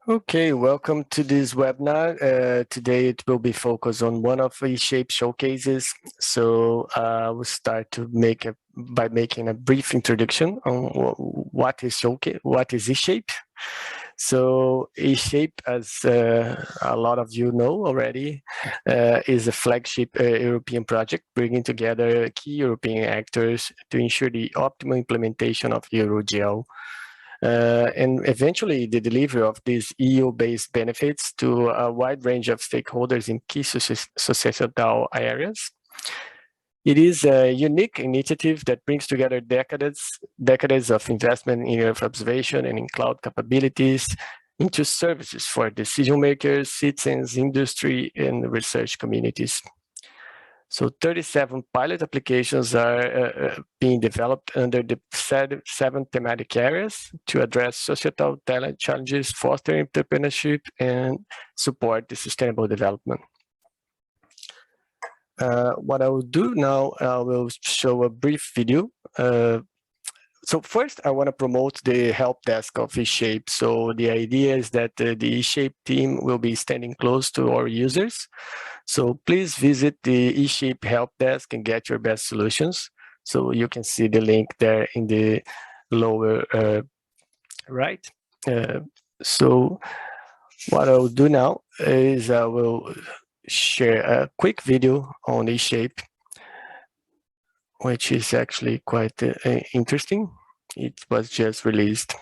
Okay, welcome to this webinar. Today it will be focused on one of eShape showcases. So we'll start to by making a brief introduction on what is eShape. So eShape, as a lot of you know already, is a flagship European project bringing together key European actors to ensure the optimal implementation of EuroGL. And eventually the delivery of these EU-based benefits to a wide range of stakeholders in key societal areas. It is a unique initiative that brings together decades of investment in Earth observation and in cloud capabilities into services for decision makers, citizens, industry, and research communities. So 37 pilot applications are being developed under the seven thematic areas to address societal talent challenges, foster entrepreneurship, and support the sustainable development. What I will do now, I will show a brief video. So first, I want to promote the help desk of eShape. So the idea is that the eShape team will be standing close to our users. So please visit the eShape help desk and get your best solutions. So you can see the link there in the lower right. So what I'll do now is I will share a quick video on eShape, which is actually quite interesting. It was just released.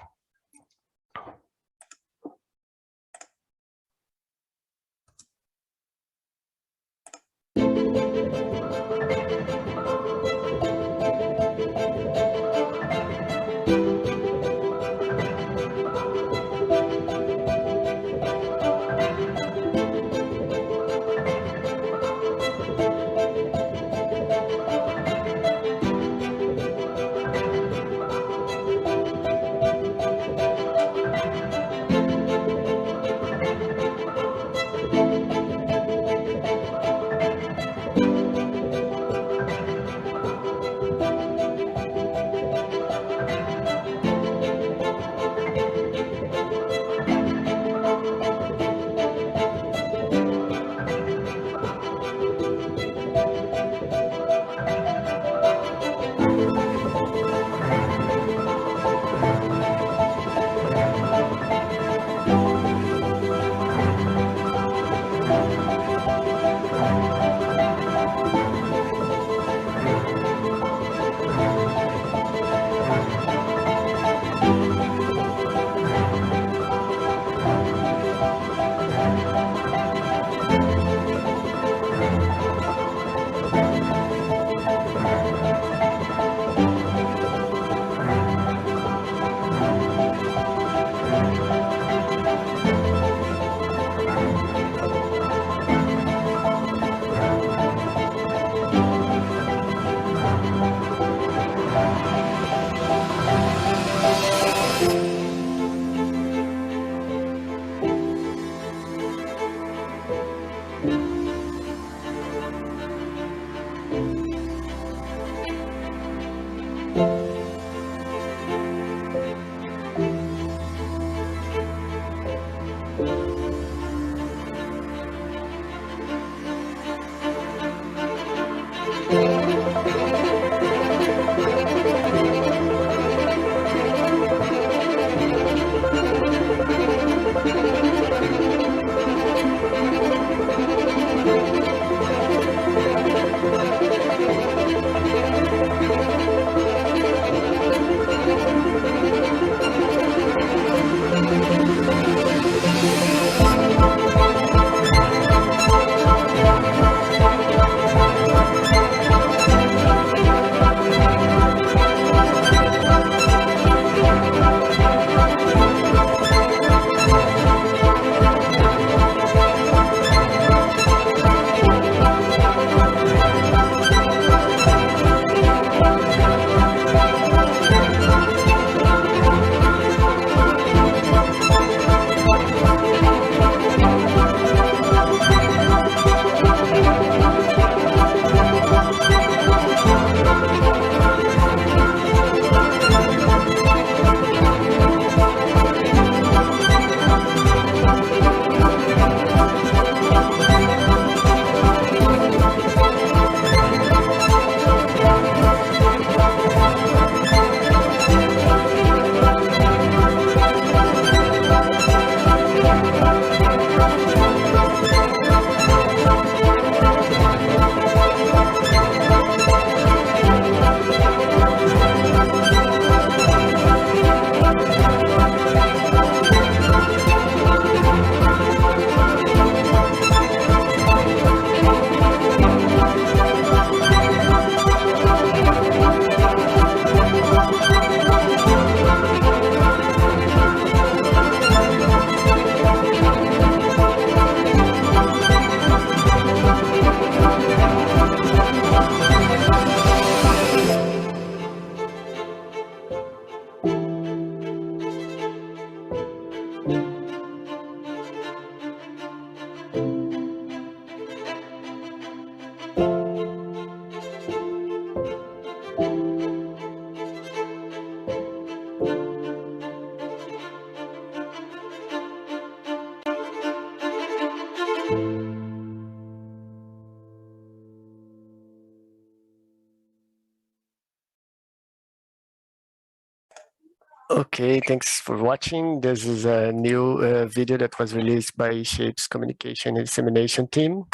Okay, thanks for watching. This is a new video that was released by Shape's communication and dissemination team.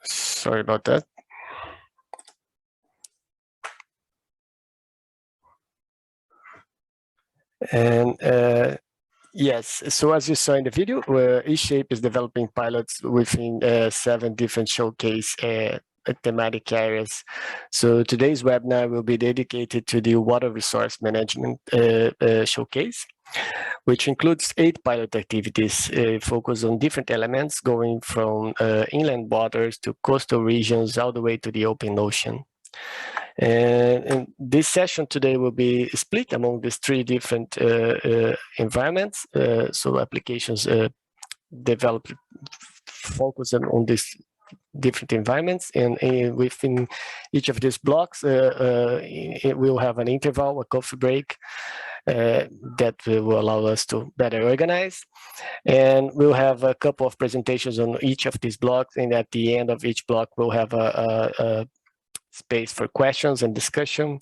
Sorry about that. And yes, so as you saw in the video, eShape is developing pilots within 7 different showcase thematic areas. So today's webinar will be dedicated to the water resource management showcase, which includes 8 pilot activities focused on different elements going from inland waters to coastal regions all the way to the open ocean. And this session today will be split among these 3 different environments. So applications developed focus on these different environments, and within each of these blocks, it will have an interval, a coffee break, that will allow us to better organize. And we'll have a couple of presentations on each of these blocks, and at the end of each block, we'll have a space for questions and discussion.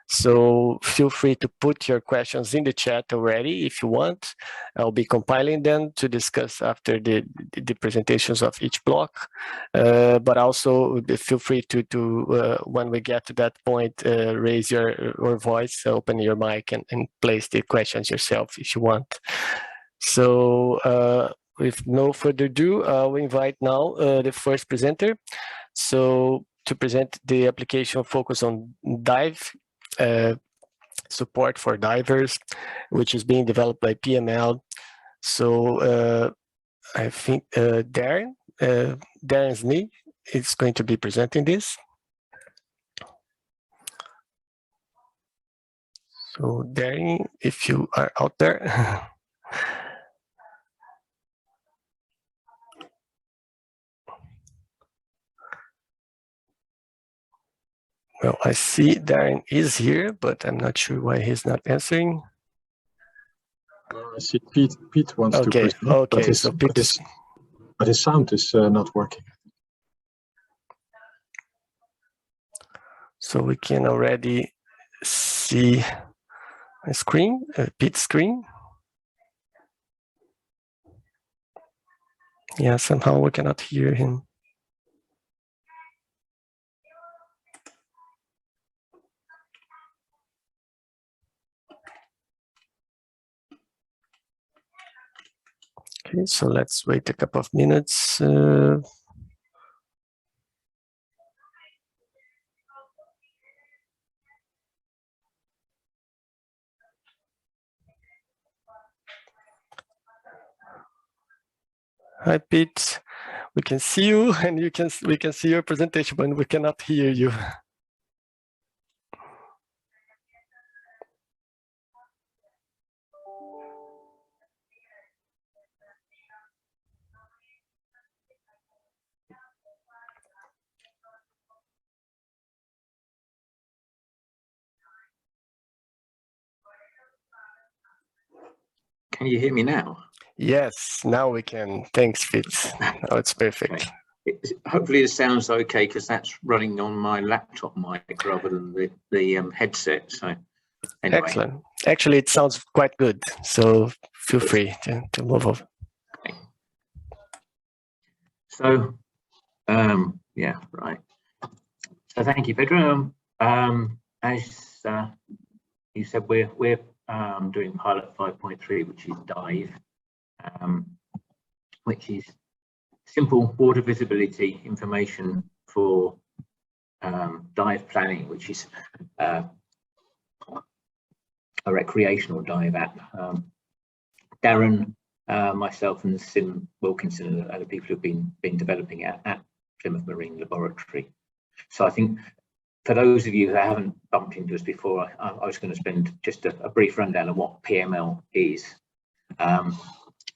So feel free to put your questions in the chat already if you want. I'll be compiling them to discuss after the presentations of each block. But also feel free to when we get to that point, raise your voice, open your mic, and place the questions yourself if you want. So with no further ado, I'll invite now the first presenter. So to present the application focus on dive support for divers, which is being developed by PML. So I think Darren Smith is going to be presenting this. So Darren, if you are out there. Well, I see Darren is here, but I'm not sure why he's not answering. I see Pete wants to present, but his sound is not working. So we can already see a screen, Pete's screen. Yeah, somehow we cannot hear him. Okay, so let's wait a couple of minutes. Hi, Pete. We can see you, and we can see your presentation, but we cannot hear you. Can you hear me now? Yes, now we can. Thanks, Fitz. Now it's perfect. Okay. Hopefully it sounds okay because that's running on my laptop mic rather than the headset. So anyway. Excellent. Actually, it sounds quite good. So feel free to move over. Okay. So yeah, right. So thank you, Pedro. As you said, we're doing pilot 5.3, which is dive, which is simple water visibility information for dive planning, which is a recreational dive app. Darren, myself, and Sim Wilkinson and other people who've been developing it at Plymouth Marine Laboratory. So I think for those of you who haven't bumped into us before, I was going to spend just a brief rundown of what PML is.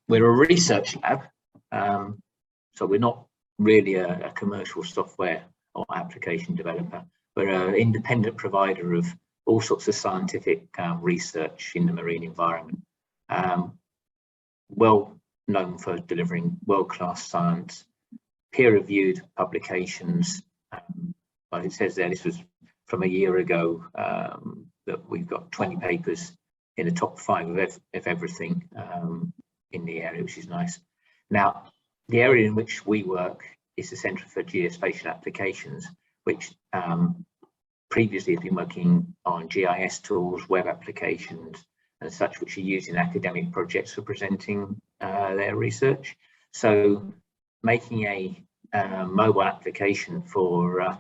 We're a research lab, so we're not really a commercial software or application developer. We're an independent provider of all sorts of scientific research in the marine environment. Well known for delivering world-class science, peer-reviewed publications. But it says there this was from a year ago, that we've got 20 papers in the top 5 of everything in the area, which is nice. Now, the area in which we work is the Centre for Geospatial Applications, which previously has been working on GIS tools, web applications, and such, which are used in academic projects for presenting their research. So making a mobile application for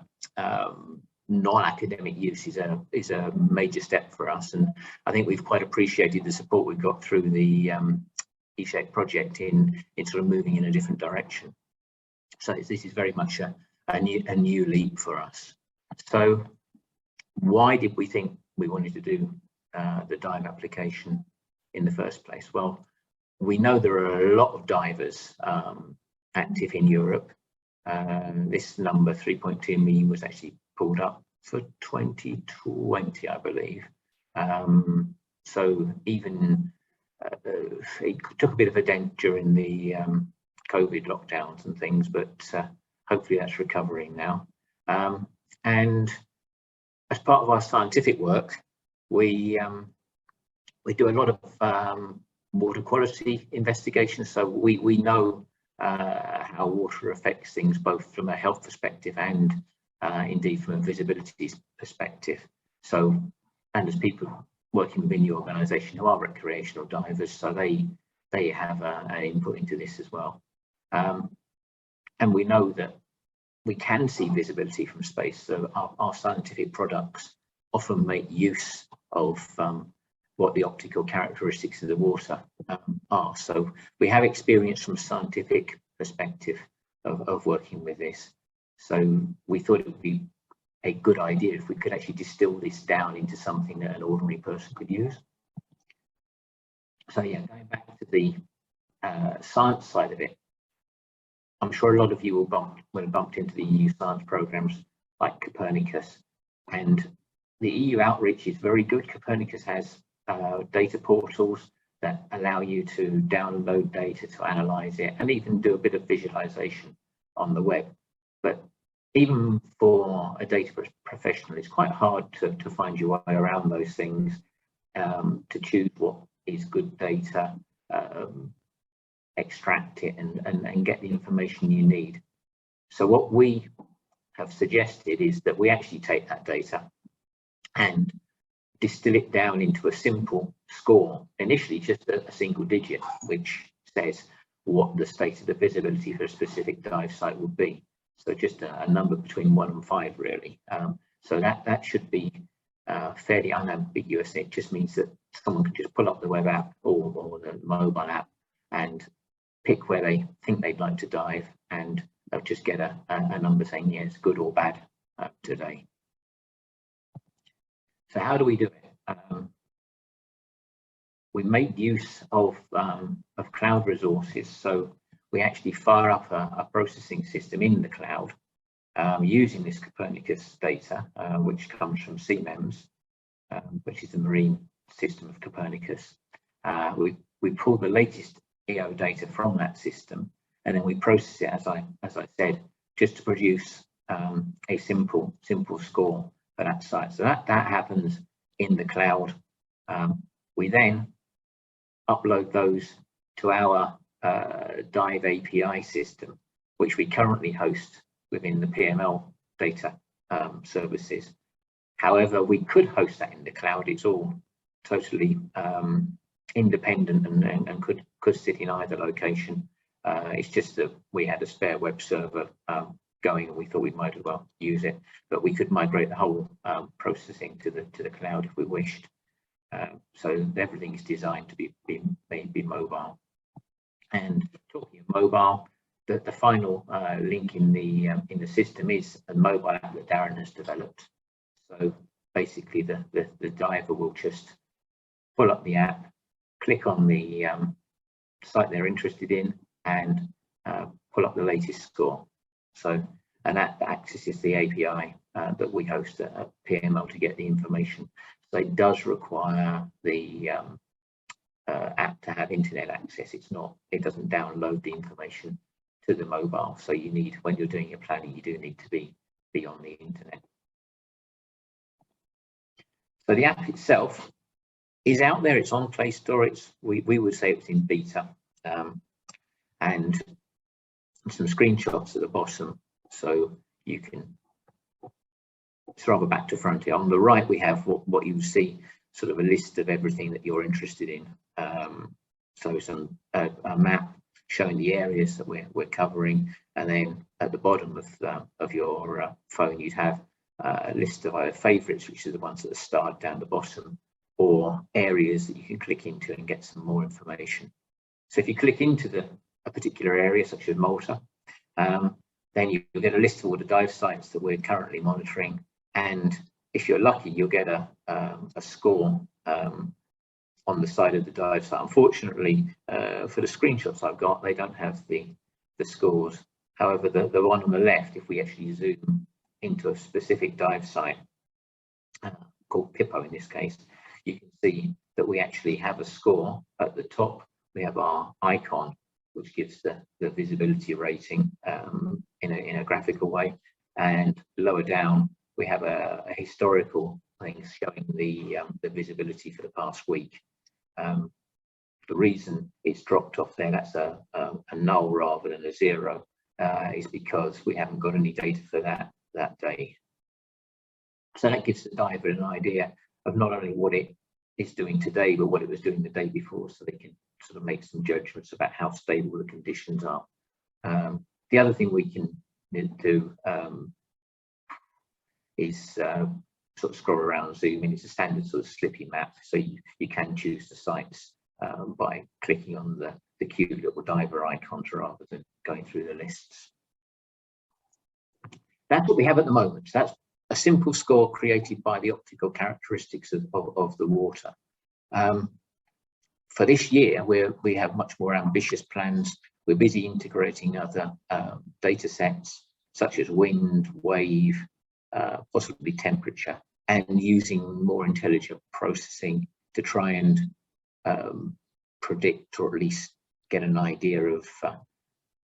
non-academic use is a major step for us, and I think we've quite appreciated the support we've got through the eShape project in sort of moving in a different direction. So this is very much a new leap for us. So why did we think we wanted to do the dive application in the first place? Well, we know there are a lot of divers active in Europe. This number 3.2 million was actually pulled up for 2020, I believe. So even it took a bit of a dent during the COVID lockdowns and things, but hopefully that's recovering now. And as part of our scientific work, we do a lot of water quality investigations. So we know how water affects things, both from a health perspective and indeed from a visibility perspective. So, and as people working within the organisation who are recreational divers, so they have an input into this as well. And we know that we can see visibility from space, so our scientific products often make use of what the optical characteristics of the water are. So we have experience from a scientific perspective of working with this. So we thought it would be a good idea if we could actually distill this down into something that an ordinary person could use. So yeah, going back to the science side of it, I'm sure a lot of you will have bumped into the EU science programs like Copernicus, and the EU outreach is very good. Copernicus has data portals that allow you to download data, to analyze it, and even do a bit of visualization on the web. But even for a data professional, it's quite hard to find your way around those things, to choose what is good data, extract it and get the information you need. So what we have suggested is that we actually take that data and distill it down into a simple score, initially just a single digit, which says what the state of the visibility for a specific dive site would be. So just a number between 1 and 5, really. So that should be fairly unambiguous. It just means that someone can just pull up the web app or the mobile app and pick where they think they'd like to dive, and they'll just get a number saying yes, good or bad today. So how do we do it? We make use of cloud resources. So we actually fire up a processing system in the cloud using this Copernicus data, which comes from CMEMS, which is the marine system of Copernicus. We pull the latest EO data from that system, and then we process it, as I said, just to produce a simple score for that site. So that happens in the cloud. We then upload those to our Dive API system, which we currently host within the PML data services. However, we could host that in the cloud. It's all totally independent and could sit in either location. It's just that we had a spare web server going, and we thought we might as well use it, but we could migrate the whole processing to the cloud if we wished. So everything is designed to be mobile. And talking of mobile, the final link in the system is a mobile app that Darren has developed. So basically, the diver will just pull up the app, click on the site they're interested in, and pull up the latest score. So, and that accesses the API that we host at PML to get the information. So it does require the app to have internet access. It doesn't download the information to the mobile. So you need, when you're doing your planning, you do need to be on the internet. So the app itself is out there, it's on Play Store, we would say it's in beta, and some screenshots at the bottom, so you can, it's rather back to front here. On the right we have what you see, sort of a list of everything that you're interested in. So some a map showing the areas that we're covering, and then at the bottom of your phone you'd have a list of either favourites, which are the ones that are starred down the bottom, or areas that you can click into and get some more information. So if you click into a particular area, such as Malta, then you'll get a list of all the dive sites that we're currently monitoring, and if you're lucky, you'll get a score on the side of the dive site. Unfortunately, for the screenshots I've got, they don't have the scores. However, the one on the left, if we actually zoom into a specific dive site, called Pippo in this case, you can see that we actually have a score. At the top, we have our icon, which gives the visibility rating in a graphical way, and lower down we have a historical thing showing the visibility for the past week. The reason it's dropped off there, that's a null rather than a 0, is because we haven't got any data for that day. So that gives the diver an idea of not only what it is doing today, but what it was doing the day before, so they can sort of make some judgments about how stable the conditions are. The other thing we can do is sort of scroll around, zoom in. It's a standard sort of slippy map, so you can choose the sites by clicking on the cute little diver icons rather than going through the lists. That's what we have at the moment. So that's a simple score created by the optical characteristics of the water. For this year, we have much more ambitious plans. We're busy integrating other data sets, such as wind, wave, possibly temperature, and using more intelligent processing to try and predict, or at least get an idea of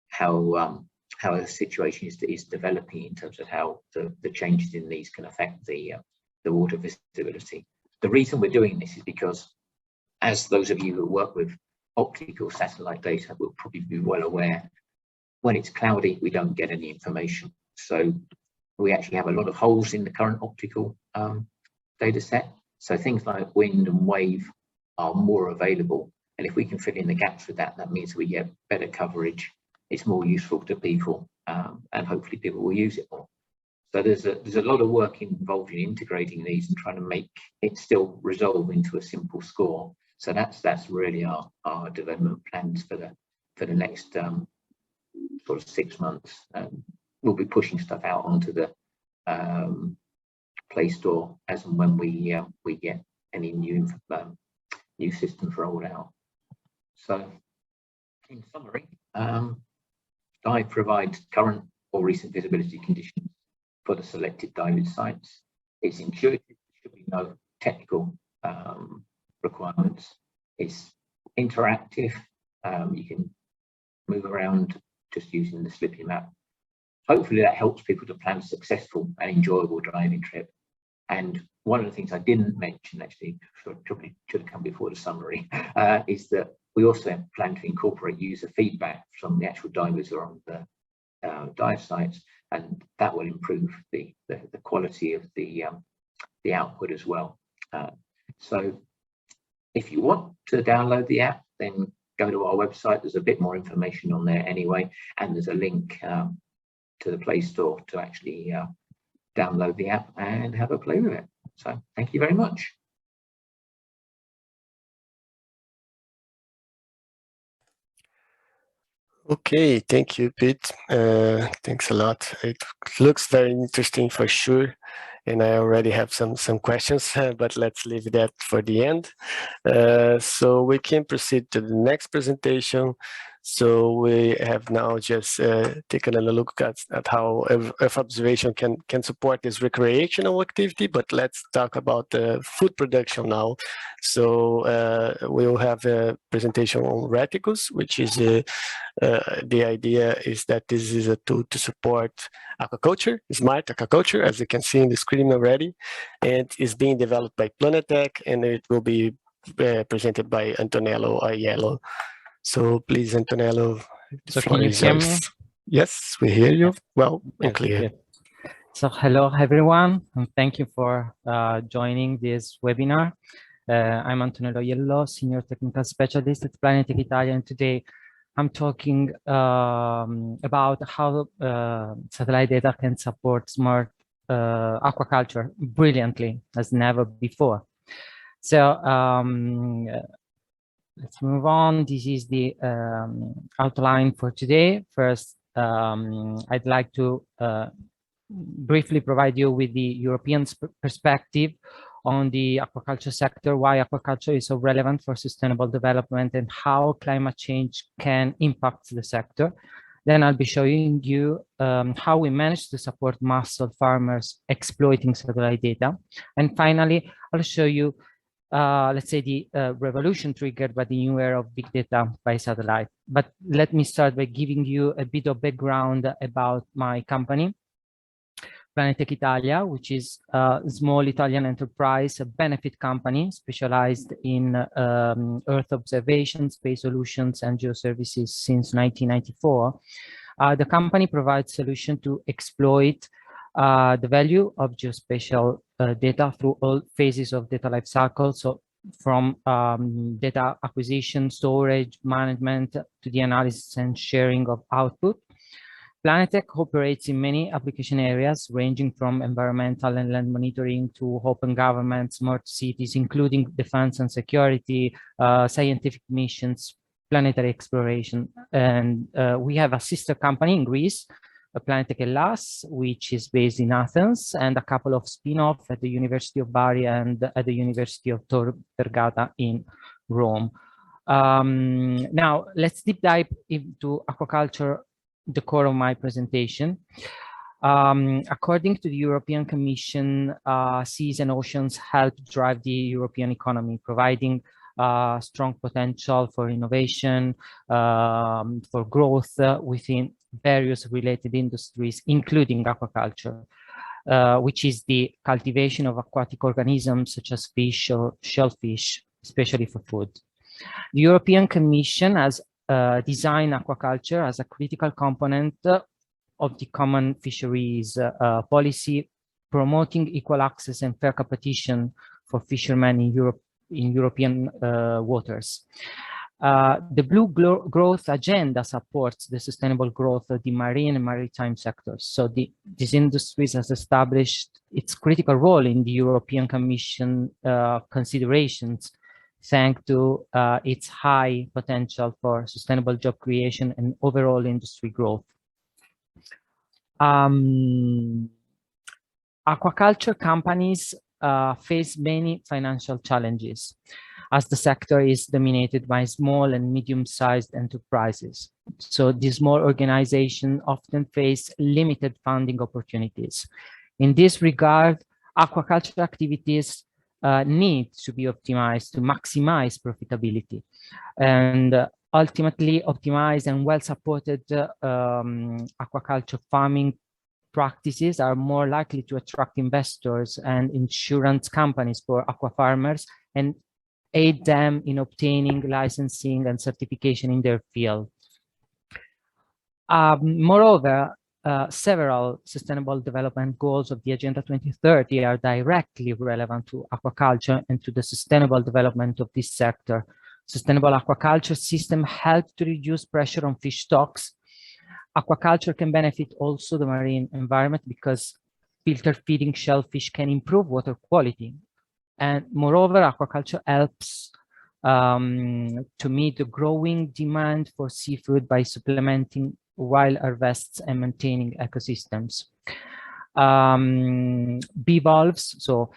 how a situation is developing in terms of how the changes in these can affect the water visibility. The reason we're doing this is because, as those of you who work with optical satellite data will probably be well aware, when it's cloudy, we don't get any information. So we actually have a lot of holes in the current optical data set. So things like wind and wave are more available. And if we can fill in the gaps with that, that means we get better coverage. It's more useful to people, and hopefully people will use it more. So there's a lot of work involved in integrating these and trying to make it still resolve into a simple score. So that's really our development plans for the next sort of 6 months. We'll be pushing stuff out onto the Play Store as and when we get any new systems rolled out. So in summary, Dive provides current or recent visibility conditions for the selected diving sites. It's intuitive, there should be no technical requirements. It's interactive, you can move around just using the slippy map. Hopefully that helps people to plan a successful and enjoyable diving trip. And one of the things I didn't mention, actually, probably should have come before the summary, is that we also plan to incorporate user feedback from the actual divers who are on the dive sites, and that will improve the quality of the output as well. So if you want to download the app, then go to our website. There's a bit more information on there anyway, and there's a link to the Play Store to actually download the app and have a play with it. So thank you very much. Okay, thank you, Pete. Thanks a lot. It looks very interesting for sure, and I already have some questions, but let's leave that for the end. So we can proceed to the next presentation. So we have now just taken a look at how Earth observation can support this recreational activity, but let's talk about food production now. So we'll have a presentation on reticles, which is the idea is that this is a tool to support aquaculture, smart aquaculture, as you can see in the screen already, and is being developed by Planetech, and it will be presented by Antonello Aiello. So please, Antonello, so can you hear me? Yes, we hear you well and Yes, clear. yes. So hello, everyone, and thank you for joining this webinar. I'm Antonello Aiello, Senior Technical Specialist at Planetech Italia, and today I'm talking about how satellite data can support smart aquaculture brilliantly as never before. So let's move on. This is the outline for today. First, I'd like to briefly provide you with the European perspective on the aquaculture sector, why aquaculture is so relevant for sustainable development and how climate change can impact the sector. Then I'll be showing you how we manage to support mussel farmers exploiting satellite data. And finally, I'll show you, let's say, the revolution triggered by the new era of big data by satellite. But let me start by giving you a bit of background about my company, Planetech Italia, which is a small Italian enterprise, a benefit company specialized in Earth observation, space solutions, and geoservices since 1994. The company provides solutions to exploit the value of geospatial data through all phases of data lifecycle. So from data acquisition, storage, management, to the analysis and sharing of output. Planetech operates in many application areas, ranging from environmental and land monitoring to open government, smart cities, including defense and security, scientific missions, planetary exploration. And we have a sister company in Greece, Planetech Hellas, which is based in Athens, and a couple of spin-offs at the University of Bari and at the University of Tor Vergata in Rome. Now, let's deep dive into aquaculture, the core of my presentation. According to the European Commission, seas and oceans help drive the European economy, providing strong potential for innovation, for growth within various related industries, including aquaculture, which is the cultivation of aquatic organisms such as fish or shellfish, especially for food. The European Commission has designed aquaculture as a critical component of the common fisheries policy, promoting equal access and fair competition for fishermen in Europe, in European waters. The Blue Growth Agenda supports the sustainable growth of the marine and maritime sectors. So these industries has established its critical role in the European Commission considerations, thanks to its high potential for sustainable job creation and overall industry growth. Aquaculture companies face many financial challenges, as the sector is dominated by small and medium-sized enterprises. So these small organizations often face limited funding opportunities. In this regard, aquaculture activities need to be optimized to maximize profitability, and ultimately optimized and well-supported aquaculture farming practices are more likely to attract investors and insurance companies for aqua farmers and aid them in obtaining licensing and certification in their field. Moreover, several sustainable development goals of the Agenda 2030 are directly relevant to aquaculture and to the sustainable development of this sector. Sustainable aquaculture system help to reduce pressure on fish stocks. Aquaculture can benefit also the marine environment because filter feeding shellfish can improve water quality. And moreover, aquaculture helps to meet the growing demand for seafood by supplementing wild harvests and maintaining ecosystems. Bivalves, so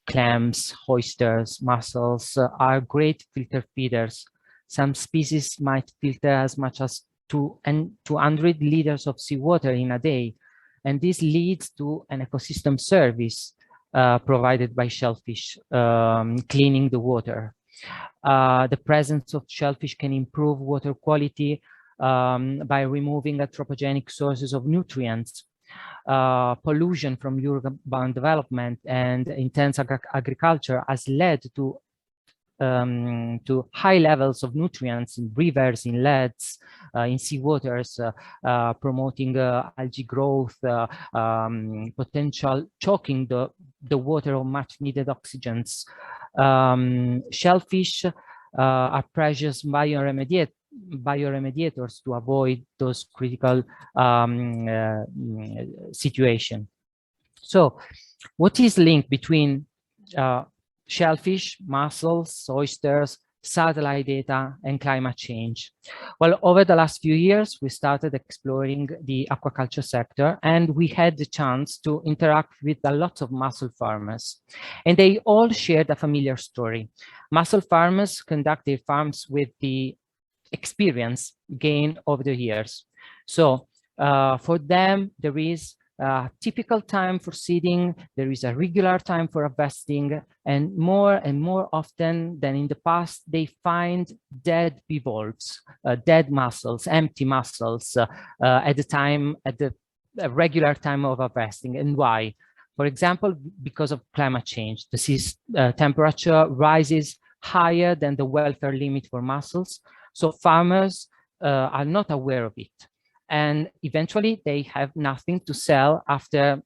clams, oysters, mussels are great filter feeders, Some species might filter as much as 200 liters of seawater in a day. And this leads to an ecosystem service provided by shellfish, cleaning the water. The presence of shellfish can improve water quality by removing anthropogenic sources of nutrients. Pollution from urban development and intense agriculture has led to high levels of nutrients in rivers, inlets, in seawaters, promoting algae growth, potential choking the water of much needed oxygens. Shellfish are precious bioremediators to avoid those critical situations. So what is linked between shellfish, mussels, oysters, satellite data, and climate change? Well, over the last few years, we started exploring the aquaculture sector, and we had the chance to interact with a lot of mussel farmers. And they all shared a familiar story. Mussel farmers conduct their farms with the experience gained over the years. So for them, there is a typical time for seeding, there is a regular time for harvesting, and more often than in the past, they find dead bivalves, dead mussels, empty mussels at the regular time of harvesting. And why? For example, because of climate change. The sea temperature rises higher than the welfare limit for mussels, so farmers are not aware of it. And eventually they have nothing to sell after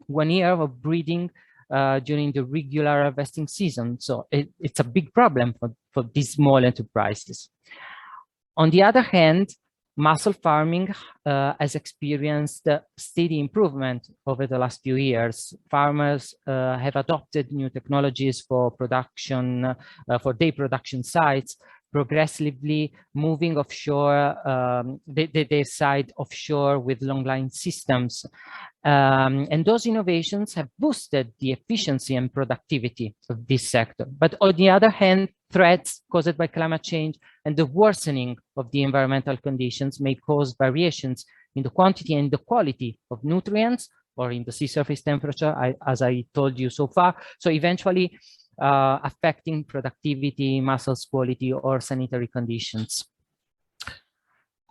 1 year of breeding during the regular harvesting season. So it's a big problem for these small enterprises. On the other hand, mussel farming has experienced steady improvement over the last few years. Farmers have adopted new technologies for production, for their production sites, progressively moving offshore, their site offshore with long-line systems. And those innovations have boosted the efficiency and productivity of this sector. But on the other hand, threats caused by climate change and the worsening of the environmental conditions may cause variations in the quantity and the quality of nutrients, or in the sea surface temperature, as I told you so far. So eventually, affecting productivity, mussels quality, or sanitary conditions.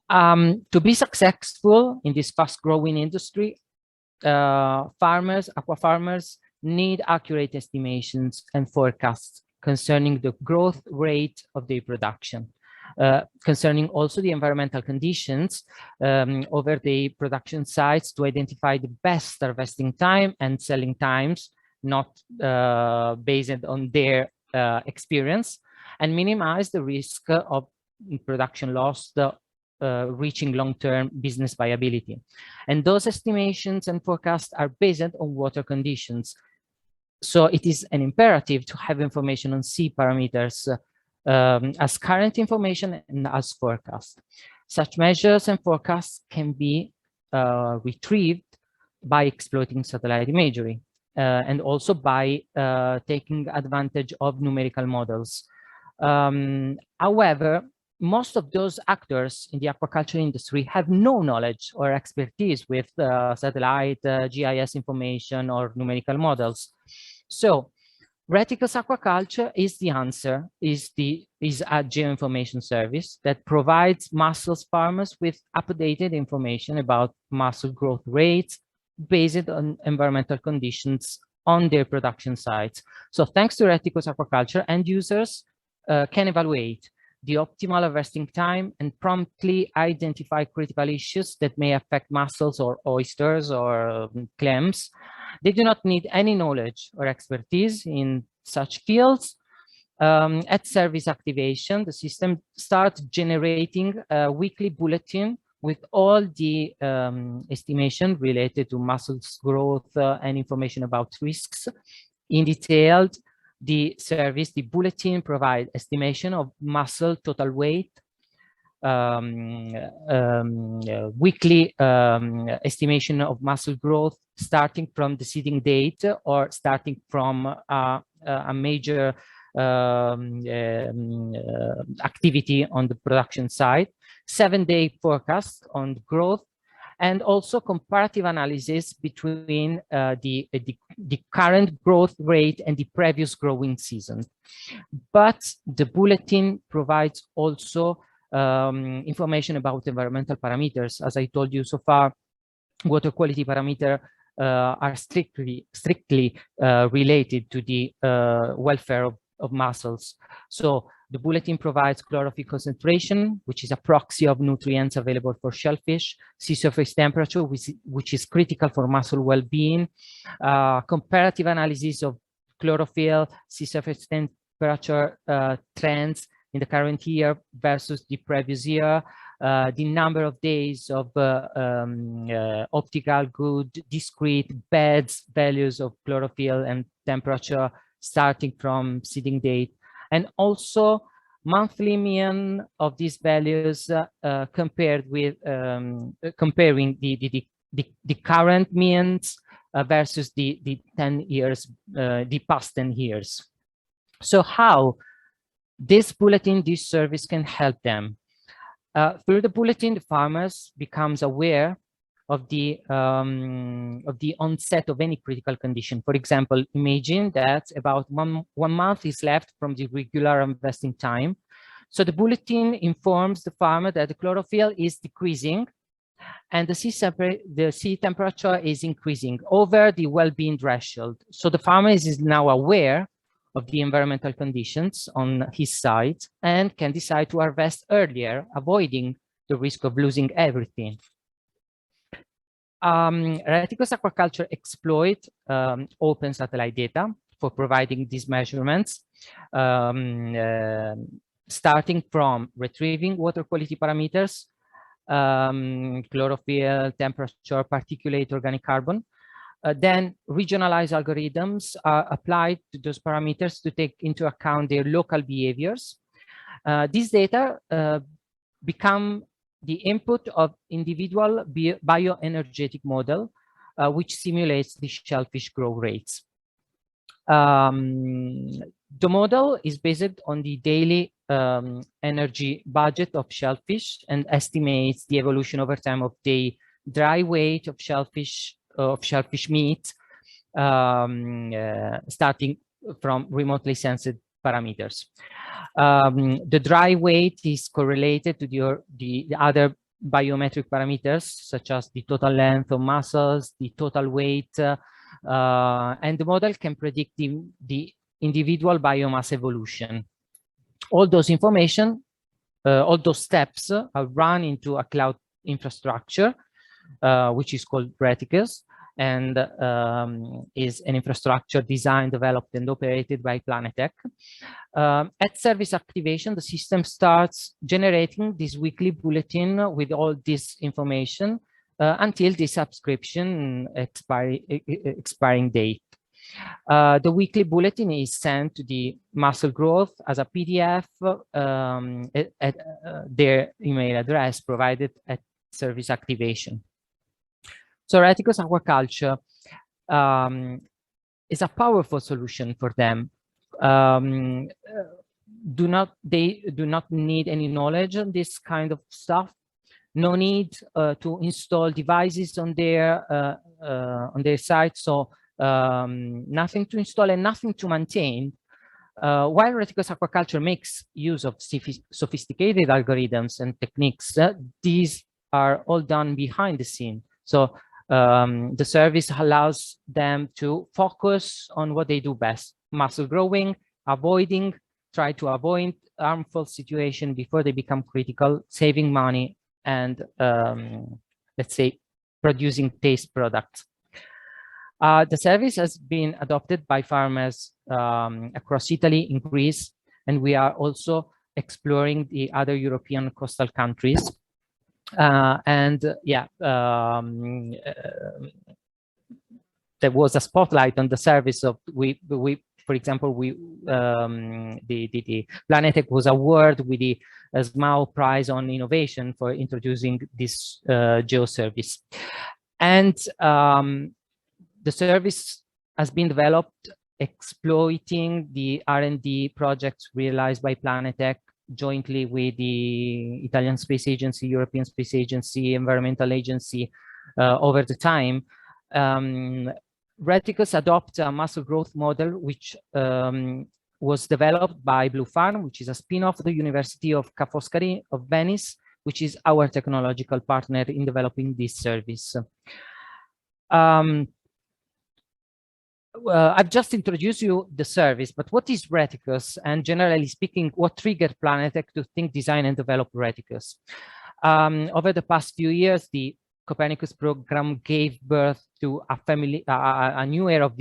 To be successful in this fast-growing industry, aqua farmers need accurate estimations and forecasts concerning the growth rate of their production, concerning also the environmental conditions over the production sites to identify the best harvesting time and selling times, not based on their experience, and minimize the risk of production loss reaching long-term business viability. And those estimations and forecasts are based on water conditions. So it is an imperative to have information on sea parameters as current information and as forecast. Such measures and forecasts can be retrieved by exploiting satellite imagery. And also by taking advantage of numerical models. However, most of those actors in the aquaculture industry have no knowledge or expertise with satellite, GIS information or numerical models. So Reticus Aquaculture is the answer, is a geoinformation service that provides mussels farmers with updated information about mussel growth rates, based on environmental conditions on their production sites. So thanks to Reticus Aquaculture, end users can evaluate the optimal harvesting time and promptly identify critical issues that may affect mussels or oysters or clams. They do not need any knowledge or expertise in such fields. At service activation, the system starts generating a weekly bulletin with all the estimation related to mussels growth and information about risks. In detail, the service, the bulletin provide estimation of mussel total weight, weekly estimation of mussel growth starting from the seeding date or starting from a major activity on the production side, 7-day forecast on growth, and also comparative analysis between the current growth rate and the previous growing season. But the bulletin provides also information about environmental parameters. As I told you so far, water quality parameters are strictly related to the welfare of mussels. So the bulletin provides chlorophyll concentration, which is a proxy of nutrients available for shellfish, sea surface temperature, which is critical for mussel well-being, comparative analysis of chlorophyll, sea surface temperature trends in the current year versus the previous year, the number of days of optical good discrete beds values of chlorophyll and temperature starting from seeding date, and also monthly mean of these values compared with comparing the current means versus the 10 years, the past 10 years. So how this bulletin, this service can help them? Through the bulletin, the farmers becomes aware of the onset of any critical condition. For example, imagine that about one month is left from the regular investing time. So the bulletin informs the farmer that the chlorophyll is decreasing and the sea temperature is increasing over the well-being threshold. So the farmer is now aware of the environmental conditions on his side and can decide to harvest earlier, avoiding the risk of losing everything. Reticus Aquaculture exploit open satellite data for providing these measurements, starting from retrieving water quality parameters, chlorophyll, temperature, particulate organic carbon. Then regionalized algorithms are applied to those parameters to take into account their local behaviors. These data become the input of individual bioenergetic model, which simulates the shellfish growth rates. The model is based on the daily energy budget of shellfish and estimates the evolution over time of the dry weight of shellfish meat, starting from remotely sensed parameters. The dry weight is correlated to the other biometric parameters, such as the total length of mussels, the total weight, and the model can predict the individual biomass evolution. All those information, all those steps are run into a cloud infrastructure, which is called Reticus, and is an infrastructure designed, developed, and operated by Planetech. At service activation, the system starts generating this weekly bulletin with all this information until the subscription expiring date. The weekly bulletin is sent to the mussel growth as a PDF at their email address provided at service activation. So Reticus Aquaculture is a powerful solution for them. They do not need any knowledge on this kind of stuff. No need to install devices on their site. So nothing to install and nothing to maintain. While Reticus Aquaculture makes use of sophisticated algorithms and techniques, these are all done behind the scene. So the service allows them to focus on what they do best: mussel growing, try to avoid harmful situations before they become critical, saving money, and let's say producing taste products. The service has been adopted by farmers across Italy, in Greece, and we are also exploring the other European coastal countries. There was a spotlight on the service of for example, the Planetech was awarded with the SMAO Prize on Innovation for introducing this geo service. And the service has been developed exploiting the R&D projects realized by Planetech jointly with the Italian Space Agency, European Space Agency, Environmental Agency over the time. Reticus adopts a muscle growth model which was developed by Blue Farm, which is a spin-off of the University of Ca' Foscari of Venice, which is our technological partner in developing this service. I've just introduced you the service, but what is Reticus? And generally speaking, what triggered Planetech to think, design, and develop Reticus? Over the past few years, the Copernicus program gave birth to a new era of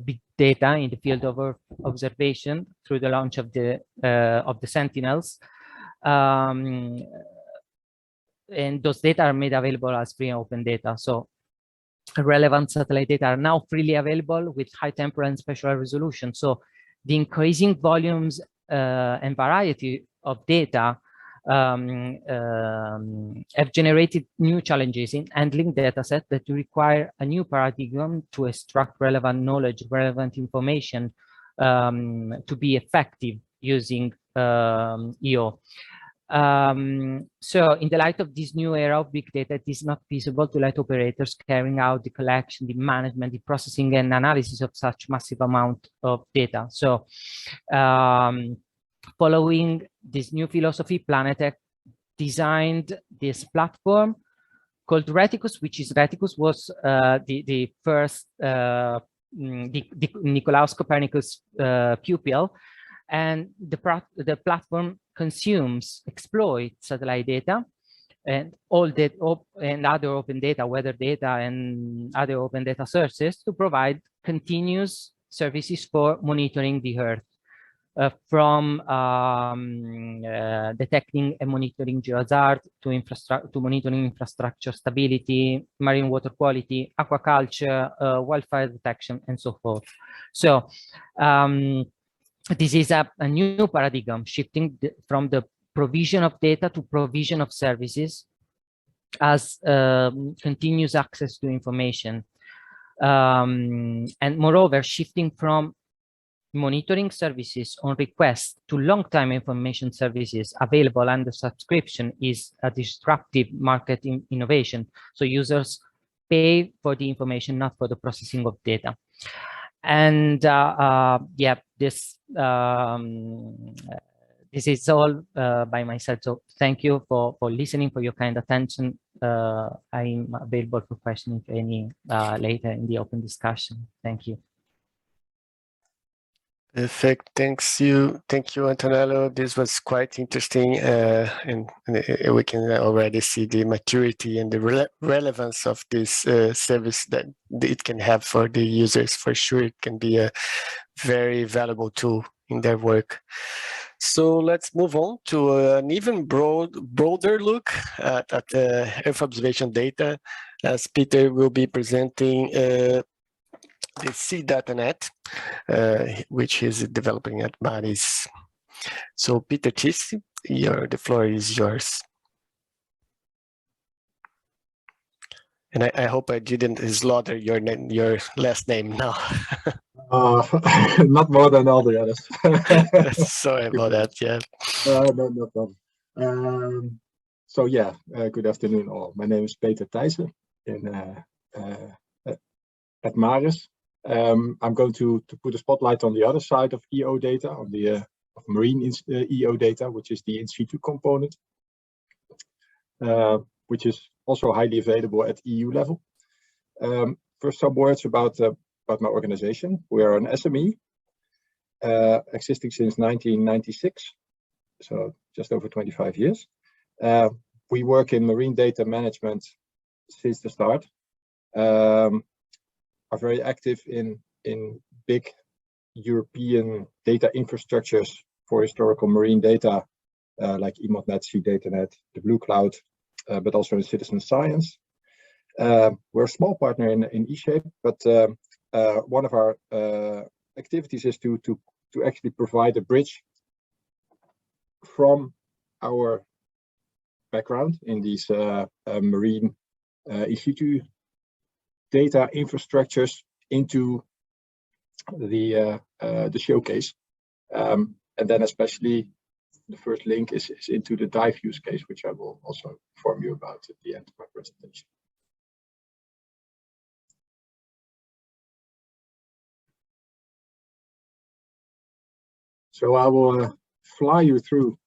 big data in the field of observation through the launch of the Sentinels. And those data are made available as free and open data. So relevant satellite data are now freely available with high temporal and spatial resolution. So the increasing volumes and variety of data have generated new challenges in handling data sets that require a new paradigm to extract relevant knowledge, relevant information to be effective using EO. So in the light of this new era of big data, it is not feasible to let operators carrying out the collection, the management, the processing and analysis of such massive amount of data. So following this new philosophy, Planetech designed this platform called Reticus, which is Reticus was the first Nicolaus Copernicus pupil, and the platform consumes, exploits satellite data and all that and other open data, weather data and other open data sources to provide continuous services for monitoring the Earth. From detecting and monitoring geohazard to monitoring infrastructure stability, marine water quality, aquaculture, wildfire detection, and so forth. So this is a new paradigm, shifting from the provision of data to provision of services as continuous access to information. And moreover, shifting from monitoring services on request to long-time information services available under subscription is a disruptive market innovation. So users pay for the information, not for the processing of data. And yeah, this is all by myself. So thank you for listening, for your kind attention. I'm available for questions, if any, later in the open discussion. Thank you. Perfect. Thank you, Antonello. This was quite interesting, and we can already see the maturity and the relevance of this service that it can have for the users. For sure, it can be a very valuable tool in their work. So let's move on to an even broader look at Earth observation data, as Peter will be presenting the Sea.net, which is developing at Maris. So Peter Tissi, the floor is yours. And I hope I didn't slaughter your last name now. Not more than all the others. Sorry about that, yeah. No problem. So yeah, good afternoon all. My name is Peter Thijssen at Maris. I'm going to put a spotlight on the other side of EO data, on the of marine EO data, which is the in situ component, which is also highly available at EU level. First, some words about my organization. We are an SME, existing since 1996, so just over 25 years. We work in marine data management since the start. Are very active in big European data infrastructures for historical marine data, like EMODnet, SeaDataNet, the Blue Cloud, but also in citizen science. We're a small partner in eShape, but one of our activities is to actually provide a bridge from our background in these marine in situ data infrastructures into the showcase. And then especially the first link is into the dive use case, which I will also inform you about at the end of my presentation. So I will fly you through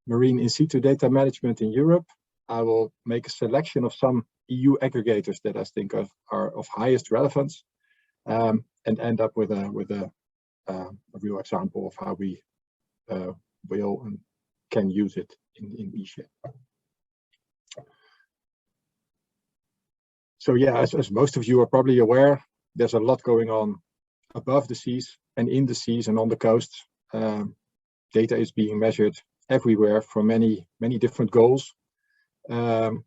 marine in situ data management in Europe. I will make a selection of some EU aggregators that I think are of highest relevance, and end up with a real example of how we will and can use it in eShape. So yeah, as most of you are probably aware, there's a lot going on above the seas and in the seas and on the coasts. Data is being measured everywhere for many different goals. I'm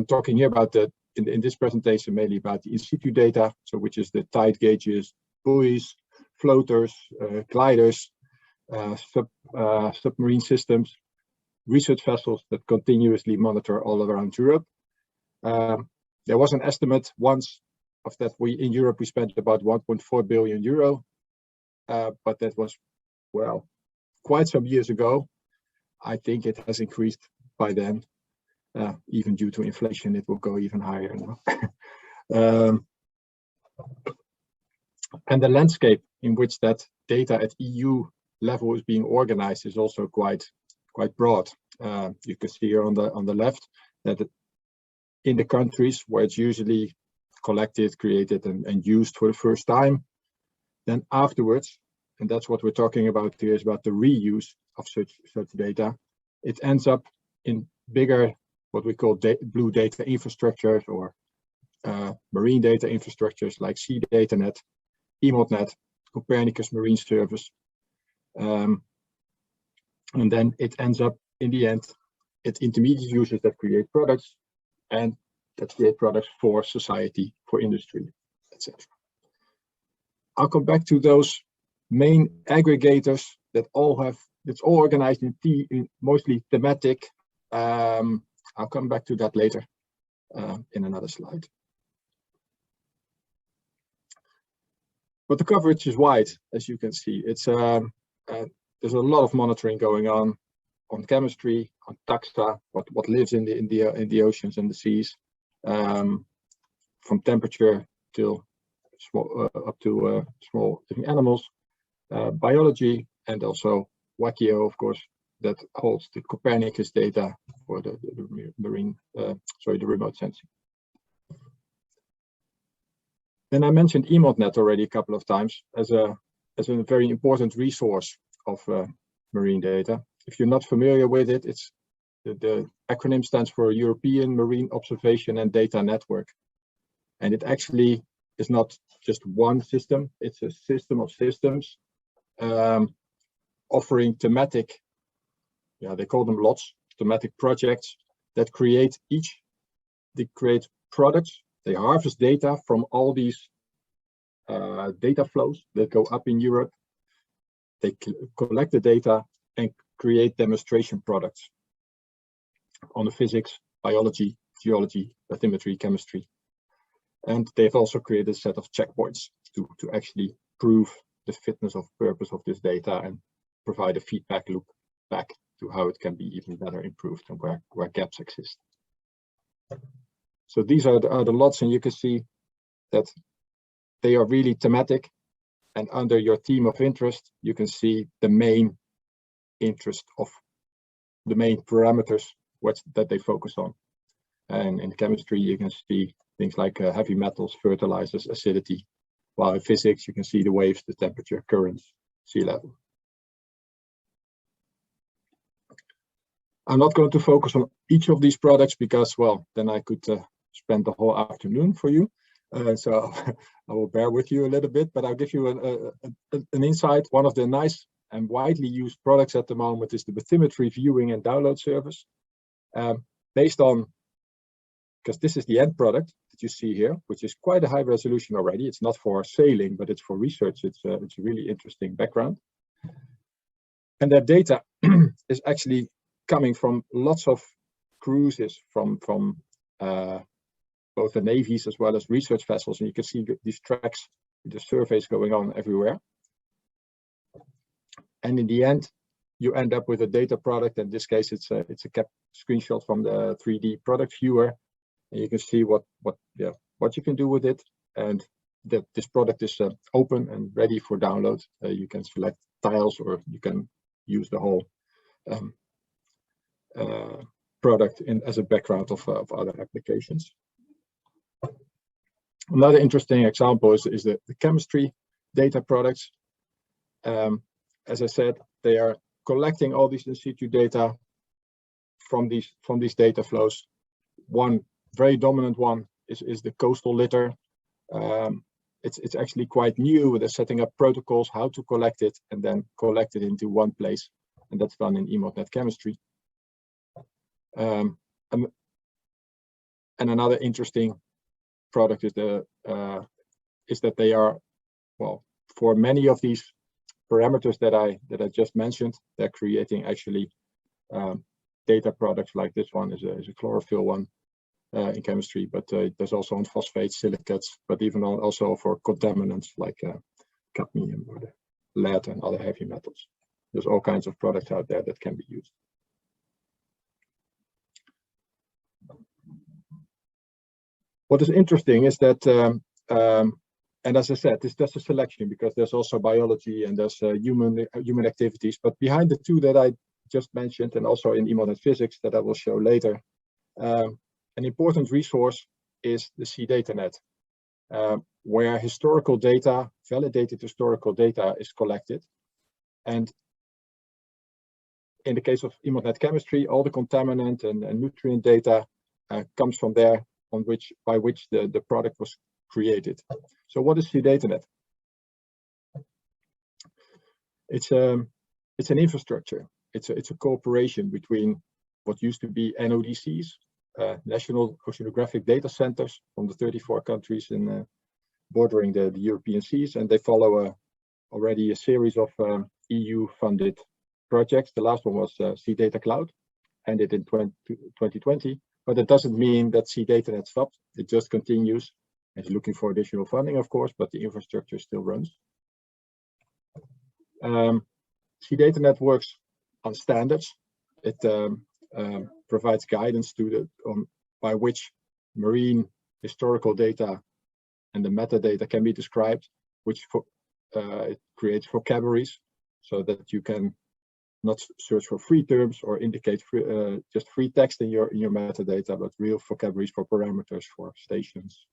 talking here about in this presentation mainly about the in situ data, so which is the tide gauges, buoys, floaters, gliders, submarine systems, research vessels that continuously monitor all around Europe. There was an estimate once of that in Europe we spent about 1.4 billion euro, but that was, well, quite some years ago. I think it has increased by then. Even due to inflation, it will go even higher now. And the landscape in which that data at EU level is being organized is also quite broad. You can see here on the left that in the countries where it's usually collected, created, and used for the first time, then afterwards, and that's what we're talking about here, is about the reuse of such data. It ends up in bigger, what we call blue data infrastructures or marine data infrastructures like Sea DataNet, EMODnet, Copernicus Marine Service. And then it ends up in the end, it's intermediate users that create products and that create products for society, for industry, etc. I'll come back to those main aggregators that it's all organized in mostly thematic. I'll come back to that later in another slide. But the coverage is wide, as you can see. It's there's a lot of monitoring going on chemistry, on taxa, what lives in the oceans and the seas, from temperature till up to small living animals, biology, and also WACIO, of course, that holds the Copernicus data for the marine, the remote sensing. Then I mentioned EMODnet already a couple of times as a very important resource of marine data. If you're not familiar with it, it's the acronym stands for European Marine Observation and Data Network, and it actually is not just one system; it's a system of systems offering thematic. Yeah, they call them lots, thematic projects that create products. They harvest data from all these data flows that go up in Europe. They collect the data and create demonstration products on the physics, biology, geology, bathymetry, chemistry. And they've also created a set of checkpoints to actually prove the fitness of purpose of this data and provide a feedback loop back to how it can be even better improved and where gaps exist. So these are the lots, and you can see that they are really thematic. And under your theme of interest, you can see the main interest of the main parameters that they focus on. And in chemistry, you can see things like heavy metals, fertilizers, acidity. While in physics, you can see the waves, the temperature, currents, sea level. I'm not going to focus on each of these products because, well, then I could spend the whole afternoon for you. So I will bear with you a little bit, but I'll give you an insight. One of the nice and widely used products at the moment is the Bathymetry viewing and download service. Based on, because this is the end product that you see here, which is quite a high resolution already. It's not for sailing, but it's for research. It's a really interesting background. And that data is actually coming from lots of cruises from both the navies as well as research vessels. And you can see these tracks the surveys going on everywhere. And in the end, you end up with a data product. In this case, it's a screenshot from the 3D product viewer, and you can see what you can do with it. And this product is open and ready for download. You can select tiles, or you can use the whole product as a background of other applications. Another interesting example is the chemistry data products. As I said, they are collecting all these in situ data from these data flows. One very dominant one is the coastal litter. It's actually quite new. They're setting up protocols how to collect it and then collect it into one place, and that's done in EMODnet chemistry. And another interesting product is that they are, well, for many of these parameters that I just mentioned, they're creating actually data products like this one is a chlorophyll one in chemistry, but there's also on phosphates, silicates, but even also for contaminants like cadmium or the lead and other heavy metals. There's all kinds of products out there that can be used. What is interesting is that, and as I said, it's just a selection because there's also biology and there's human activities. But behind the two that I just mentioned, and also in EMODnet physics that I will show later, an important resource is the CDataNet, where historical data, validated historical data, is collected. And in the case of EMODnet chemistry, all the contaminant and nutrient data comes from there, by which the product was created. So what is CDataNet? It's an infrastructure. It's a cooperation between what used to be NODCs, National Oceanographic Data Centers, from the 34 countries bordering the European seas, and they follow already a series of EU-funded projects. The last one was Sea Data Cloud, ended in 2020. But it doesn't mean that CDataNet stopped. It just continues. It's looking for additional funding, of course, but the infrastructure still runs. CDataNet works on standards. It provides guidance by which marine historical data and the metadata can be described, which it creates vocabularies so that you can not search for free terms or indicate just free text in your metadata, but real vocabularies for parameters, for stations,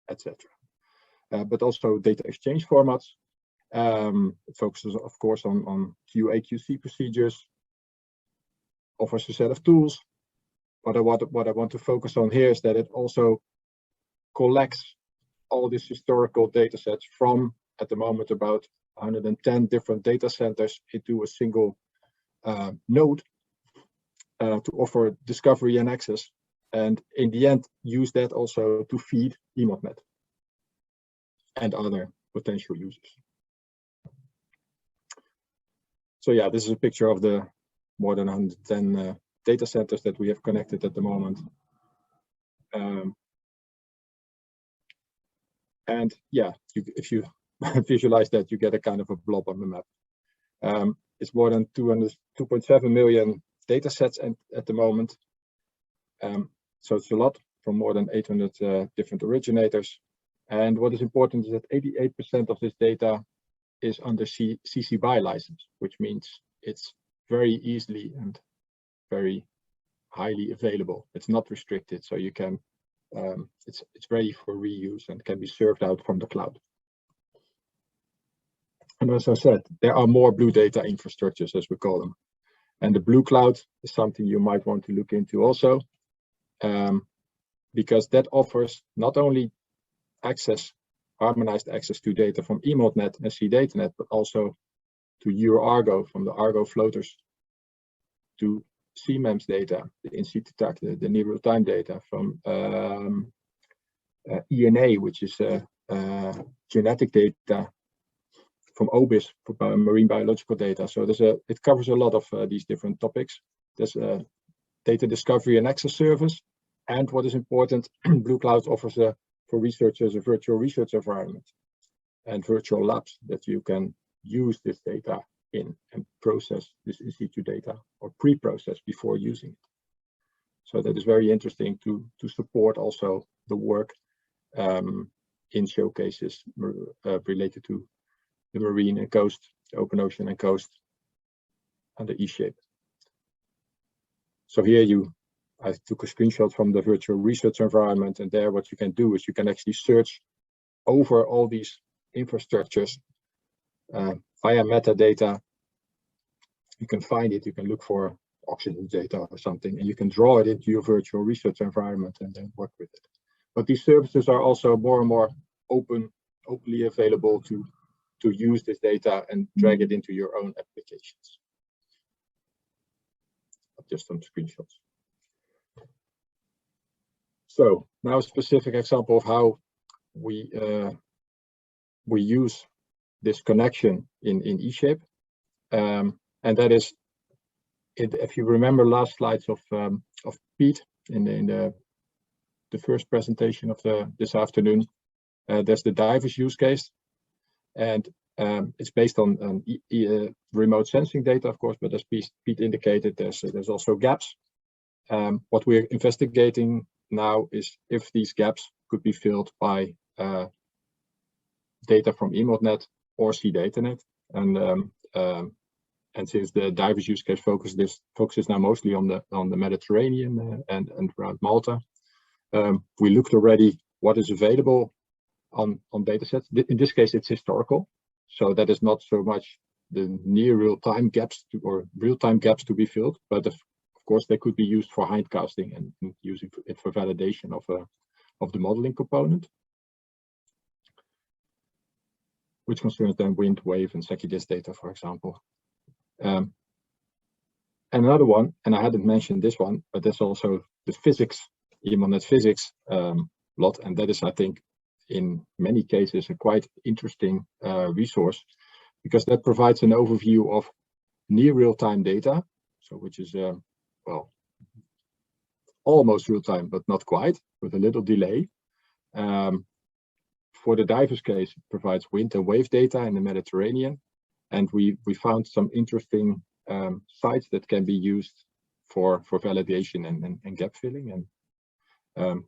etc. But also data exchange formats. It focuses, of course, on QA/QC procedures. Offers a set of tools. What I want to focus on here is that it also collects all these historical data sets from, at the moment, about 110 different data centers into a single node to offer discovery and access, and in the end use that also to feed EMODnet and other potential users. So yeah, this is a picture of the more than 110 data centers that we have connected at the moment. And yeah, if you visualize that, you get a kind of a blob on the map. It's more than 2.7 million data sets at the moment. So it's a lot from more than 800 different originators. And what is important is that 88% of this data is under CC BY license, which means it's very easily and very highly available. It's not restricted, so you can, it's ready for reuse and can be served out from the cloud. And as I said, there are more blue data infrastructures, as we call them. And the blue cloud is something you might want to look into also, because that offers not only access, harmonized access to data from EMODnet and CDataNet, but also to EuroArgo from the Argo floaters, to CMEMS data, the in situ TAC, the near real-time data from ENA, which is genetic data, from OBIS for marine biological data. So it covers a lot of these different topics. There's a data discovery and access service, and what is important, Blue Cloud offers for researchers a virtual research environment. and virtual labs that you can use this data in and process this in situ data or pre-process before using it. So that is very interesting to support also the work in showcases related to the marine and coast, the open ocean and coast, and the E-shape. So here I took a screenshot from the virtual research environment, and there what you can do is you can actually search over all these infrastructures via metadata. You can find it, you can look for oxygen data or something, and you can draw it into your virtual research environment and then work with it. But these services are also more and more openly available to use this data and drag it into your own applications. Just some screenshots. So now a specific example of how we use this connection in E-shape, and that is, if you remember last slides of Pete in the first presentation of this afternoon, there's the divers use case, and it's based on remote sensing data, of course, but as Pete indicated, there's also gaps. What we're investigating now is if these gaps could be filled by data from EMODnet or CDataNet, and since the divers use case focuses now mostly on the Mediterranean and around Malta, we looked already what is available on datasets. In this case, it's historical, so that is not so much the near real-time gaps or real-time gaps to be filled, but of course they could be used for hindcasting and using it for validation of the modeling component, which concerns then wind, wave, and SECIDIS data, for example. And another one, and I hadn't mentioned this one, but there's also the physics, EMODnet physics lot, and that is, I think, in many cases a quite interesting resource, because that provides an overview of near real-time data, so which is well, almost real-time, but not quite, with a little delay. For the divers case, it provides wind and wave data in the Mediterranean, and we found some interesting sites that can be used for validation and gap filling, and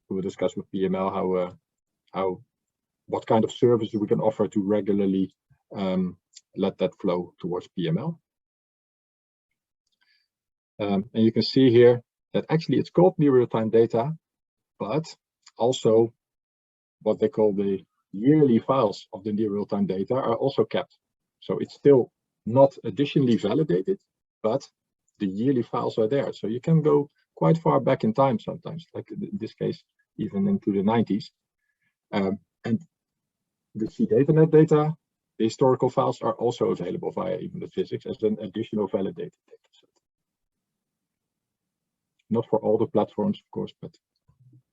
we will discuss with PML what kind of services we can offer to regularly let that flow towards PML. And you can see here that actually it's called near real-time data, but also what they call the yearly files of the near real-time data are also kept. So it's still not additionally validated, but the yearly files are there. So you can go quite far back in time sometimes, like in this case, even into the 90s. And the CDataNet data, the historical files are also available via EMODnet physics as an additional validated data set. Not for all the platforms, of course, but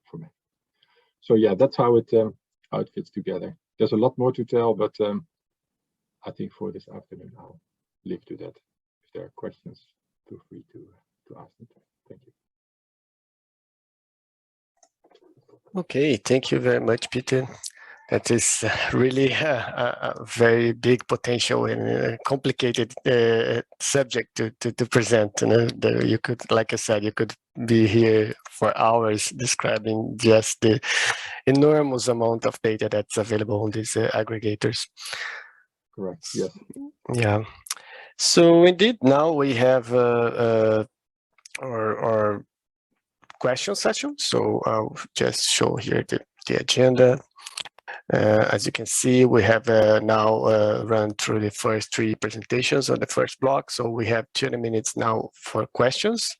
for me. So yeah, that's how it fits together. There's a lot more to tell, but I think for this afternoon I'll leave to that. If there are questions, feel free to ask them. Thank you. Okay, thank you very much, Peter. That is really a very big potential and a complicated subject to present. You know, you could, like I said, you could be here for hours describing just the enormous amount of data that's available on these aggregators. Correct. Yes. Yeah. So indeed, now we have our question session. So I'll just show here the agenda. As you can see, we have now run through the first 3 presentations on the first block. So we have 20 minutes now for questions.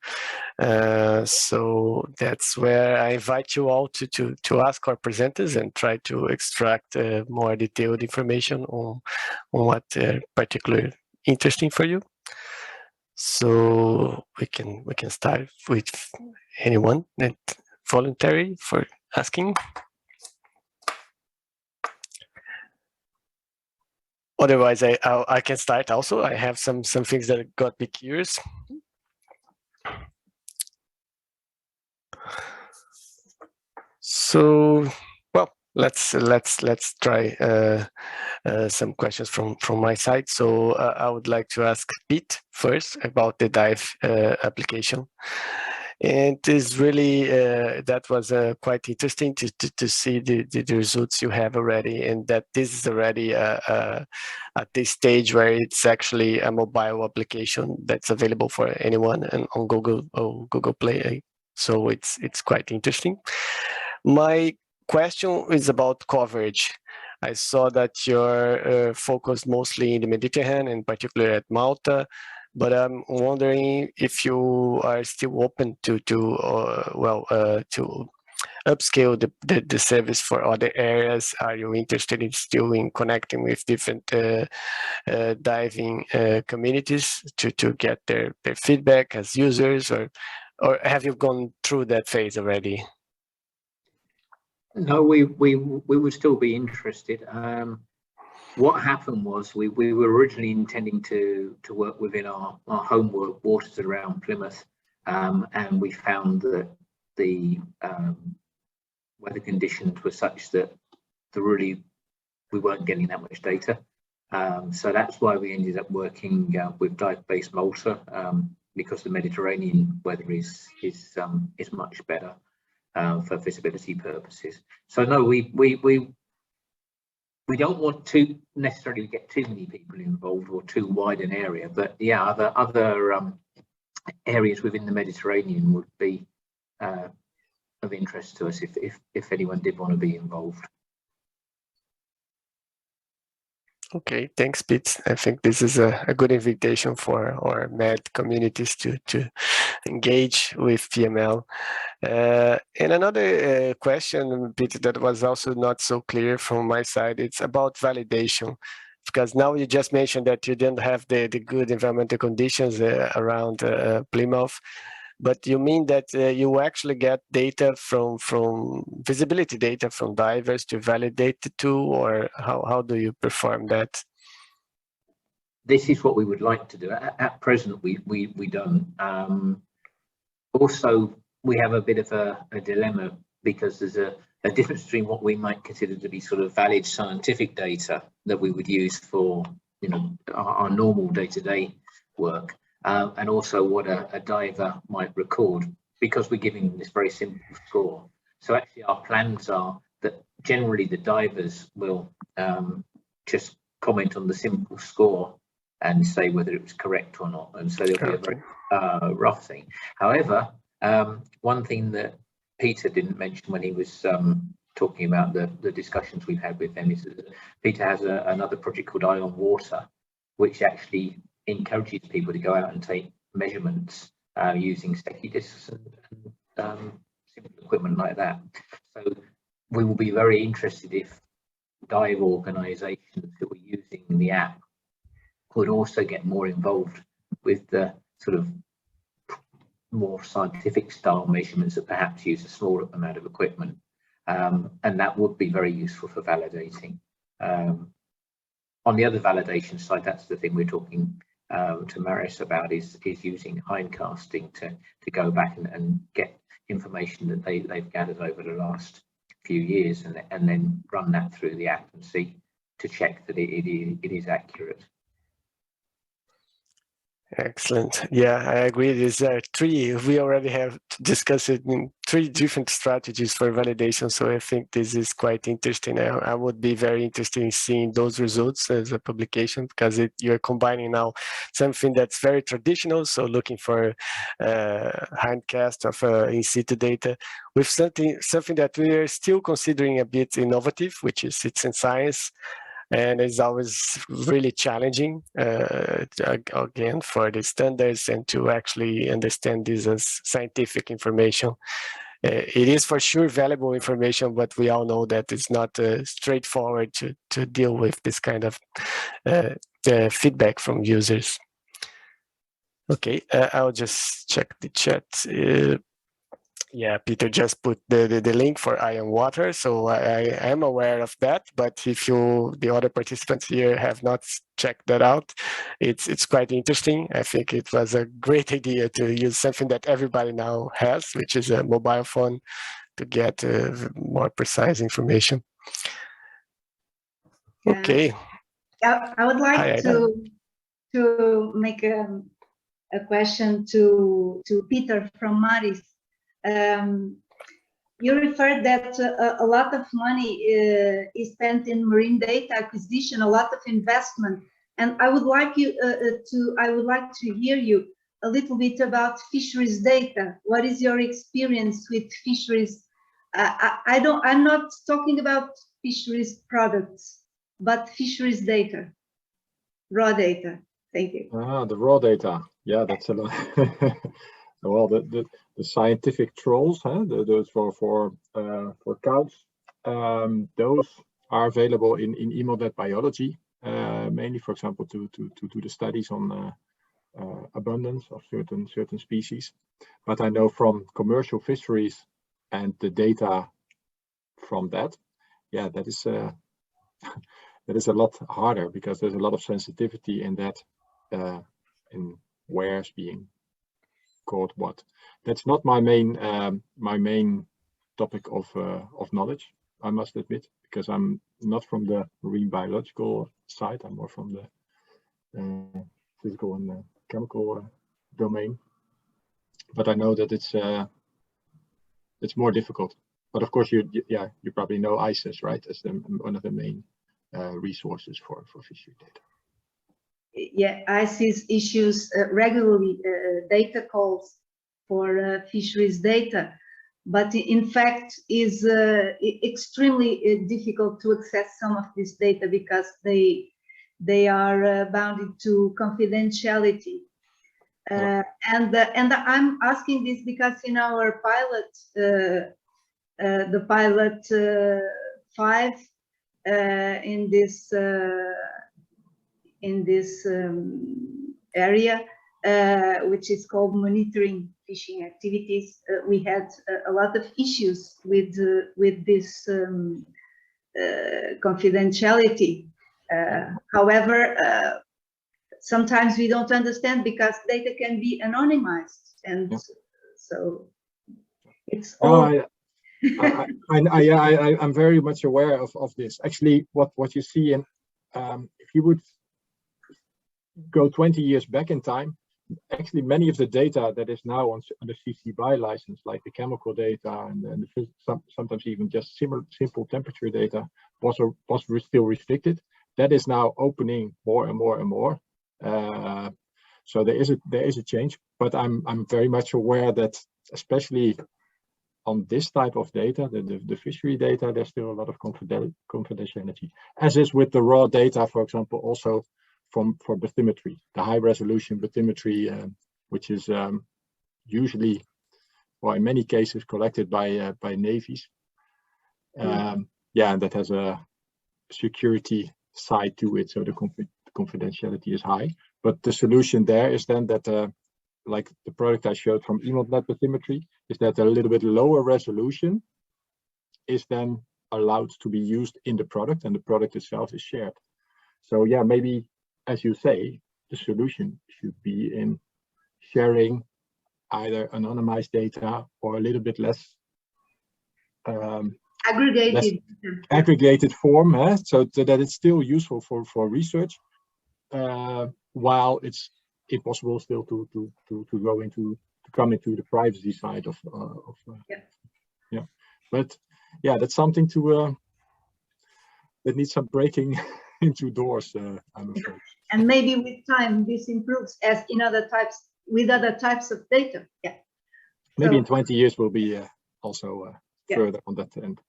So that's where I invite you all to ask our presenters and try to extract more detailed information on what particularly interesting for you. So we can start with anyone that voluntary for asking. Otherwise, I can start also. I have some things that got me curious. So, well, let's try some questions from my side. So I would like to ask Pete first about the dive application. And it's really that was quite interesting to see the results you have already, and that this is already at this stage where it's actually a mobile application that's available for anyone and on Google Play. So it's quite interesting. My question is about coverage. I saw that you're focused mostly in the Mediterranean, in particular at Malta. But I'm wondering if you are still open to upscale the service for other areas. Are you interested in still in connecting with different diving communities to get their feedback as users, or have you gone through that phase already? No, we would still be interested. What happened was we were originally intending to work within our home waters around Plymouth, and we found that the weather conditions were such that we weren't getting that much data. So that's why we ended up working with Dive-Based Malta, because the Mediterranean weather is much better for visibility purposes. So no, we don't want to necessarily get too many people involved or too wide an area, but yeah, other areas within the Mediterranean would be of interest to us if anyone did want to be involved. Okay, thanks, Pete. I think this is a good invitation for our MED communities to engage with PML. And another question, Pete, that was also not so clear from my side, it's about validation. Because now you just mentioned that you didn't have the good environmental conditions around Plymouth, but you mean that you actually get data from visibility data from divers to validate the tool, or how do you perform that? This is what we would like to do. At present, we don't. Also, we have a bit of a dilemma, because there's a difference between what we might consider to be sort of valid scientific data that we would use for our normal day-to-day work, and also what a diver might record, because we're giving them this very simple score. So actually our plans are that generally the divers will just comment on the simple score and say whether it was correct or not, and so there'll be a very rough thing. However, one thing that Peter didn't mention when he was talking about the discussions we've had with them is that Peter has another project called Eye on Water, which actually encourages people to go out and take measurements using Secchi discs and simple equipment like that. So we will be very interested if dive organisations who are using the app could also get more involved with the sort of more scientific style measurements that perhaps use a smaller amount of equipment, and that would be very useful for validating. On the other validation side, that's the thing we're talking to Marius about, is using hindcasting to go back and get information that they've gathered over the last few years, and then run that through the app and see to check that it is accurate. Excellent. Yeah, I agree. These are three. We already have discussed it in 3 different strategies for validation. So I think this is quite interesting. I would be very interested in seeing those results as a publication, because you're combining now something that's very traditional, so looking for hindcast of in situ data, with something that we are still considering a bit innovative, which is citizen science. And it's always really challenging, again, for the standards and to actually understand this as scientific information. It is for sure valuable information, but we all know that it's not straightforward to deal with this kind of feedback from users. Okay, I'll just check the chat. Yeah, Peter just put the link for Eye on Water, so I am aware of that. But if the other participants here have not checked that out, it's quite interesting. I think it was a great idea to use something that everybody now has, which is a mobile phone, to get more precise information. Okay. I would like Hi, to make a question to Peter from Maris. You referred that a lot of money is spent in marine data acquisition, a lot of investment, and I would like you to hear you a little bit about fisheries data. What is your experience with fisheries? I'm not talking about fisheries products, but fisheries data, raw data. Thank you. The raw data. Yeah, that's a lot. Well, the scientific trolls, huh? Those for cows, those are available in EMODnet biology, mainly, for example, to do the studies on abundance of certain species. But I know from commercial fisheries and the data from that, yeah, that is a lot harder, because there's a lot of sensitivity in that, in where's being caught what. That's not my main topic of knowledge, I must admit, because I'm not from the marine biological side. I'm more from the physical and chemical domain. But I know that it's more difficult. But of course, you probably know ICES, right, as one of the main resources for fishery data. Yeah, ICES issues regularly data calls for fisheries data, but in fact is extremely difficult to access some of this data, because they are bounded to confidentiality. And I'm asking this because in our pilot, the pilot 5 in this area, which is called monitoring fishing activities, we had a lot of issues with this confidentiality. However, sometimes we don't understand, because data can be anonymized, and so it's all. I'm very much aware of this. Actually, what you see in, if you would go 20 years back in time, actually many of the data that is now on the CC BY license, like the chemical data and sometimes even just simple temperature data, was still restricted. That is now opening more and more and more. So there is a change, but I'm very much aware that, especially on this type of data, the fishery data, there's still a lot of confidentiality, as is with the raw data, for example, also for bathymetry, the high resolution bathymetry, which is usually, or in many cases, collected by navies. And that has a security side to it, so the confidentiality is high. But the solution there is then that, like the product I showed from EMODnet bathymetry, is that a little bit lower resolution is then allowed to be used in the product, and the product itself is shared. So yeah, maybe, as you say, the solution should be in sharing either anonymized data or a little bit less aggregated form, so that it's still useful for research, while it's impossible still to come into the privacy side of But yeah, that's something that needs some breaking into doors, I'm afraid. And maybe with time this improves, as in other types of data. Maybe in 20 years we'll be also further on that end.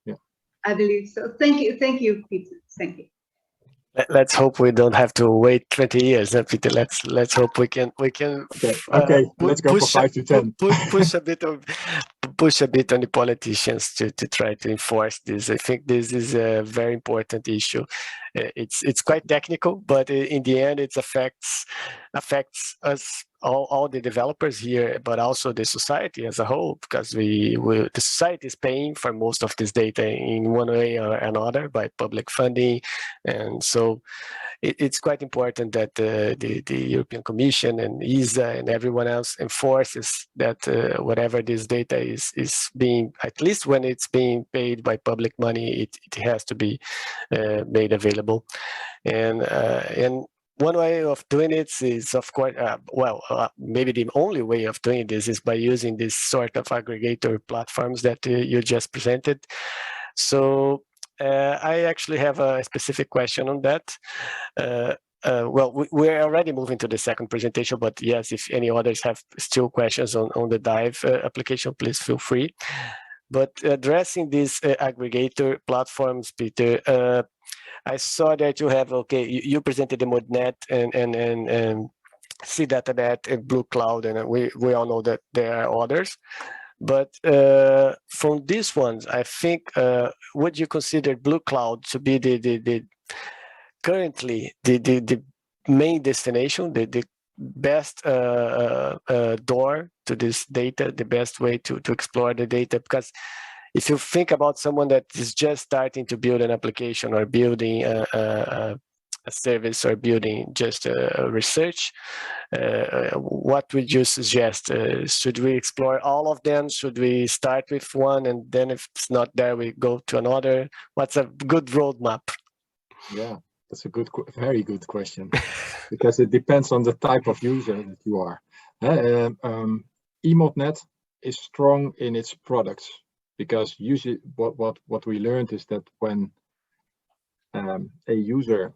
I believe so. Thank you, Peter. Thank you. Let's hope we don't have to wait 20 years, Peter. Let's hope we can. Okay. Let's go for 5 to 10. Push a bit on the politicians to try to enforce this. I think this is a very important issue. It's quite technical, but in the end, it affects us all the developers here, but also the society as a whole, because the society is paying for most of this data in one way or another by public funding, and so it's quite important that the European Commission and ESA and everyone else enforces that whatever this data is being, at least when it's being paid by public money, it has to be made available. And one way of doing it is, of course, maybe the only way of doing this is by using this sort of aggregator platforms that you just presented. So I actually have a specific question on that. Well, we're already moving to the second presentation, but yes, if any others have still questions on the Dive application, please feel free. But addressing these aggregator platforms, Peter, I saw that you have, you presented the ModNet and CDataNet and Blue Cloud, and we all know that there are others. But from these ones, I think, would you consider Blue Cloud to be currently the main destination, the best door to this data, the best way to explore the data? Because if you think about someone that is just starting to build an application or building a service or building just a research, what would you suggest? Should we explore all of them? Should we start with one, and then if it's not there, we go to another? What's a good roadmap? Yeah, that's a very good question, because it depends on the type of user that you are. eModNet is strong in its products, because usually what we learned is that when a user,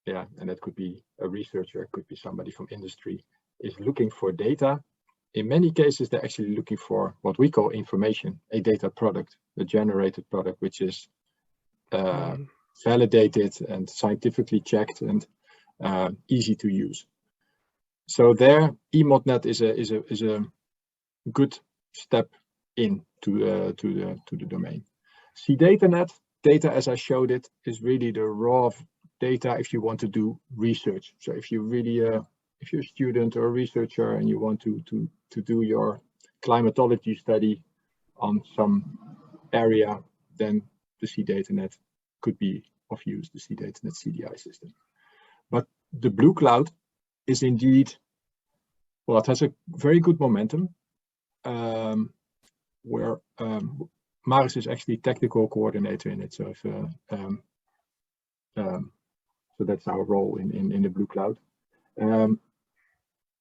and that could be a researcher, could be somebody from industry, is looking for data, in many cases they're actually looking for what we call information, a data product, a generated product, which is validated and scientifically checked and easy to use. So there, eModNet is a good step in to the domain. CDataNet, data as I showed it, is really the raw data if you want to do research. So if you really if you're a student or a researcher and you want to do your climatology study on some area, then the CDataNet could be of use, the CDataNet CDI system. But the Blue Cloud is indeed, well, it has a very good momentum, where Maris is actually technical coordinator in it. So so that's our role in the Blue Cloud.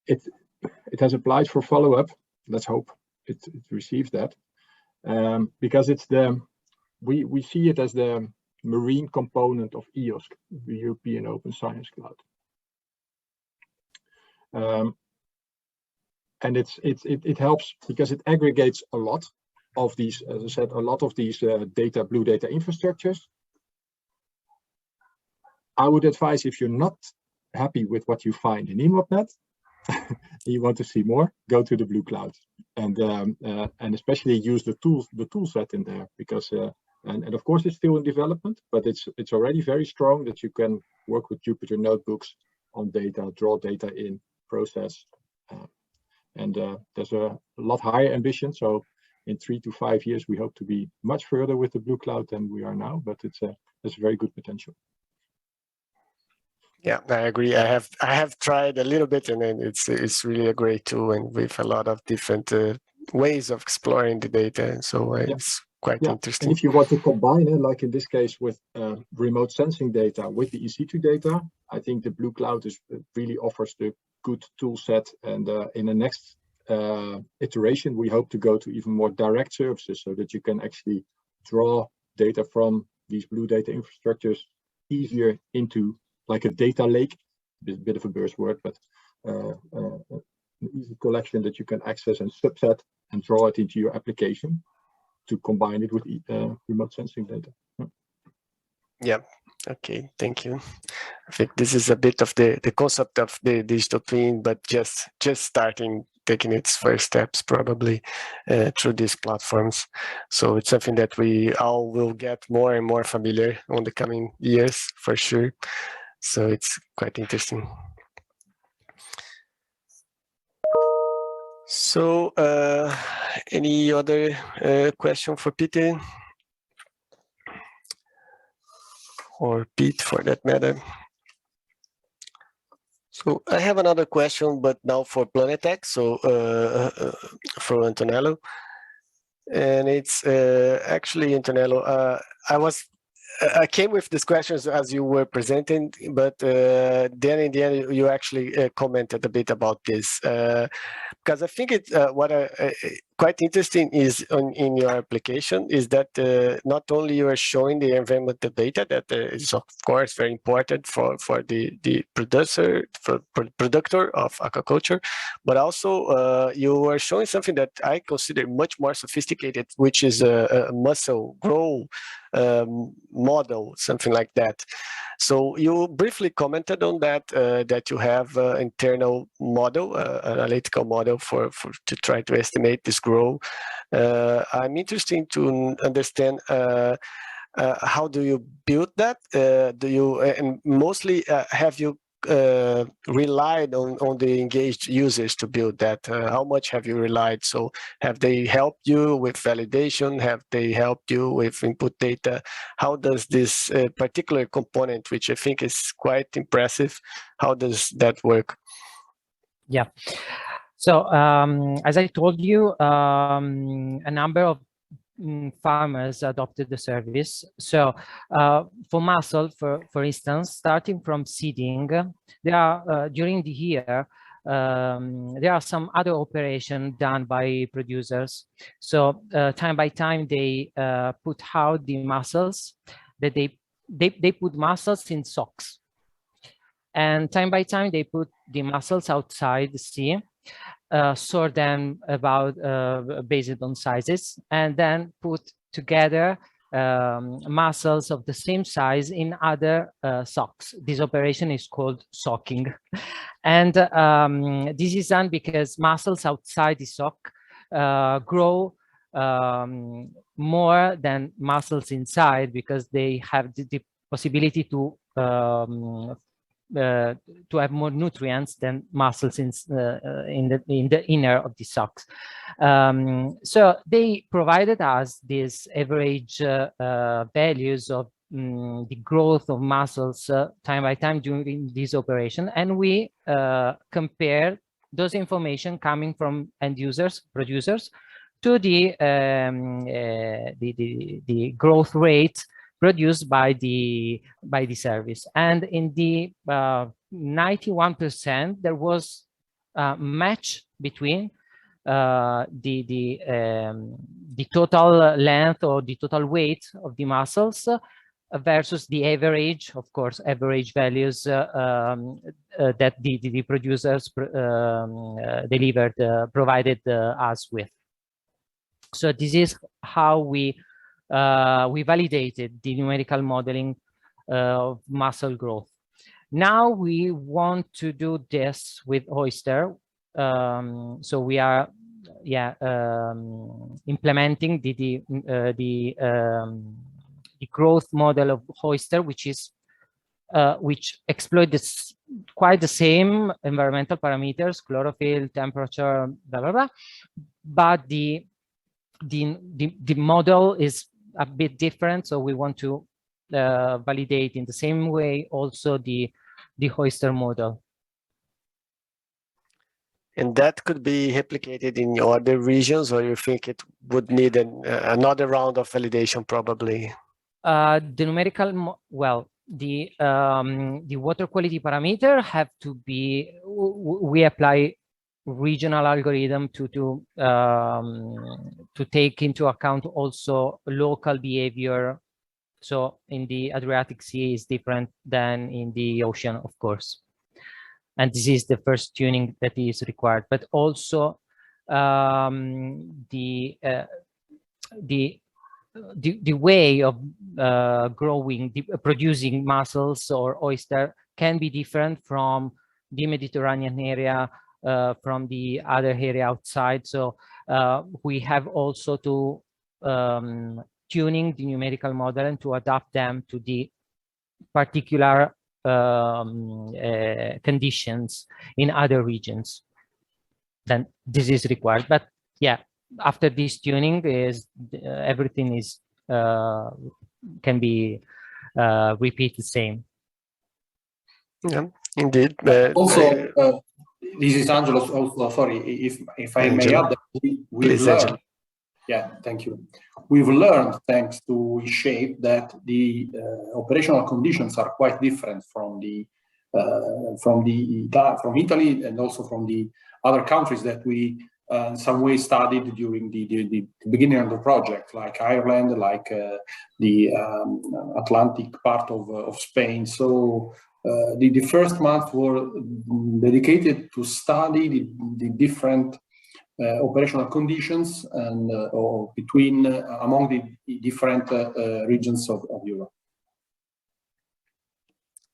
It has applied for follow-up. Let's hope it receives that, because it's we see it as the marine component of EOSC, the European Open Science Cloud. And it helps because it aggregates a lot of these, as I said, a lot of these blue data infrastructures. I would advise, if you're not happy with what you find in eModNet, you want to see more, go to the Blue Cloud, and especially use the tool set in there, because and of course it's still in development, but it's already very strong that you can work with Jupyter notebooks on data, draw data in, process, and there's a lot higher ambition. So in 3 to 5 years, we hope to be much further with the Blue Cloud than we are now, but there's a very good potential. Yeah, I agree. I have tried a little bit, and then it's really a great tool, and with a lot of different ways of exploring the data, and so it's quite interesting. And if you want to combine it, like in this case with remote sensing data with the EC2 data, I think the Blue Cloud really offers the good tool set, and in the next iteration, we hope to go to even more direct services, so that you can actually draw data from these blue data infrastructures easier into like a data lake, a bit of a buzzword, but an easy collection that you can access and subset and draw it into your application to combine it with remote sensing data. Yeah. Okay. Thank you. I think this is a bit of the concept of the digital twin, but just starting, taking its first steps probably through these platforms. So it's something that we all will get more and more familiar on the coming years for sure. So it's quite interesting. So any other question for Peter? Or Pete, for that matter? So I have another question, but now for Planetech, so for Antonello. And it's actually, Antonello, I came with these questions as you were presenting, but then in the end, you actually commented a bit about this. Because I think it's quite interesting is in your application is that not only you are showing the environmental data that is of course very important for the producer of aquaculture, but also you are showing something that I consider much more sophisticated, which is a mussel grow model, something like that. So you briefly commented on that, that you have internal model, analytical model to try to estimate this growth. I'm interested to understand how do you build that? Do you and mostly have you relied on the engaged users to build that? How much have you relied? So have they helped you with validation? Have they helped you with input data? How does this particular component, which I think is quite impressive, how does that work? Yeah. So as I told you, a number of farmers adopted the service. So for mussel, for instance, starting from seeding, there are during the year there are some other operations done by producers. So time by time they put out the mussels that they put mussels in socks, and time by time they put the mussels outside the sea. Sort them about based on sizes, and then put together mussels of the same size in other socks. This operation is called socking. And this is done because mussels outside the sock grow more than mussels inside, because they have the possibility to have more nutrients than mussels in the inner of the socks. So they provided us these average values of the growth of mussels time by time during this operation, and we compare those information coming from end users, producers, to the growth rate produced by the service. And in the 91%, there was a match between the total length or the total weight of the mussels versus the average, of course, average values that the producers provided us with. So this is how we validated the numerical modeling of mussel growth. Now we want to do this with oyster. So we are implementing the growth model of oyster, which exploits quite the same environmental parameters, chlorophyll, temperature, blah blah blah, but the model is a bit different, so we want to validate in the same way also the oyster model. And that could be replicated in other regions, or you think it would need another round of validation probably? The numerical, the water quality parameter have to be, we apply regional algorithm to take into account also local behavior. So in the Adriatic Sea is different than in the ocean, of course. And this is the first tuning that is required, but also the way of producing mussels or oyster can be different from the Mediterranean area, from the other area outside. So we have also to tuning the numerical model and to adapt them to the particular conditions in other regions. Then this is required. But yeah, after this tuning is everything is can be repeated the same. Yeah, Indeed. Also, this is Angelo. Also, sorry, if I may add, that we've learned. Yeah, thank you. We've learned, thanks to eShape, that the operational conditions are quite different from Italy and also from the other countries that we in some way studied during the beginning of the project, like Ireland, like the Atlantic part of Spain. So the first month were dedicated to study the different operational conditions and or between among the different regions of Europe.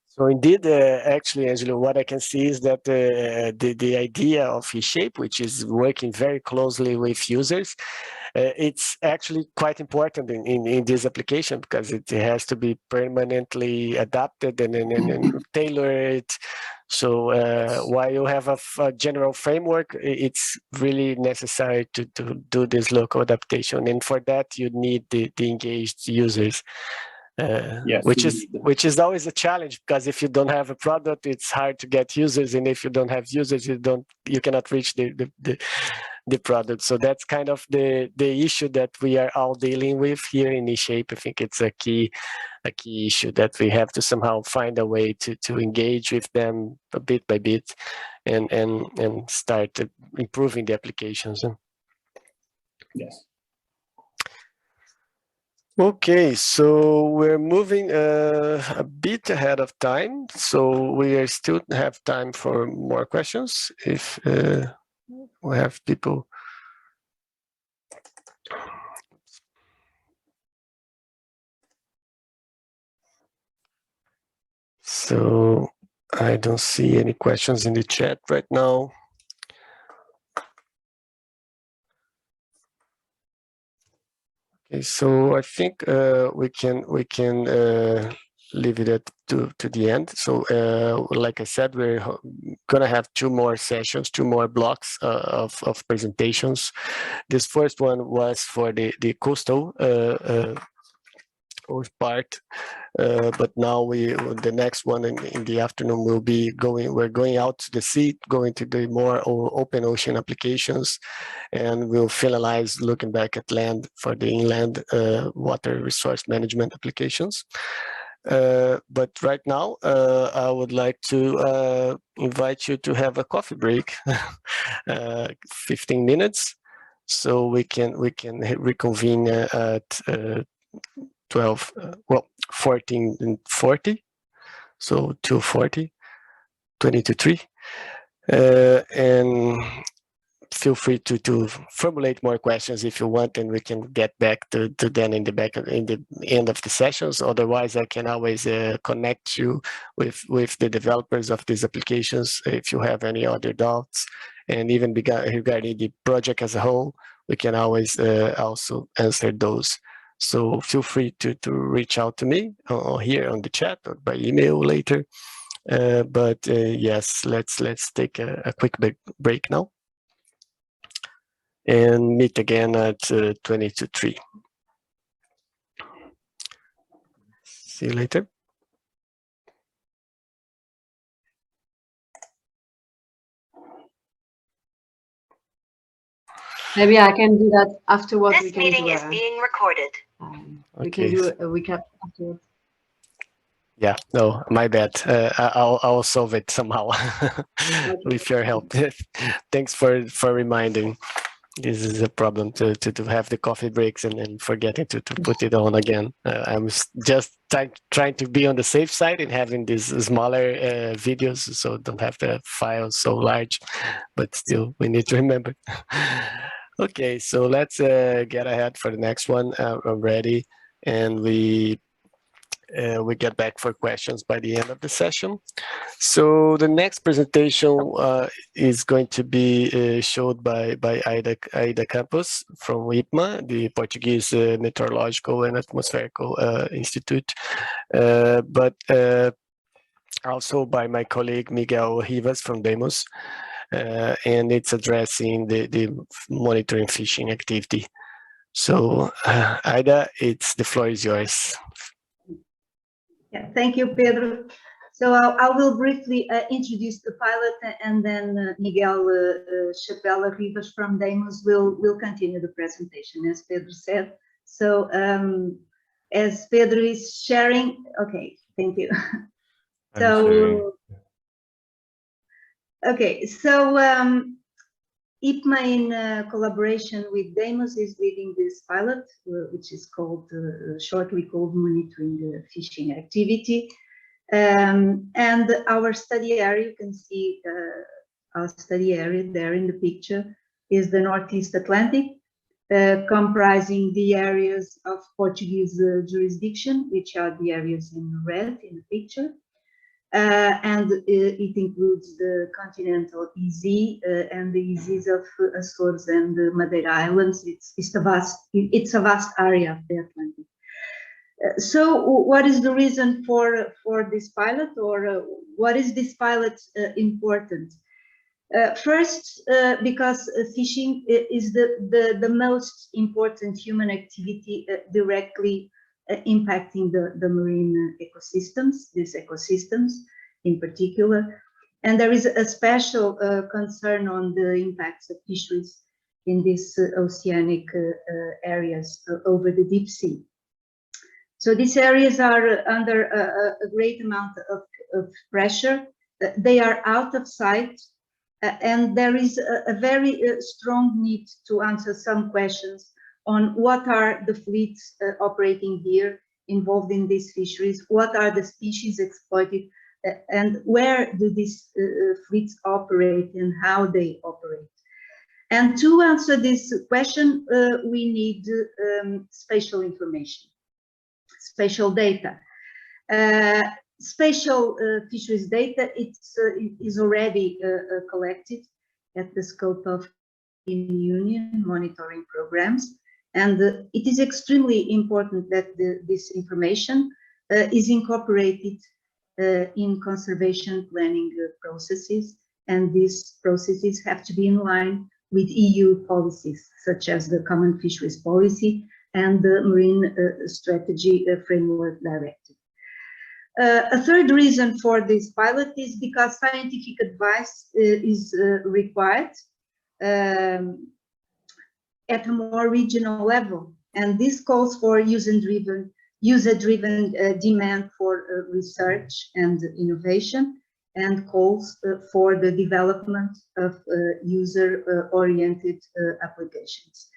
So indeed, actually, Angelo, what I can see is that the idea of eShape, which is working very closely with users, it's actually quite important in this application, because it has to be permanently adapted and tailored. So while you have a general framework, it's really necessary to do this local adaptation. And for that, you need the engaged users. Yes, which is always a challenge, because if you don't have a product, it's hard to get users, and if you don't have users, you cannot reach the product. So that's kind of the issue that we are all dealing with here in eShape. I think it's a key issue that we have to somehow find a way to engage with them bit by bit and start improving the applications. Yes. Okay, so we're moving a bit ahead of time, so we still have time for more questions if we have people. So I don't see any questions in the chat right now. Okay, so I think we can leave it to the end. So like I said, we're gonna have two more sessions, two more blocks of presentations. This first one was for the coastal part, but now the next one in the afternoon will be we're going out to the sea, going to the more open ocean applications, and we'll finalize looking back at land for the inland water resource management applications. But right now, I would like to invite you to have a coffee break, 15 minutes, so we can reconvene at 14:40, so 2:40, 20 to 3, and feel free to formulate more questions if you want, and we can get back to them in the end of the sessions. Otherwise, I can always connect you with the developers of these applications if you have any other doubts, and even regarding the project as a whole, we can always also answer those. So feel free to reach out to me or here on the chat or by email later. But yes, let's take a quick break now and meet again at 20 to 3. See you later. Maybe I can do that afterwards. This meeting is being recorded. We can do a recap afterwards. Yeah, no, my bad. I'll solve it somehow with your help. Thanks for reminding. This is a problem to have the coffee breaks and forgetting to put it on again. I'm just trying to be on the safe side and having these smaller videos, so don't have the files so large, but still we need to remember. Okay, so let's get ahead for the next one. I'm ready, and we get back for questions by the end of the session. So the next presentation is going to be showed by Aida Campos from IPMA, the Portuguese Meteorological and Atmospherical Institute, but also by my colleague Miguel Rivas from Demos, and it's addressing the monitoring fishing activity. So Aida, the floor is yours. Yeah, thank you, Pedro. So I will briefly introduce the pilot, and then Miguel Chapela Rivas from Demos will continue the presentation, as Pedro said. So as Pedro is sharing, okay, thank you. So, okay, so IPMA in collaboration with Demos is leading this pilot, which is called, shortly called Monitoring Fishing Activity. And our study area, you can see our study area there in the picture, is the Northeast Atlantic, comprising the areas of Portuguese jurisdiction, which are the areas in red in the picture. And it includes the continental EZ and the EZs of Açores and the Madeira Islands. It's a vast area of the Atlantic. So what is the reason for this pilot, or what is this pilot important? First, because fishing is the most important human activity directly impacting the marine ecosystems, these ecosystems in particular. And there is a special concern on the impacts of fisheries in these oceanic areas over the deep sea. So these areas are under a great amount of pressure. They are out of sight, and there is a very strong need to answer some questions on what are the fleets operating here, involved in these fisheries, what are the species exploited, and where do these fleets operate and how they operate. And to answer this question, we need spatial information. Spatial data. Spatial fisheries data is already collected at the scope of Union monitoring programs, and it is extremely important that this information is incorporated in conservation planning processes, and these processes have to be in line with EU policies, such as the Common Fisheries Policy and the Marine Strategy Framework Directive. A third reason for this pilot is because scientific advice is required at a more regional level, and this calls for user-driven demand for research and innovation, and calls for the development of user-oriented applications.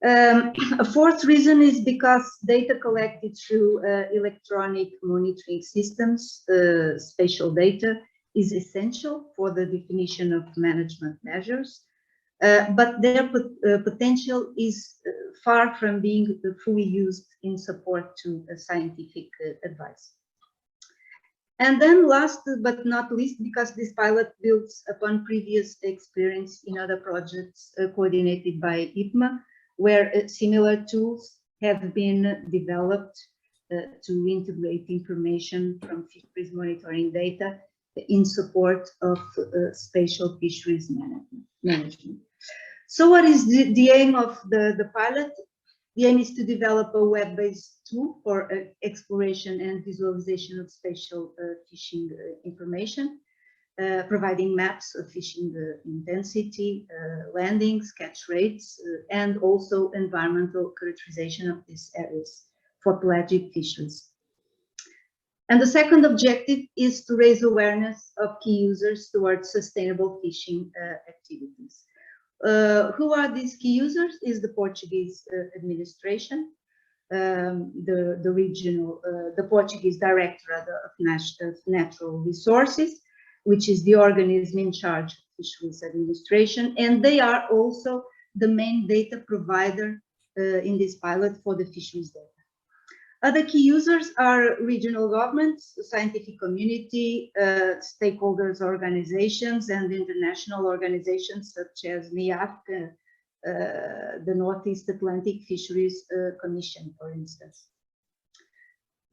A fourth reason is because data collected through electronic monitoring systems, spatial data, is essential for the definition of management measures, but their potential is far from being fully used in support to scientific advice. And then last but not least, because this pilot builds upon previous experience in other projects coordinated by IPMA, where similar tools have been developed to integrate information from fisheries monitoring data in support of spatial fisheries management. So what is the aim of the pilot? The aim is to develop a web-based tool for exploration and visualization of spatial fishing information, providing maps of fishing intensity, landings, catch rates, and also environmental characterization of these areas for pelagic fisheries. And the second objective is to raise awareness of key users towards sustainable fishing activities. Who are these key users? Is the Portuguese administration, the Portuguese Directorate of Natural Resources, which is the organism in charge of fisheries administration, and they are also the main data provider in this pilot for the fisheries data. Other key users are regional governments, scientific community, stakeholders, organizations, and international organizations such as NIAC, the Northeast Atlantic Fisheries Commission, for instance.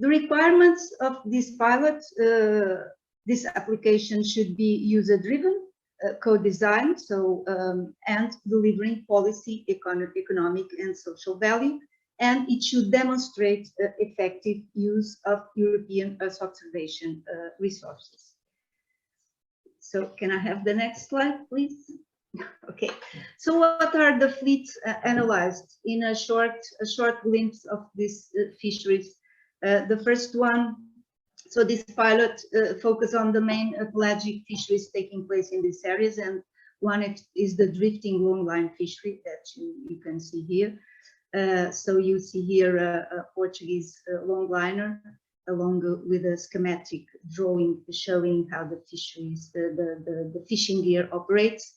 The requirements of this pilot, this application should be user-driven, co-designed, so and delivering policy, economic, and social value, and it should demonstrate effective use of European Earth observation resources. So can I have the next slide, please? Okay, so what are the fleets analyzed? In a short glimpse of these fisheries. The first one, so this pilot focus on the main pelagic fisheries taking place in these areas, and one is the drifting longline fishery that you can see here. So you see here a Portuguese longliner along with a schematic drawing showing how the fisheries, the fishing gear operates.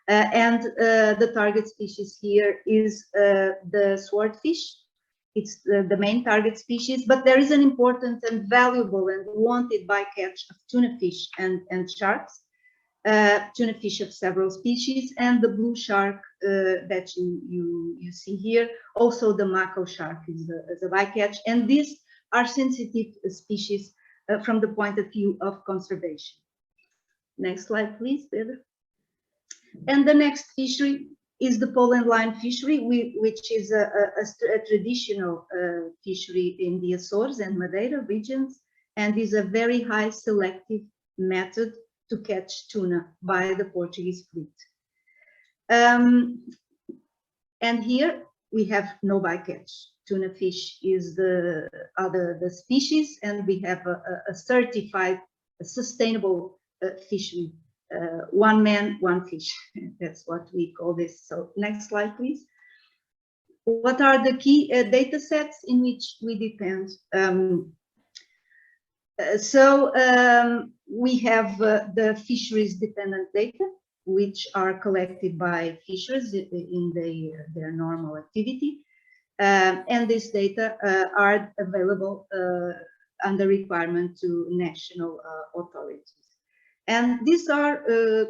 And the target species here is the swordfish. It's the main target species, but there is an important and valuable and wanted bycatch of tuna fish and sharks, tuna fish of several species, and the blue shark that you see here. Also, the mako shark is a bycatch, and these are sensitive species from the point of view of conservation. Next slide, please, Pedro. And the next fishery is the pole and line fishery, which is a traditional fishery in the Azores and Madeira regions, and is a very high selective method to catch tuna by the Portuguese fleet. And here we have no bycatch. Tuna fish is the species, and we have a certified sustainable fishery. One man, one fish. That's what we call this. So next slide, please. What are the key data sets in which we depend? We have the fisheries dependent data, which are collected by fishers in their normal activity. And this data are available under requirement to national authorities. And these are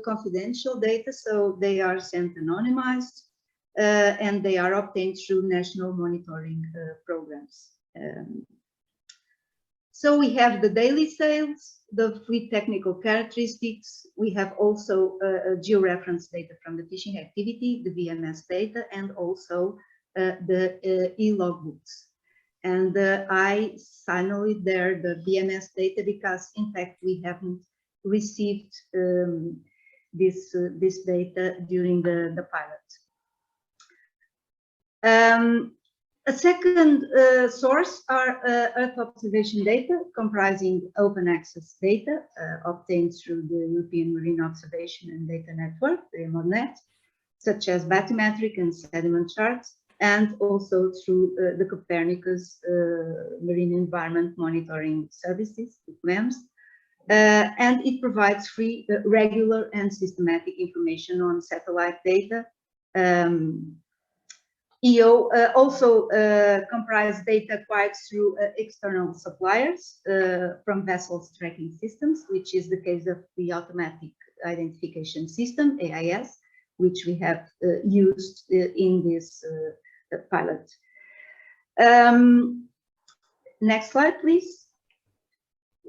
confidential data, so they are sent anonymized, and they are obtained through national monitoring programs. So we have the daily sales, the fleet technical characteristics. We have also georeference data from the fishing activity, the VMS data, and also the e-logbooks. And I signaled there the VMS data because, in fact, we haven't received this data during the pilot. A second source are Earth observation data comprising open access data obtained through the European Marine Observation and Data Network, the EMODNet, such as bathymetric and sediment charts, and also through the Copernicus Marine Environment Monitoring Services, MEMS. And it provides free, regular, and systematic information on satellite data. EO also comprise data acquired through external suppliers from vessels tracking systems, which is the case of the Automatic Identification System, AIS, which we have used in this pilot. Next slide, please.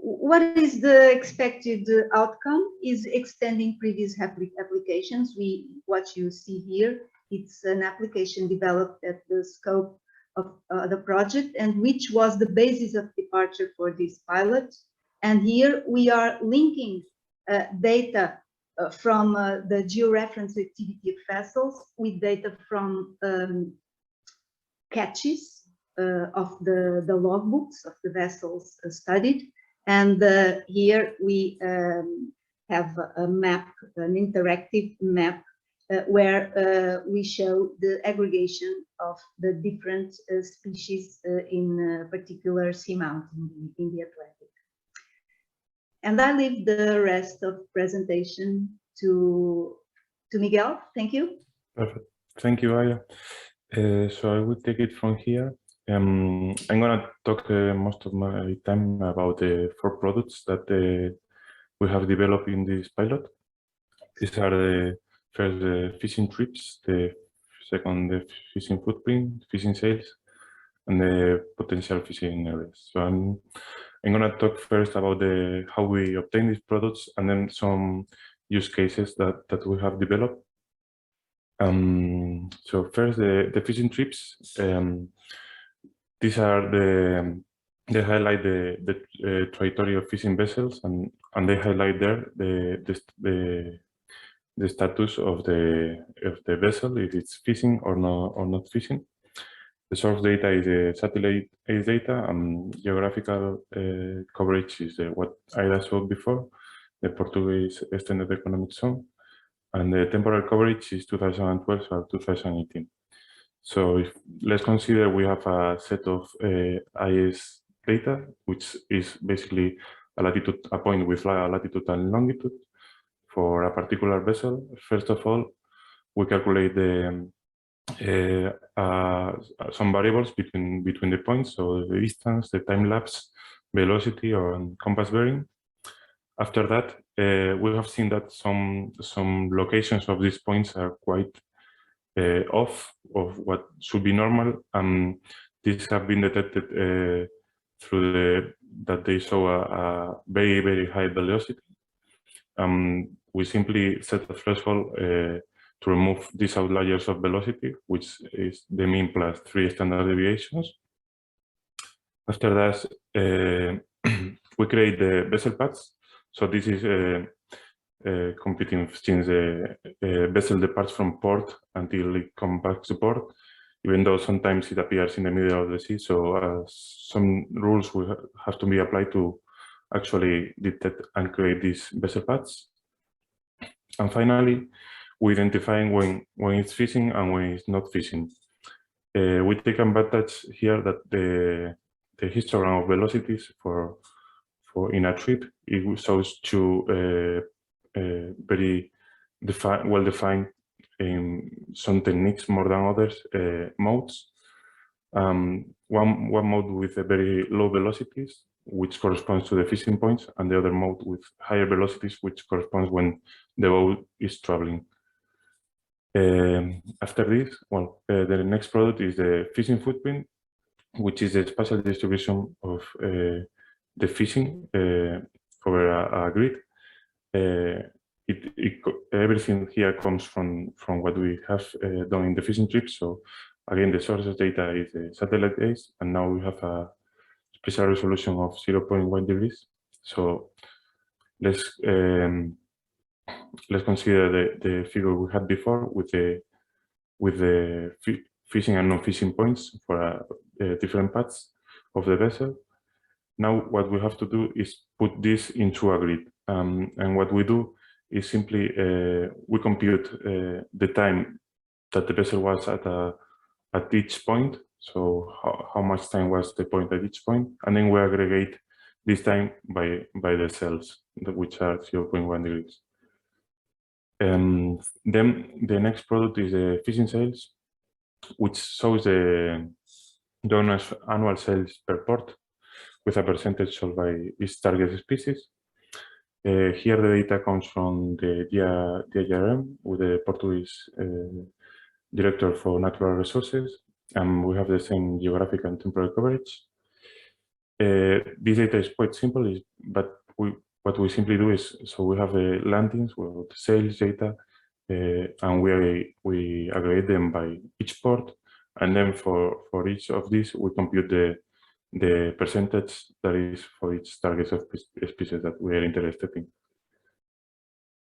What is the expected outcome is extending previous applications. What you see here, it's an application developed at the scope of the project, and which was the basis of departure for this pilot. And here we are linking data from the georeference activity of vessels with data from catches of the logbooks of the vessels studied. And here we have a map, an interactive map, where we show the aggregation of the different species in a particular seamount in the Atlantic. And I leave the rest of the presentation to Miguel. Thank you. Perfect. Thank you, Aya. So I will take it from here. I'm gonna talk most of my time about the 4 products that we have developed in this pilot. These are the first, the fishing trips, the second, the fishing footprint, fishing sales, and the potential fishing areas. So I'm gonna talk first about how we obtain these products, and then some use cases that we have developed. So first, the fishing trips. these are they highlight the trajectory of fishing vessels, and they highlight there the status of the vessel, if it's fishing or not fishing. The source data is the satellite data, and geographical coverage is what I showed before, the Portuguese extended economic zone, and the temporal coverage is 2012 or 2018. So let's consider we have a set of IS data, which is basically a point with a latitude and longitude for a particular vessel. First of all, we calculate some variables between the points, so the distance, the time lapse, velocity, or compass bearing. After that, we have seen that some locations of these points are quite off of what should be normal. These have been detected through that they show a very, very high velocity. We simply set a threshold to remove these outliers of velocity, which is the mean plus 3 standard deviations. After that, we create the vessel paths. So this is computing since the vessel departs from port until it comes back to port, even though sometimes it appears in the middle of the sea. So some rules will have to be applied to actually detect and create these vessel paths. And finally, we identifying when it's fishing and when it's not fishing. We take advantage here that the histogram of velocities for in a trip, it shows two very well-defined some techniques more than others modes. One mode with a very low velocities, which corresponds to the fishing points, and the other mode with higher velocities, which corresponds when the boat is traveling. After this, the next product is the Fission Footprint, which is the spatial distribution of the fishing over a grid. Everything here comes from what we have done in the fishing trips. So again, the source of data is the satellite base, and now we have a spatial resolution of 0.1 degrees. So let's consider the figure we had before with the fishing and non-fishing points for different paths of the vessel. Now what we have to do is put this into a grid, and what we do is simply we compute the time that the vessel was at each point. So how much time was the point at each point, and then we aggregate this time by the cells, which are 0.1 degrees. Then the next product is the fishing sales, which shows the donors' annual sales per port with a percentage sold by each target species. Here the data comes from the DIRM with the Portuguese Director for Natural Resources, and we have the same geographic and temporal coverage. This data is quite simple, but what we simply do is, so we have the landings, we have the sales data, and we aggregate them by each port, and then for each of these we compute the percentage that is for each target of species that we are interested in.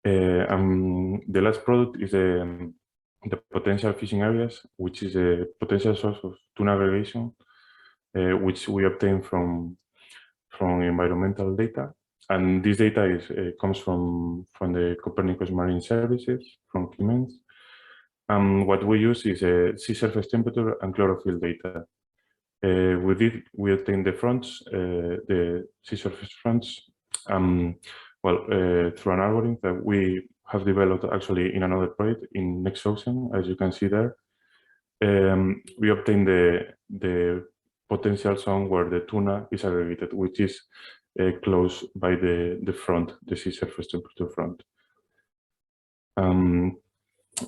The last product is the potential fishing areas, which is a potential source of tuna aggregation, which we obtain from environmental data. And this data comes from the Copernicus Marine Services, from Clemens. What we use is sea surface temperature and chlorophyll data. With it, we obtain the fronts, the sea surface fronts, through an algorithm that we have developed actually in another project in Next Ocean, as you can see there. We obtain the potential zone where the tuna is aggregated, which is close by the front, the sea surface temperature front.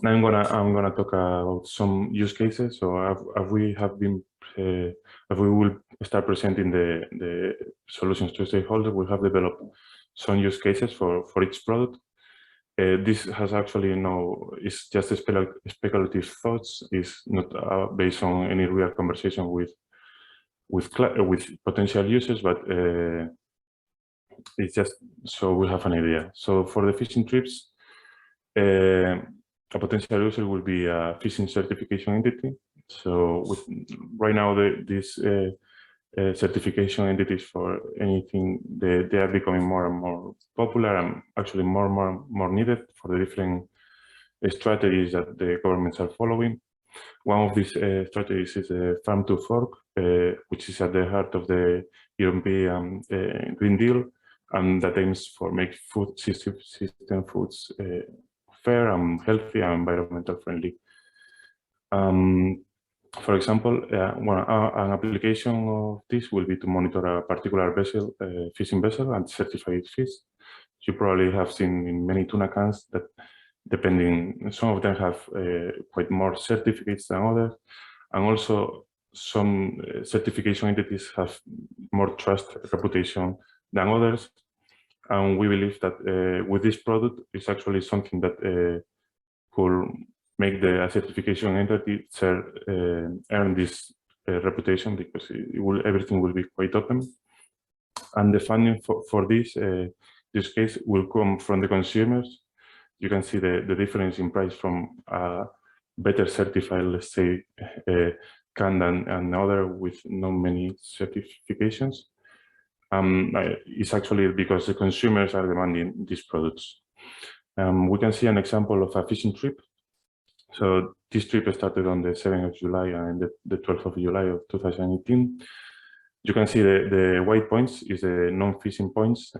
Now I'm gonna talk about some use cases. So we will start presenting the solutions to stakeholders. We have developed some use cases for each product. This has actually it's just a speculative thoughts. It's not based on any real conversation with with potential users, but it's just so we have an idea. So for the fishing trips, a potential user will be a fishing certification entity. So right now, these certification entities for anything, they are becoming more and more popular and actually more needed for the different strategies that the governments are following. One of these strategies is a farm to fork, which is at the heart of the European Green Deal, and that aims for make food system foods fair and healthy and environmental friendly. For example, an application of this will be to monitor a particular vessel, fishing vessel, and certify its fish. You probably have seen in many tuna cans that, depending, some of them have quite more certificates than others, and also some certification entities have more trust reputation than others. And we believe that with this product, it's actually something that could make the certification entity earn this reputation, because everything will be quite open. And the funding for this case will come from the consumers. You can see the difference in price from better certified, let's say, can than another with not many certifications. It's actually because the consumers are demanding these products. We can see an example of a fishing trip. So this trip started on the 7th of July and the 12th of July of 2018. You can see the white points is the non-fishing points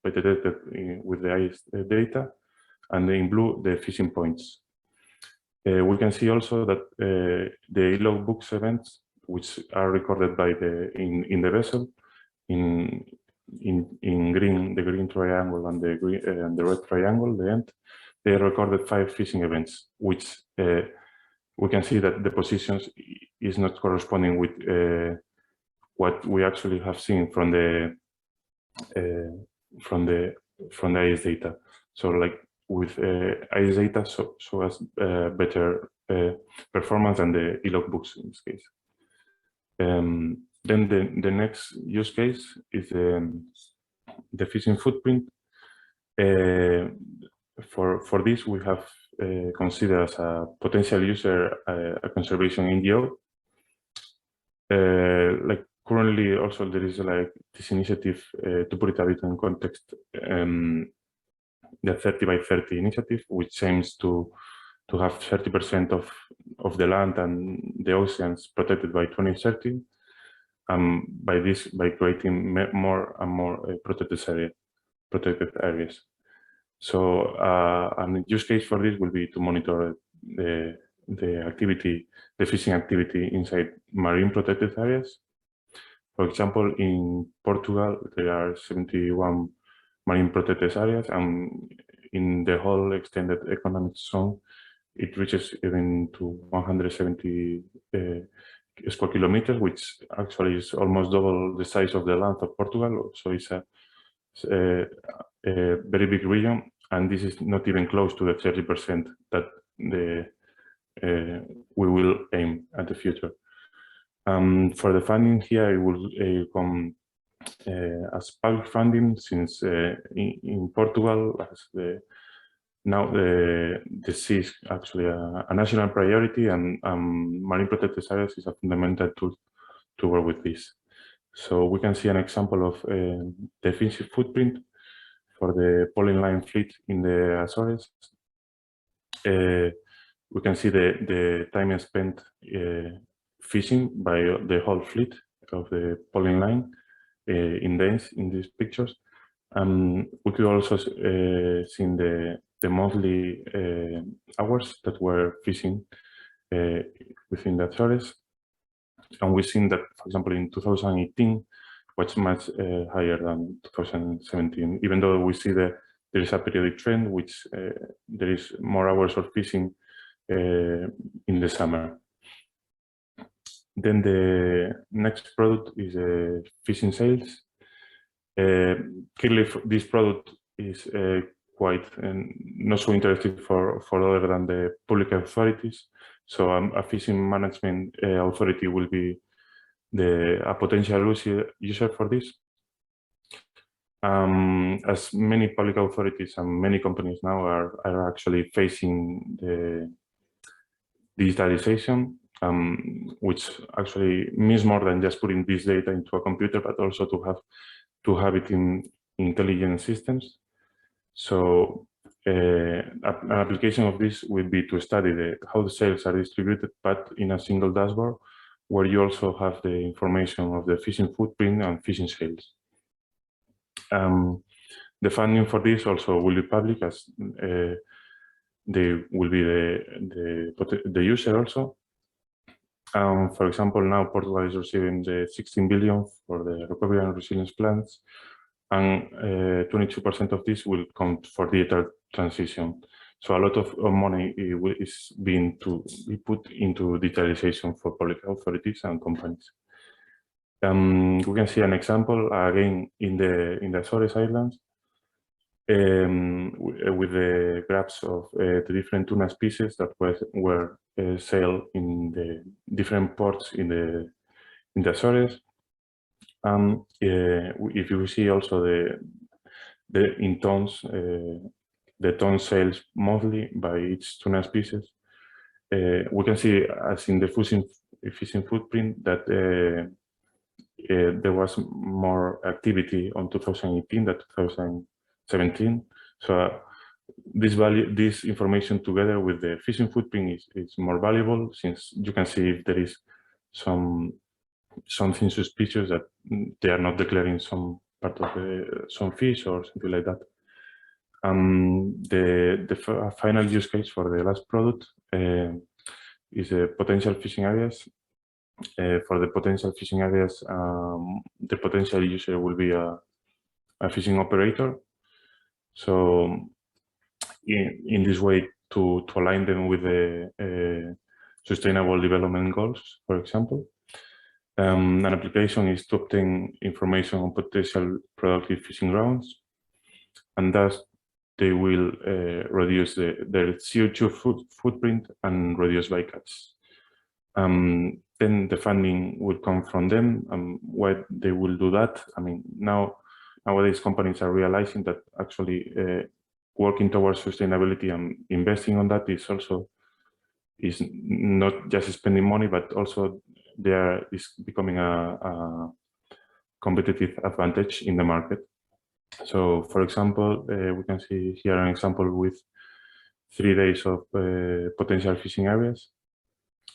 detected with the ICE data, and in blue, the fishing points. We can see also that the logbooks events, which are recorded by in the vessel, in green, the green triangle and the red triangle, the end, they recorded 5 fishing events, which we can see that the positions is not corresponding with what we actually have seen from the ICE data. So like with ICE data, so as better performance than the logbooks in this case. Then the next use case is the fishing footprint. For this, we have considered as a potential user a conservation NGO. Like currently, also there is like this initiative to put it a bit in context, the 30 by 30 initiative, which aims to have 30% of the land and the oceans protected by 2030. By creating more and more protected areas. So a use case for this will be to monitor the activity, the fishing activity inside marine protected areas. For example, in Portugal, there are 71 marine protected areas, and in the whole extended economic zone, it reaches even to 170 square kilometers, which actually is almost double the size of the land of Portugal. So it's a very big region, and this is not even close to the 30% that we will aim at the future. For the funding here, it will come as public funding, since in Portugal, now the sea is actually a national priority, and marine protected areas is a fundamental tool to work with this. So we can see an example of the Fission Footprint for the polyline fleet in the Azores. We can see the time spent fishing by the whole fleet of the polyline in days in these pictures. We could also see the monthly hours that were fishing within the Azores. And we've seen that, for example, in 2018, was much higher than 2017, even though we see that there is a periodic trend, which there is more hours of fishing in the summer. Then the next product is fishing sails. Clearly, this product is quite not so interesting for other than the public authorities. So a fishing management authority will be a potential user for this. As many public authorities and many companies now are actually facing the digitalization, which actually means more than just putting this data into a computer, but also to have it in intelligent systems. So an application of this would be to study how the sales are distributed, but in a single dashboard, where you also have the information of the fishing footprint and fishing sales. The funding for this also will be public, as they will be the user also. For example, now Portugal is receiving the 16 billion for the recovery and resilience plans, and 22% of this will come for digital transition. So a lot of money is being to be put into digitalization for public authorities and companies. We can see an example again in the Azores Islands with the graphs of the different tuna species that were sailed in the different ports in the Azores. If you see also in tons, the ton sales monthly by each tuna species, we can see, as in the fishing footprint, that there was more activity on 2018 than 2017. So this information together with the fishing footprint is more valuable, since you can see if there is something suspicious that they are not declaring some part of some fish or something like that. The final use case for the last product is potential fishing areas. For the potential fishing areas, the potential user will be a fishing operator. So in this way, to align them with the sustainable development goals, for example. An application is to obtain information on potential productive fishing grounds, and thus they will reduce their CO2 footprint and reduce bycatch. Then the funding will come from them, and why they will do that. I mean, nowadays companies are realizing that actually working towards sustainability and investing on that is not just spending money, but also is becoming a competitive advantage in the market. So, for example, we can see here an example with 3 days of potential fishing areas.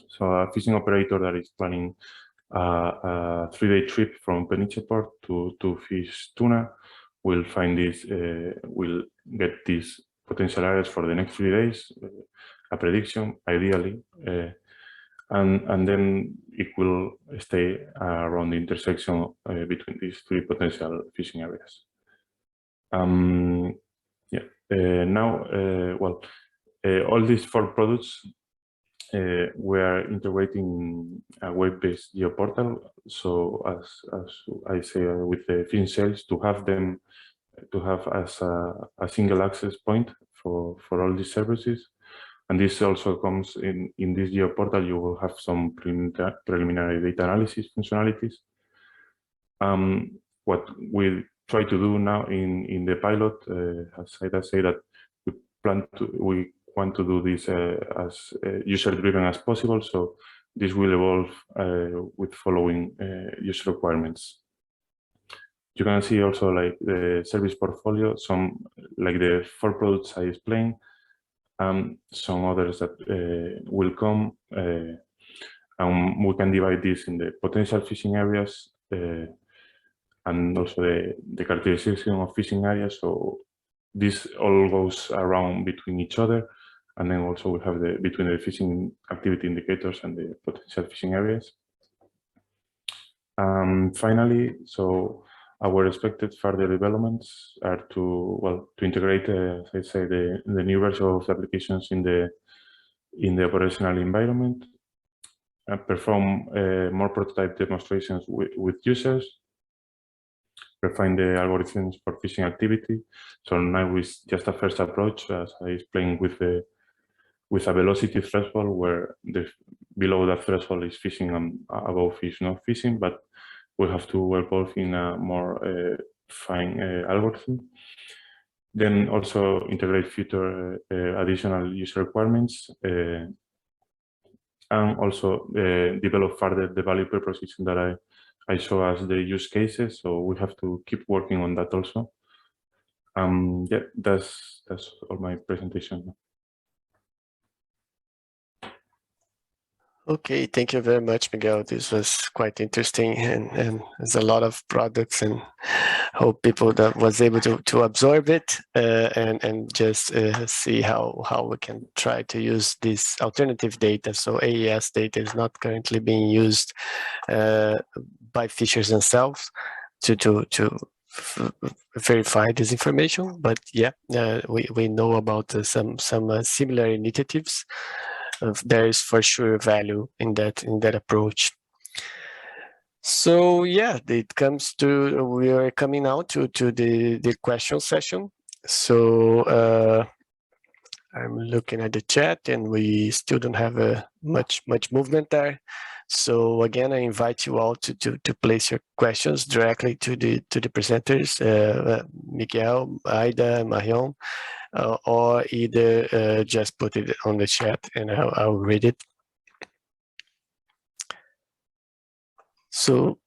So a fishing operator that is planning a 3-day trip from Peniche Port to fish tuna will find will get these potential areas for the next 3 days, a prediction ideally, and then it will stay around the intersection between these 3 potential fishing areas. All these 4 products we are integrating a web-based geoportal. So as I say with the fishing sales, to have as a single access point for all these services. And this also comes in this geoportal. You will have some preliminary data analysis functionalities. What we try to do now in the pilot, as I say, that we want to do this as user-driven as possible. So this will evolve with following user requirements. You can see also like the service portfolio, some like the 4 products I explained, some others that will come, and we can divide this in the potential fishing areas and also the characterization of fishing areas. So this all goes around between each other, and then also we have between the fishing activity indicators and the potential fishing areas. Finally, so our expected further developments are to integrate, as I say, the new version of the applications in the operational environment, perform more prototype demonstrations with users, refine the algorithms for fishing activity. So now it's just a first approach, as I explained with with a velocity threshold where below that threshold is fishing and above is not fishing, but we have to evolve in a more fine algorithm. Then also integrate future additional user requirements, and also develop further the value proposition that I show as the use cases. So we have to keep working on that also. Yeah, that's all my presentation. Okay, thank you very much, Miguel. This was quite interesting, and there's a lot of products, and hope people that was able to absorb it and just see how we can try to use this alternative data. So AES data is not currently being used by fishers themselves to verify this information, but yeah, we know about some similar initiatives. There is for sure value in that approach. So yeah, it comes to, we are coming now to the question session. So I'm looking at the chat and we still don't have much movement there. So again, I invite you all to place your questions directly to the presenters, Miguel, Aida, Marion, or either just put it on the chat and I'll read it. So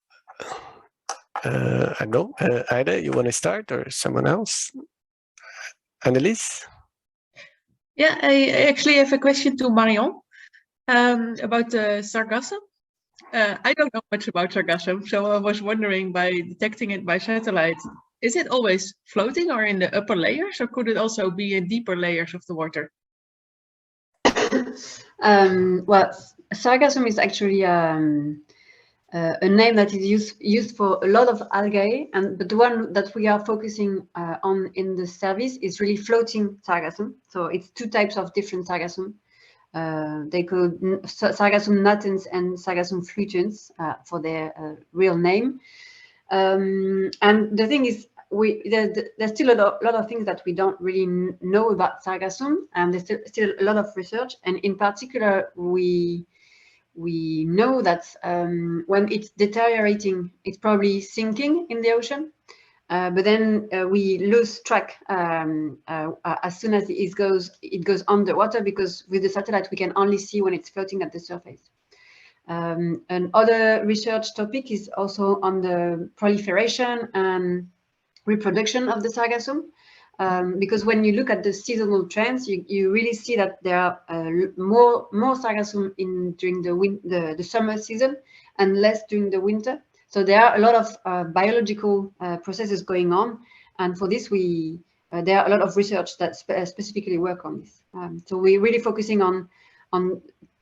I know, Aida, you want to start or someone else? Annelies? Yeah, I actually have a question to Marion about the Sargassum. I don't know much about Sargassum, so I was wondering, by detecting it by satellite, is it always floating or in the upper layers, or could it also be in deeper layers of the water? Well, Sargassum is actually a name that is used for a lot of algae, but the one that we are focusing on in the service is really floating Sargassum. So it's two types of different Sargassum. They call Sargassum natans and Sargassum fluitans for their real name. And the thing is, there's still a lot of things that we don't really know about Sargassum, and there's still a lot of research. And in particular, we know that when it's deteriorating, it's probably sinking in the ocean. But then we lose track as soon as it goes underwater, because with the satellite we can only see when it's floating at the surface. Another research topic is also on the proliferation and reproduction of the Sargassum, because when you look at the seasonal trends, you really see that there are more Sargassum during the summer season and less during the winter. So there are a lot of biological processes going on, and for this there are a lot of research that specifically work on this. So we're really focusing on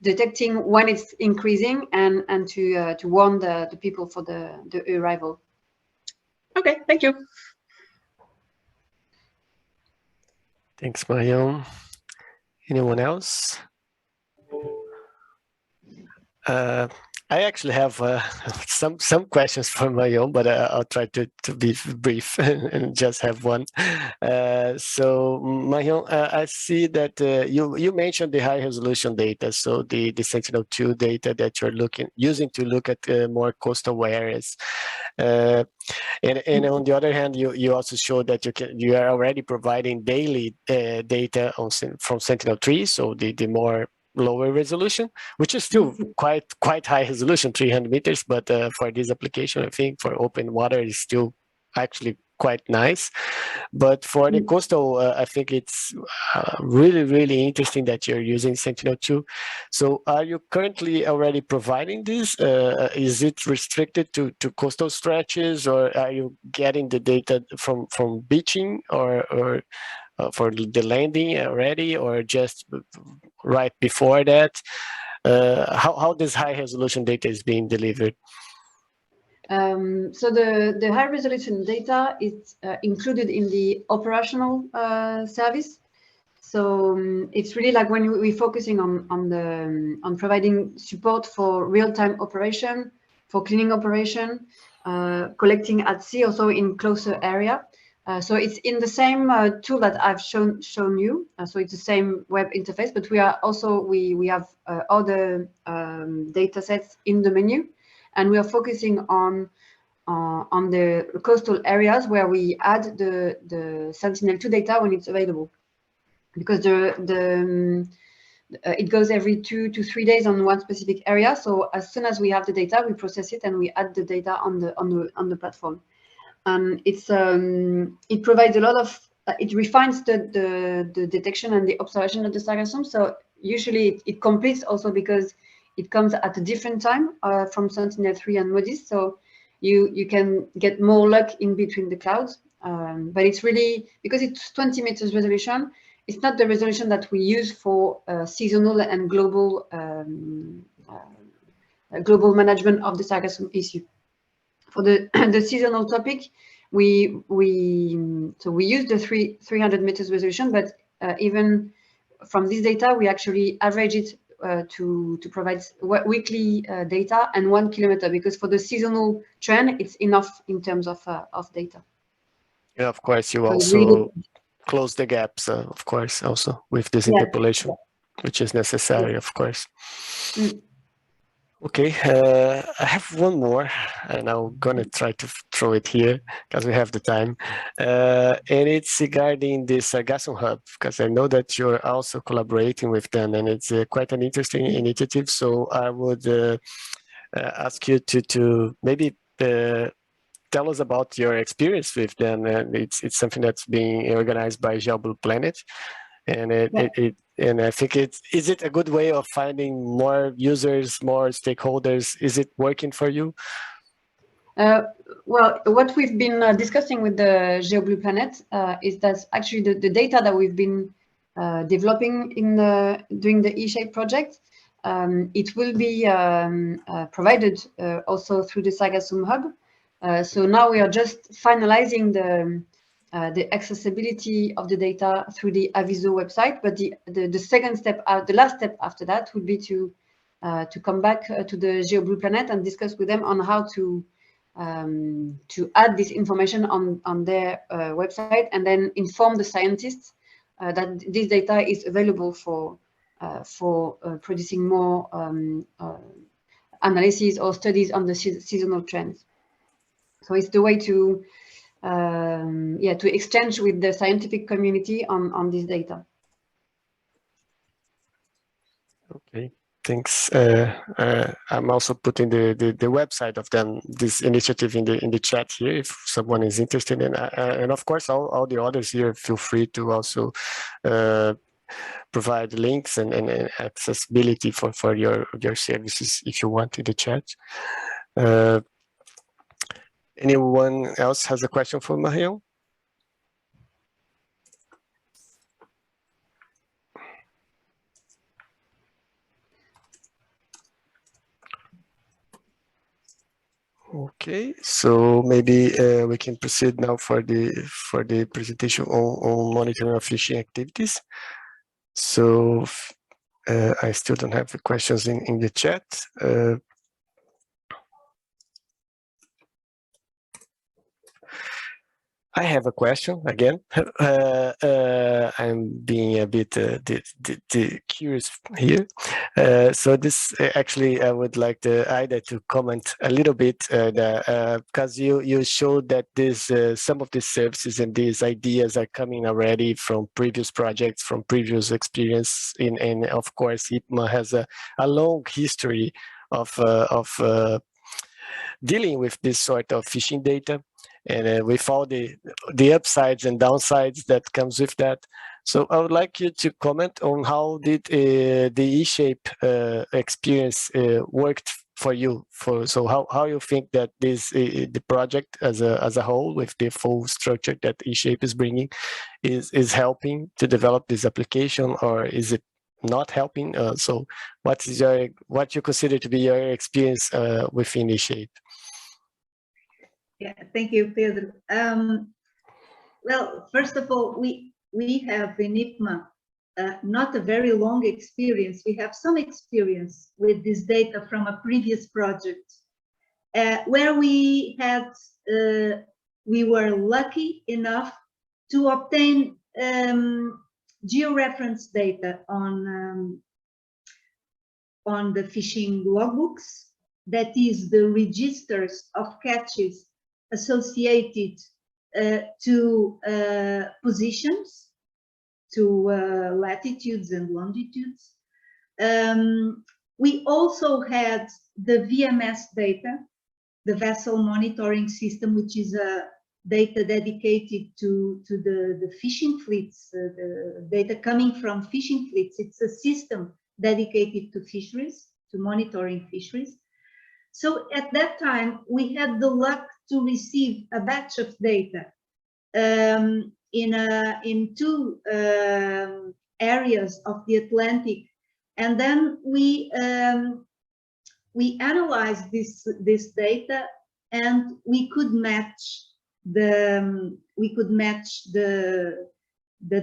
detecting when it's increasing and to warn the people for the arrival. Okay, thank you. Thanks, Marion. Anyone else? I actually have some questions for Marion, but I'll try to be brief and just have one. So Marion, I see that you mentioned the high resolution data, so the Sentinel-2 data that you're using to look at more coastal areas. And on the other hand, you also showed that you are already providing daily data from Sentinel-3, so the more lower resolution, which is still quite high resolution, 300 meters, but for this application, I think for open water is still actually quite nice. But for the coastal, I think it's really interesting that you're using Sentinel-2. So are you currently already providing this? Is it restricted to coastal stretches, or are you getting the data from beaching or for the landing already, or just right before that? How this high resolution data is being delivered? So the high resolution data is included in the operational service. So it's really like when we're focusing on providing support for real-time operation, for cleaning operation, collecting at sea, also in closer area. So it's in the same tool that I've shown you. So it's the same web interface, but we are also we have other data sets in the menu, and we are focusing on the coastal areas where we add the Sentinel-2 data when it's available, because it goes every 2 to 3 days on one specific area. So as soon as we have the data, we process it and we add the data on the platform. It provides a lot of it refines the detection and the observation of the Sargassum. So usually it completes also because it comes at a different time from Sentinel-3 and MODIS. So you can get more luck in between the clouds. But it's really, because it's 20 meters resolution, it's not the resolution that we use for seasonal and global global management of the Sargassum issue. For the seasonal topic, we use the 300 meters resolution, but even from this data, we actually average it to provide weekly data and 1 kilometer, because for the seasonal trend, it's enough in terms of data. Yeah, of course, you So also really close the gaps, of course, also with this Yes. interpolation, which is necessary, of course. Mm. Okay, I have one more, and I'm gonna try to throw it here because we have the time, and it's regarding the Sargassum Hub, because I know that you're also collaborating with them, and it's quite an interesting initiative. So I would ask you to maybe tell us about your experience with them. And it's something that's being organized by GeoBlue Planet, and and I think is it a good way of finding more users, more stakeholders? Is it working for you? Well, what we've been discussing with the GeoBlue Planet is that actually the data that we've been developing during the eShape project, it will be provided also through the Sargassum Hub. So now we are just finalizing the accessibility of the data through the Aviso website. But the second step, the last step after that, would be to come back to the GeoBlue Planet and discuss with them on how to add this information on their website, and then inform the scientists that this data is available for producing more analyses or studies on the seasonal trends. So it's the way to to exchange with the scientific community on this data. Okay, thanks. I'm also putting the website of them, this initiative, in the chat here if someone is interested in. And of course, all the others here, feel free to also provide links and accessibility for your services if you want in the chat. Anyone else has a question for Marion? Okay, so maybe we can proceed now for the presentation on monitoring of fishing activities. So I still don't have the questions in the chat. I have a question again. I'm being a bit curious here. So this actually, I would like Ida to comment a little bit, because you showed that some of these services and these ideas are coming already from previous projects, from previous experience. And of course, IPMA has a long history of dealing with this sort of fishing data, and with all the upsides and downsides that comes with that. So I would like you to comment on how did the eShape experience worked for you. So how you think that the project as a whole, with the full structure that eShape is bringing, is helping to develop this application, or is it not helping? So what you consider to be your experience within eShape? Yeah, thank you, Pedro. Well, first of all, we have in IPMA not a very long experience. We have some experience with this data from a previous project where we had we were lucky enough to obtain georeference data on the fishing logbooks, that is the registers of catches associated to positions, to latitudes and longitudes. We also had the VMS data, the vessel monitoring system, which is a data dedicated to the fishing fleets, the data coming from fishing fleets. It's a system dedicated to fisheries, to monitoring fisheries. So at that time, we had the luck to receive a batch of data in two areas of the Atlantic, and then we analyzed this data, and we could match the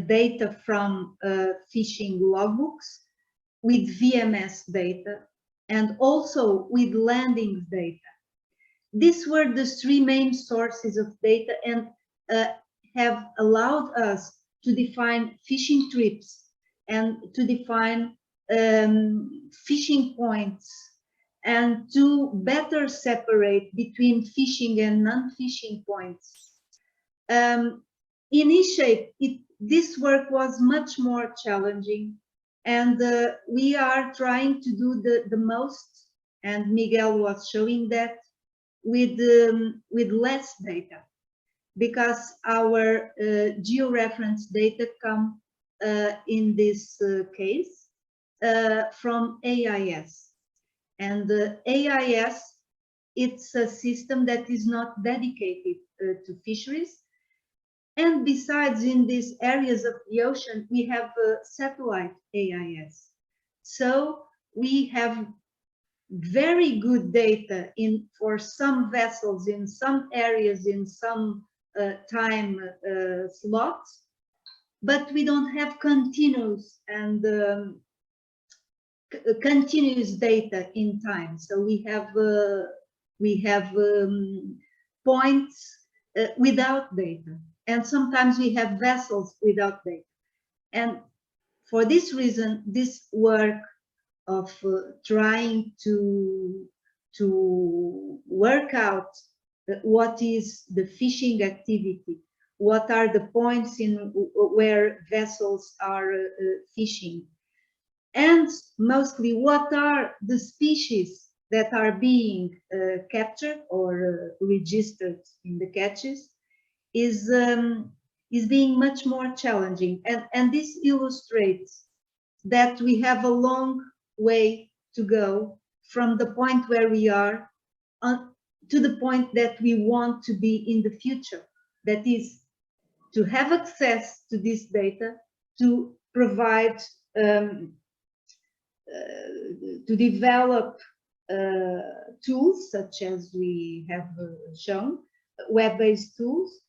data from fishing logbooks with VMS data and also with landings data. These were the three main sources of data, and have allowed us to define fishing trips and to define fishing points, and to better separate between fishing and non-fishing points. In eShape, this work was much more challenging, and we are trying to do the most, and Miguel was showing that, with less data, because our georeference data come in this case from AIS. And AIS, it's a system that is not dedicated to fisheries. And besides, in these areas of the ocean, we have satellite AIS. So we have very good data for some vessels in some areas in some time slots, but we don't have continuous and continuous data in time. So we have points without data, and sometimes we have vessels without data. And for this reason, this work of trying to work out what is the fishing activity, what are the points where vessels are fishing, and mostly what are the species that are being captured or registered in the catches, is being much more challenging. And this illustrates that we have a long way to go from the point where we are to the point that we want to be in the future. That is, to have access to this data, to provide, to develop tools such as we have shown, web-based tools,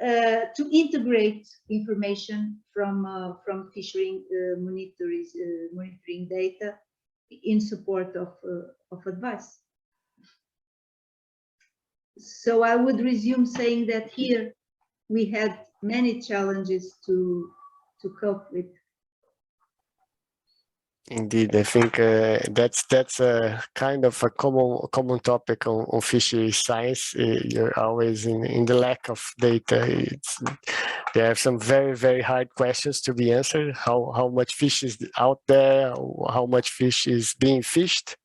to integrate information from fishery monitoring data in support of advice. So I would resume saying that here we had many challenges to cope with. Indeed, I think that's a kind of a common topic on fishery science. You're always in the lack of data. There are some very hard questions to be answered. How much fish is out there? How much fish is being fished?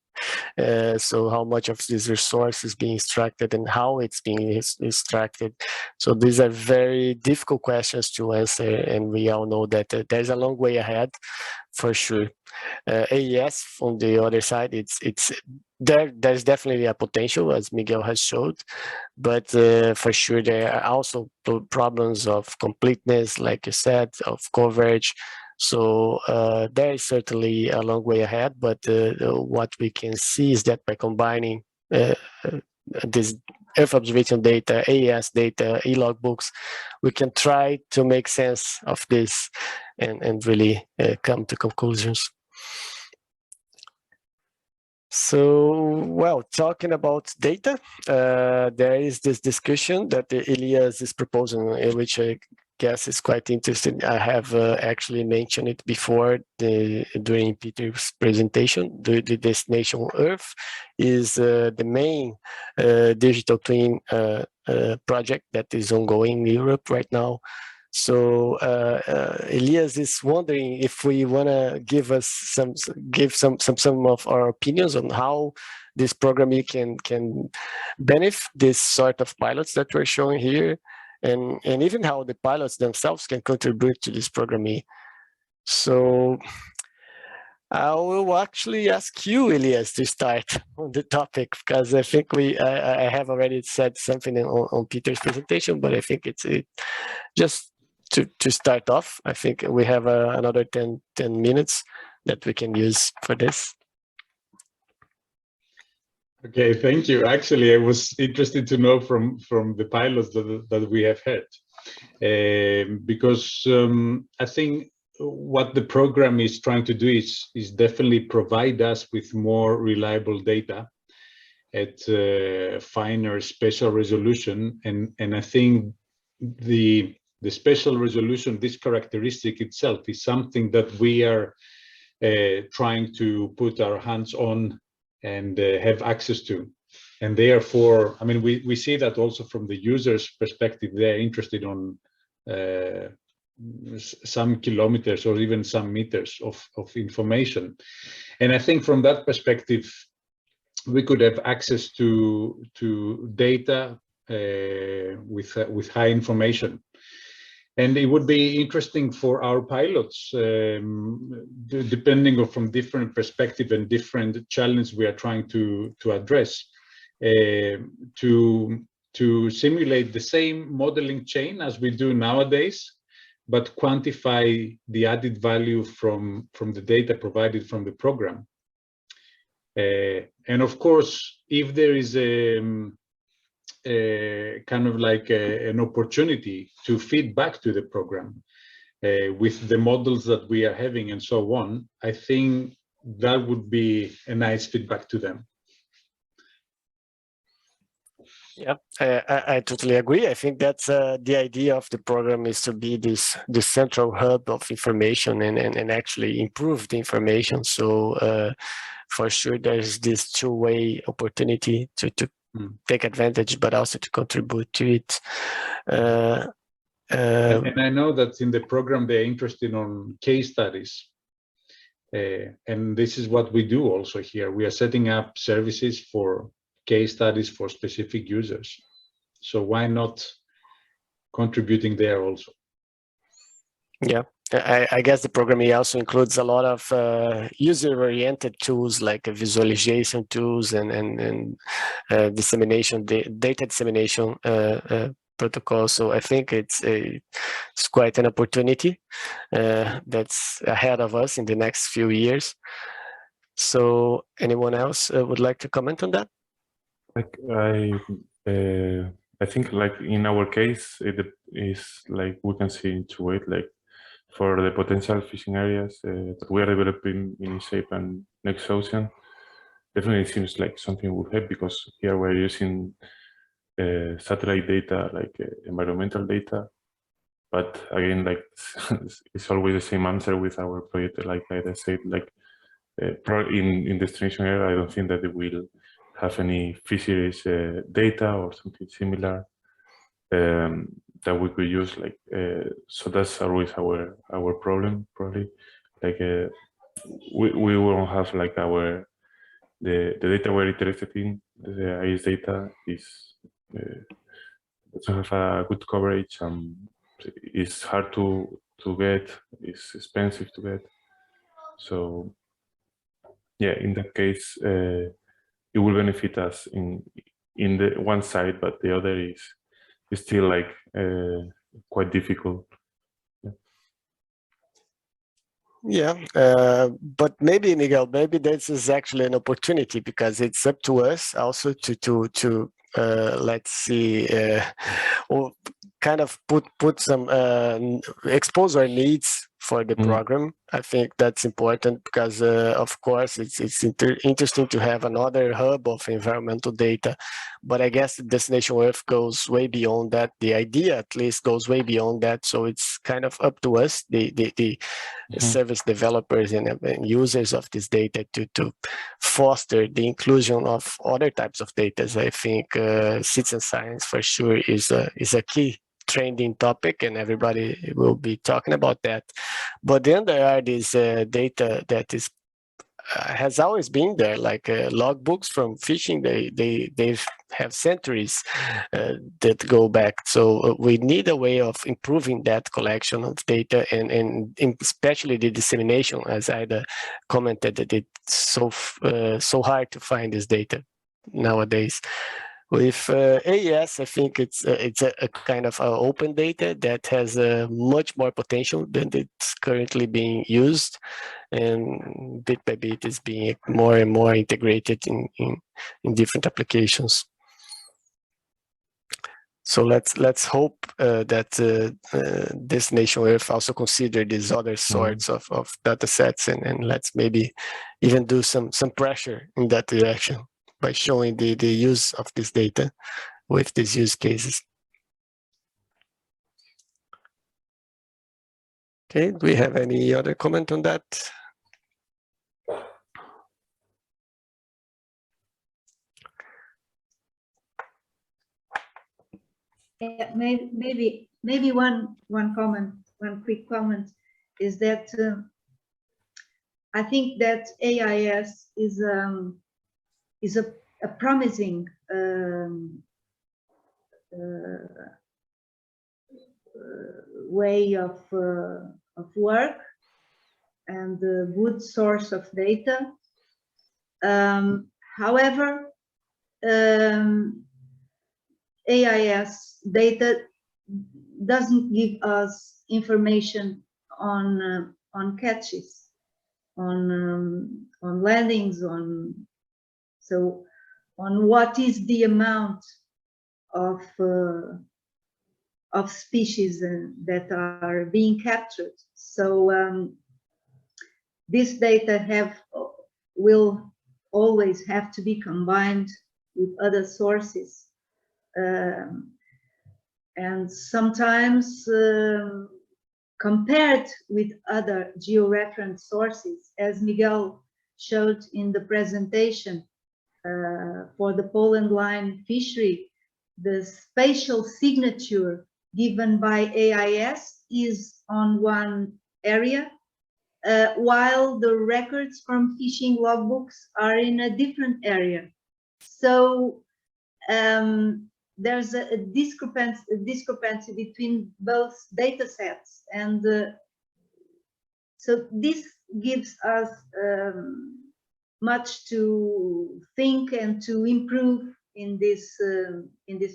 So how much of this resource is being extracted and how it's being extracted? So these are very difficult questions to answer, and we all know that there's a long way ahead, for sure. AES, on the other side, there's definitely a potential, as Miguel has showed, but for sure there are also problems of completeness, like you said, of coverage. So there is certainly a long way ahead, but what we can see is that by combining this Earth observation data, AES data, e-log books, we can try to make sense of this and really come to conclusions. So, well, talking about data, there is this discussion that Elias is proposing, which I guess is quite interesting. I have actually mentioned it before during Peter's presentation. The Destination Earth is the main digital twin project that is ongoing in Europe right now. So Elias is wondering if we want to give some of our opinions on how this programming can benefit this sort of pilots that we're showing here, and even how the pilots themselves can contribute to this programming. So I will actually ask you, Elias, to start on the topic, because I think I have already said something on Peter's presentation, but I think it's just to start off. I think we have another 10 minutes that we can use for this. Okay, thank you. Actually, I was interested to know from the pilots that we have had, because I think what the program is trying to do is definitely provide us with more reliable data at finer spatial resolution, and I think the spatial resolution, this characteristic itself, is something that we are trying to put our hands on and have access to. And therefore, I mean, we see that also from the user's perspective, they're interested on some kilometers or even some meters of information. And I think from that perspective, we could have access to data with high information. And it would be interesting for our pilots, depending on from different perspective and different challenge we are trying to address, to simulate the same modeling chain as we do nowadays, but quantify the added value from the data provided from the program. And of course, if there is kind of like an opportunity to feed back to the program with the models that we are having and so on, I think that would be a nice feedback to them. Yeah, I totally agree. I think that's the idea of the program, is to be this central hub of information and actually improve the information. So for sure, there's this two-way opportunity to take advantage, but also to contribute to it. And I know that in the program they're interested on case studies. And this is what we do also here. We are setting up services for case studies for specific users. So why not contributing there also? Yeah, I guess the programming also includes a lot of user-oriented tools like visualization tools and dissemination, data dissemination protocol. So I think it's quite an opportunity that's ahead of us in the next few years. So anyone else would like to comment on that? Like I think like in our case, it is like we can see into it, like for the potential fishing areas that we are developing in Shape and Next Ocean, definitely seems like something would help, because here we're using satellite data, like environmental data. But again, like it's always the same answer with our project. Like I said, like in destination area, I don't think that it will have any fisheries data or something similar that we could use. Like so that's always our problem, probably. Like we won't have like the data we're interested in. The IS data is doesn't have a good coverage. It's hard to get. It's expensive to get. So yeah, in that case, it will benefit us in the one side, but the other is still like quite difficult. Yeah, but maybe, Miguel, maybe this is actually an opportunity, because it's up to us also to let's see, or kind of put some expose our needs for the program. I think that's important because, of course, it's interesting to have another hub of environmental data, but I guess Destination Earth goes way beyond that. The idea, at least, goes way beyond that. So it's kind of up to us, the service developers and users of this data, to foster the inclusion of other types of data. I think citizen science for sure is a key trending topic, and everybody will be talking about that. But then there are these data that is has always been there, like logbooks from fishing. They have centuries that go back. So we need a way of improving that collection of data, and especially the dissemination, as Ida commented, that it's so hard to find this data nowadays. With AES, I think it's a kind of open data that has much more potential than it's currently being used, and bit by bit is being more and more integrated in different applications. So let's hope that Destination Earth also consider these other sorts of data sets, and let's maybe even do some pressure in that direction by showing the use of this data with these use cases. Okay, do we have any other comment on that? Yeah, maybe one quick comment is that I think that AIS is a promising way of work and a good source of data. However, AIS data doesn't give us information on catches, on landings, on what is the amount of species that are being captured. So this data will always have to be combined with other sources, and sometimes compared with other georeference sources, as Miguel showed in the presentation. For the Poland line fishery, the spatial signature given by AIS is on one area, while the records from fishing logbooks are in a different area. So there's a discrepancy between both data sets, and so this gives us much to think and to improve in this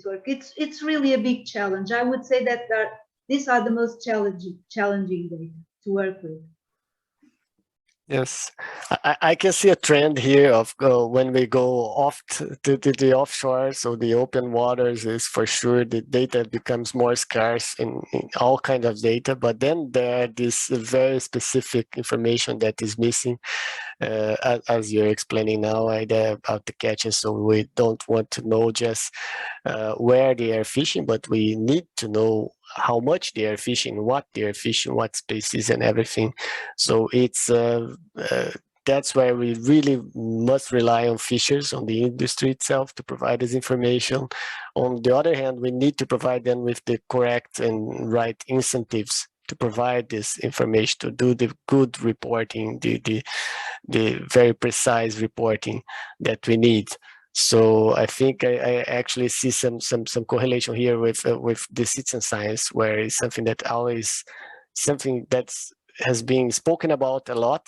work. It's really a big challenge. I would say that these are the most challenging data to work with. Yes, I can see a trend here of when we go off to the offshore, so the open waters is for sure the data becomes more scarce in all kinds of data, but then there is very specific information that is missing, as you're explaining now, Ida, about the catches. So we don't want to know just where they are fishing, but we need to know how much they are fishing, what they are fishing, what species, and everything. So it's that's where we really must rely on fishers, on the industry itself, to provide this information. On the other hand, we need to provide them with the correct and right incentives to provide this information, to do the good reporting, the very precise reporting that we need. So I think I actually see some correlation here with the citizen science, where it's something that has been spoken about a lot,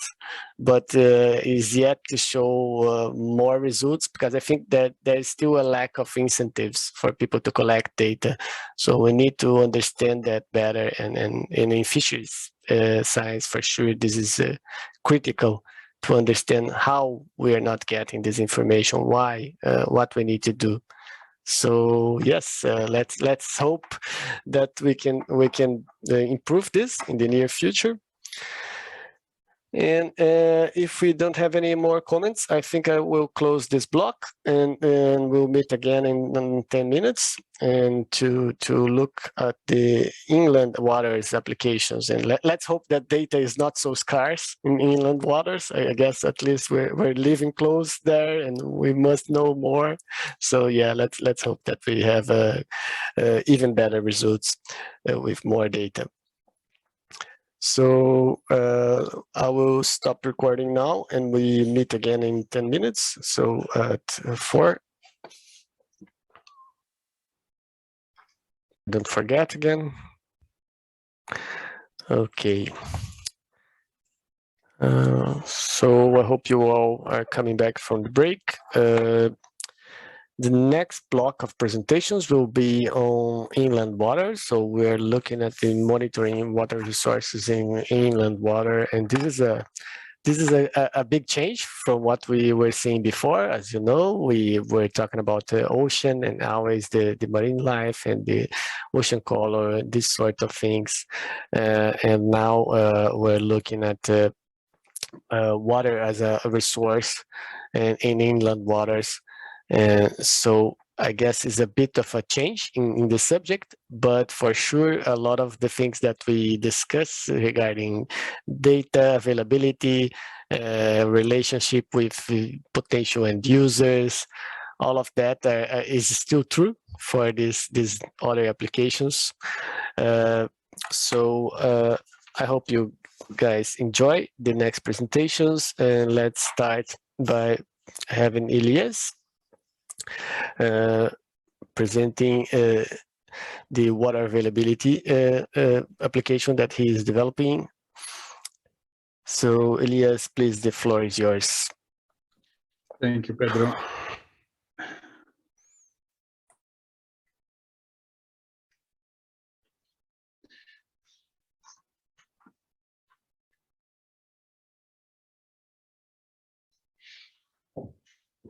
but is yet to show more results, because I think that there is still a lack of incentives for people to collect data. So we need to understand that better, and in fisheries science for sure this is critical, to understand how we are not getting this information, why, what we need to do. So yes, let's hope that we can improve this in the near future. And if we don't have any more comments, I think I will close this block, and we'll meet again in 10 minutes and to look at the inland waters applications. And let's hope that data is not so scarce in inland waters. I guess at least we're living close there, and we must know more. So yeah, let's hope that we have even better results with more data. So I will stop recording now, and we meet again in 10 minutes. So at 4. Don't forget again. Okay. So I hope you all are coming back from the break. The next block of presentations will be on inland water. So we're looking at the monitoring water resources in inland water, and this is a big change from what we were seeing before. As you know, we were talking about the ocean and always the marine life and the ocean color, these sort of things. And now we're looking at water as a resource in inland waters. And so I guess it's a bit of a change in the subject, but for sure, a lot of the things that we discuss regarding data availability, relationship with potential end users, all of that is still true for these other applications. So I hope you guys enjoy the next presentations, and let's start by having Elias presenting the water availability application that he is developing. So Elias, please, the floor is yours. Thank you, Pedro.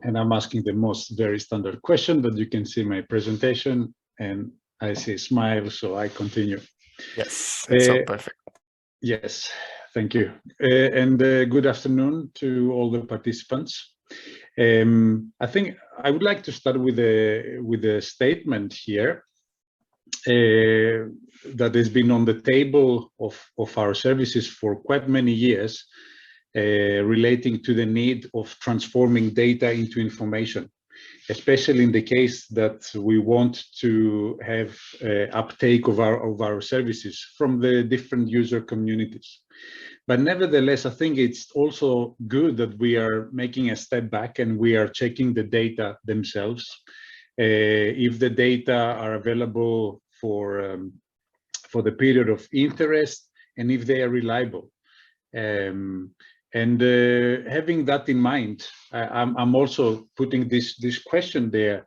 And I'm asking the most very standard question that you can see my presentation, and I see a smile, so I continue. Yes, that's all perfect. Yes, thank you. And good afternoon to all the participants. I think I would like to start with a statement here that has been on the table of our services for quite many years, relating to the need of transforming data into information, especially in the case that we want to have uptake of our services from the different user communities. But nevertheless, I think it's also good that we are making a step back and we are checking the data themselves. If the data are available for the period of interest, and if they are reliable. And having that in mind, I'm also putting this question there.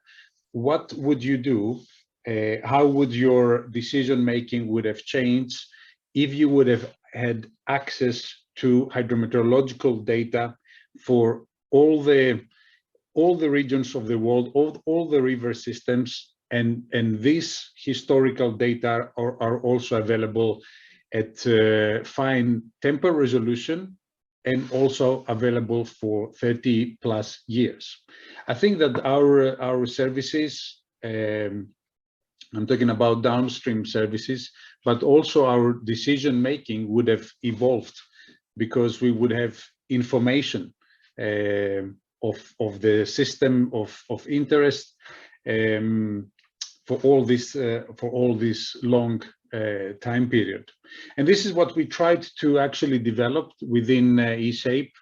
What would you do? How would your decision making would have changed if you would have had access to hydrometeorological data for all the regions of the world, all the river systems, and these historical data are also available at fine temporal resolution, and also available for 30+ years. I think that our services, I'm talking about downstream services, but also our decision making would have evolved, because we would have information of the system of interest for all this long time period. And this is what we tried to actually develop within eShape.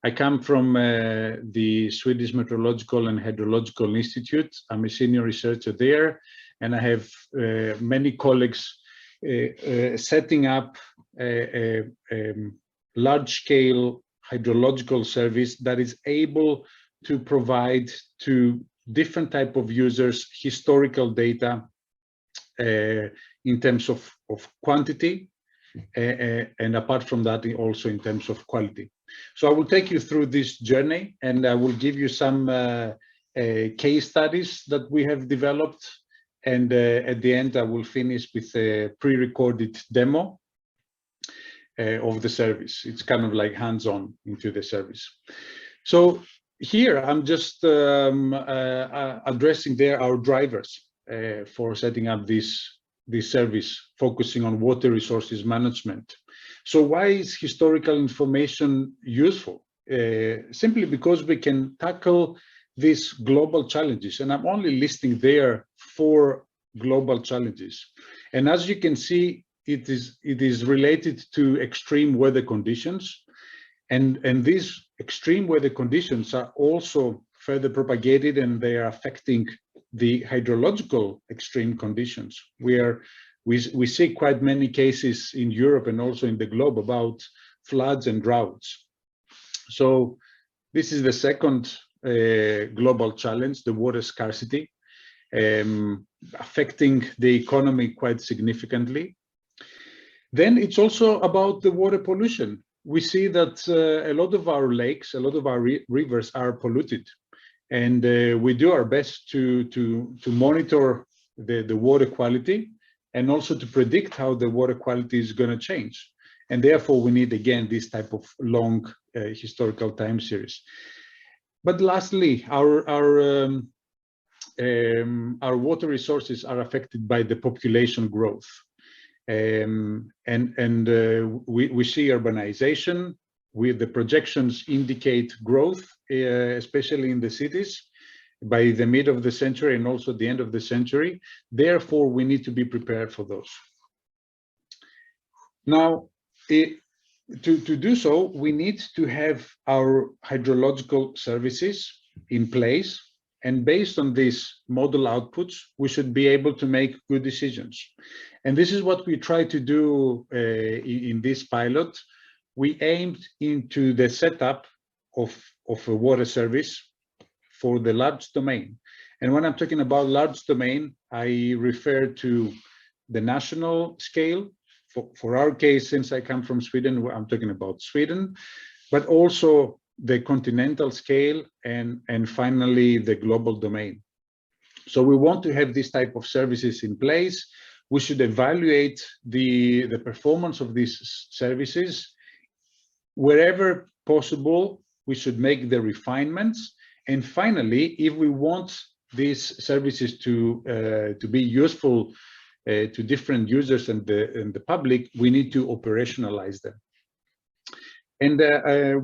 I come from the Swedish Meteorological and Hydrological Institute. I'm a senior researcher there, and I have many colleagues setting up a large-scale hydrological service that is able to provide to different type of users historical data in terms of quantity, and apart from that, also in terms of quality. So I will take you through this journey, and I will give you some case studies that we have developed, and at the end I will finish with a pre-recorded demo. of the service. It's kind of like hands-on into the service. So here I'm just addressing there our drivers for setting up this service, focusing on water resources management. So why is historical information useful? Simply because we can tackle these global challenges, and I'm only listing there 4 global challenges. And as you can see, it is related to extreme weather conditions, and these extreme weather conditions are also further propagated, and they are affecting the hydrological extreme conditions. We see quite many cases in Europe and also in the globe about floods and droughts. So this is the second global challenge, the water scarcity, affecting the economy quite significantly. Then it's also about the water pollution. We see that a lot of our lakes, a lot of our rivers are polluted, and we do our best to monitor the water quality and also to predict how the water quality is going to change. And therefore, we need, again, this type of long historical time series. But lastly, our water resources are affected by the population growth. We see urbanization, with the projections indicate growth, especially in the cities, by the mid of the century and also the end of the century. Therefore, we need to be prepared for those. Now, to do so, we need to have our hydrological services in place. And based on these model outputs, we should be able to make good decisions. And this is what we try to do in this pilot. We aimed into the setup of a water service for the large domain. And when I'm talking about large domain, I refer to the national scale. For our case, since I come from Sweden, I'm talking about Sweden, but also the continental scale and finally the global domain. So we want to have this type of services in place. We should evaluate the performance of these services. Wherever possible, we should make the refinements. And finally, if we want these services to be useful to different users and the public, we need to operationalize them. And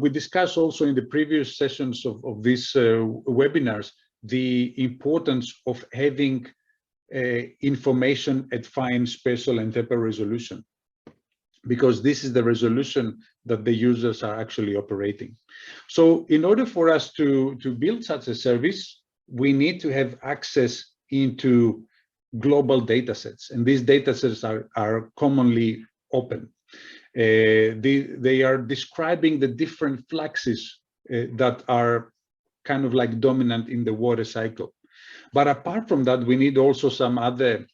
we discussed also in the previous sessions of these webinars the importance of having information at fine, spatial, and temporal resolution, because this is the resolution that the users are actually operating. So in order for us to build such a service, we need to have access into global data sets, and these data sets are commonly open. They are describing the different fluxes that are kind of like dominant in the water cycle. But apart from that, we need also some other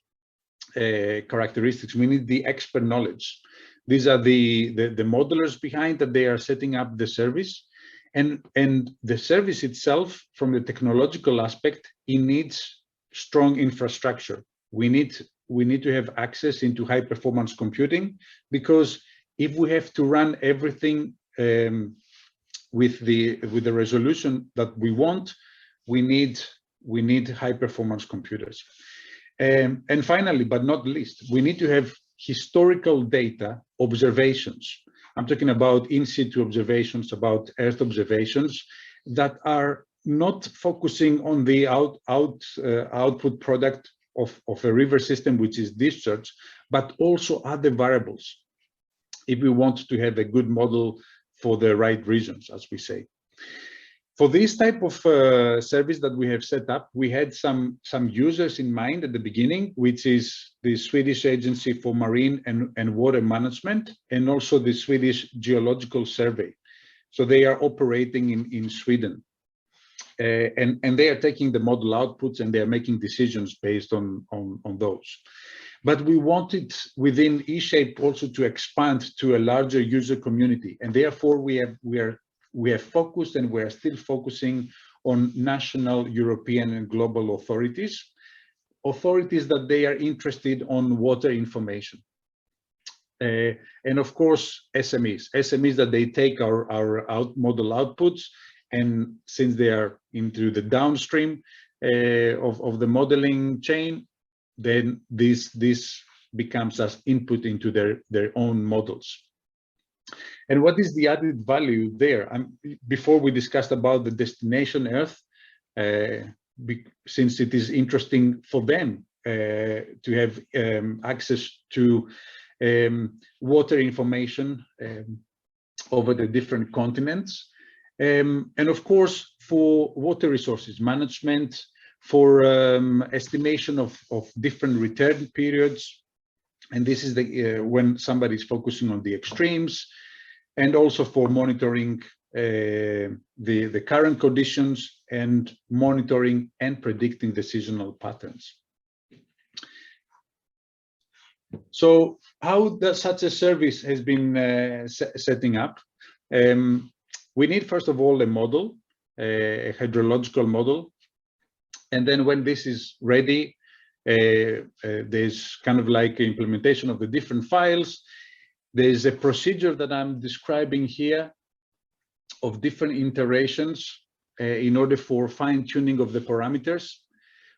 characteristics. We need the expert knowledge. These are the modelers behind that they are setting up the service. And the service itself, from the technological aspect, it needs strong infrastructure. We need to have access into high performance computing, because if we have to run everything with the resolution that we want, we need high performance computers. And finally, but not least, we need to have historical data observations. I'm talking about in situ observations, about Earth observations that are not focusing on the output product of a river system, which is discharge, but also other variables, if we want to have a good model for the right reasons, as we say. For this type of service that we have set up, we had some users in mind at the beginning, which is the Swedish Agency for Marine and Water Management, and also the Swedish Geological Survey. So they are operating in Sweden. And they are taking the model outputs and they are making decisions based on those. But we wanted within eShape also to expand to a larger user community, and therefore we have focused and we are still focusing on national, European, and global authorities that they are interested on water information. and of course SMEs that they take our model outputs, and since they are into the downstream of the modeling chain, then this becomes as input into their own models. And what is the added value there? Before we discussed about the destination Earth, since it is interesting for them to have access to water information over the different continents, and of course for water resources management, for estimation of different return periods, and this is the when somebody is focusing on the extremes, and also for monitoring the current conditions and monitoring and predicting the seasonal patterns. So how does such a service has been setting up? We need, first of all, a model, a hydrological model. And then when this is ready, there's kind of like implementation of the different files. There's a procedure that I'm describing here of different iterations in order for fine-tuning of the parameters.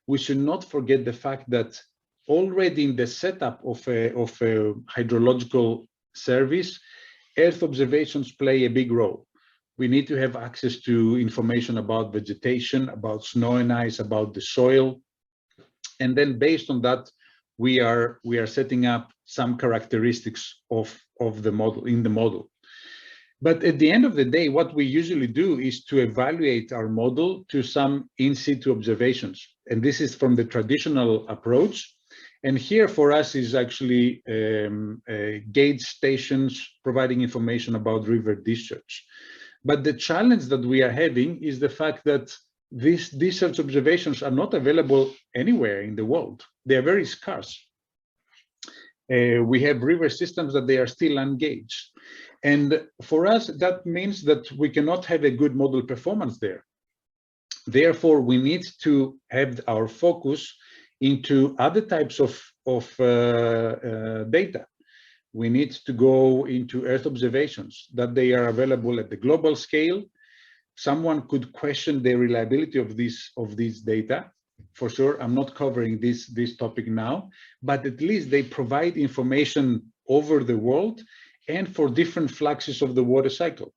We should not forget the fact that already in the setup of a hydrological service, Earth observations play a big role. We need to have access to information about vegetation, about snow and ice, about the soil. And then based on that, we are setting up some characteristics of the model in the model. But at the end of the day, what we usually do is to evaluate our model to some in situ observations. And this is from the traditional approach. And here for us is actually gauge stations providing information about river discharge. But the challenge that we are having is the fact that these such observations are not available anywhere in the world. They are very scarce. We have river systems that they are still ungauged. And for us, that means that we cannot have a good model performance there. Therefore, we need to have our focus into other types of data. We need to go into Earth observations, that they are available at the global scale. Someone could question the reliability of these data. For sure, I'm not covering this topic now, but at least they provide information over the world and for different fluxes of the water cycle.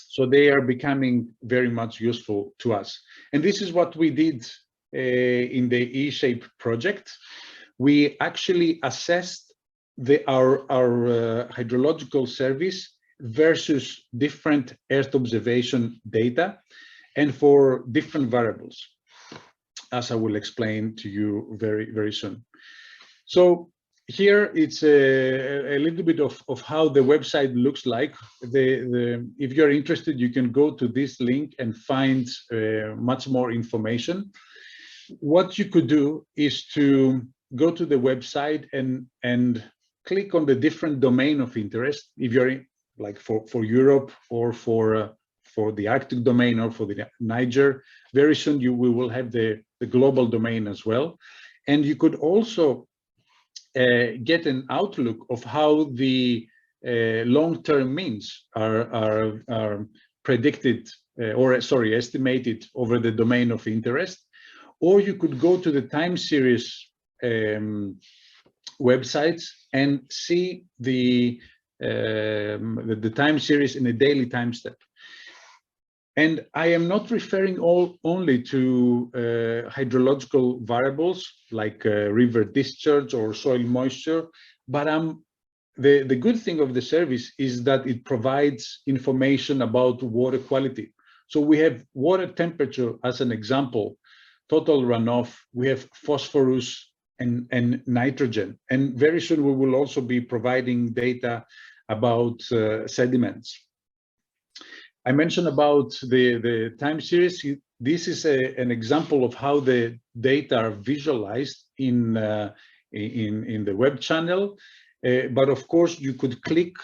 So they are becoming very much useful to us. And this is what we did in the E-Shape project. We actually assessed our hydrological service versus different Earth observation data and for different variables, as I will explain to you very, very soon. So here it's a little bit of how the website looks like. If you're interested, you can go to this link and find much more information. What you could do is to go to the website and click on the different domain of interest. If you're like for Europe or for the Arctic domain or for the Niger, very soon we will have the global domain as well. And you could also get an outlook of how the long-term means are predicted estimated over the domain of interest. Or you could go to the time series websites and see the time series in a daily time step. And I am not referring only to hydrological variables like river discharge or soil moisture, but the good thing of the service is that it provides information about water quality. So we have water temperature as an example, total runoff, we have phosphorus and nitrogen. And very soon we will also be providing data about sediments. I mentioned about the time series. This is an example of how the data are visualized in the web channel. But of course, you could click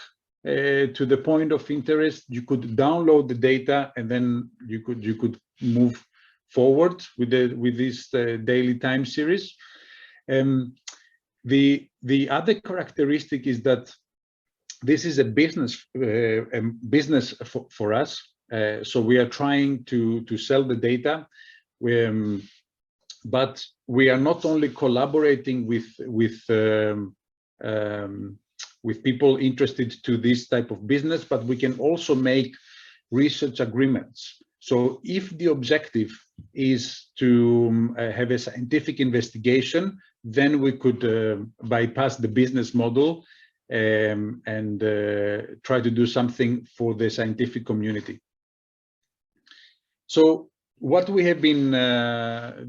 to the point of interest. You could download the data, and then you could move forward with this daily time series. The other characteristic is that this is a business for us. So we are trying to sell the data, but we are not only collaborating with people interested to this type of business, but we can also make research agreements. So if the objective is to have a scientific investigation, then we could bypass the business model and try to do something for the scientific community. So what we have been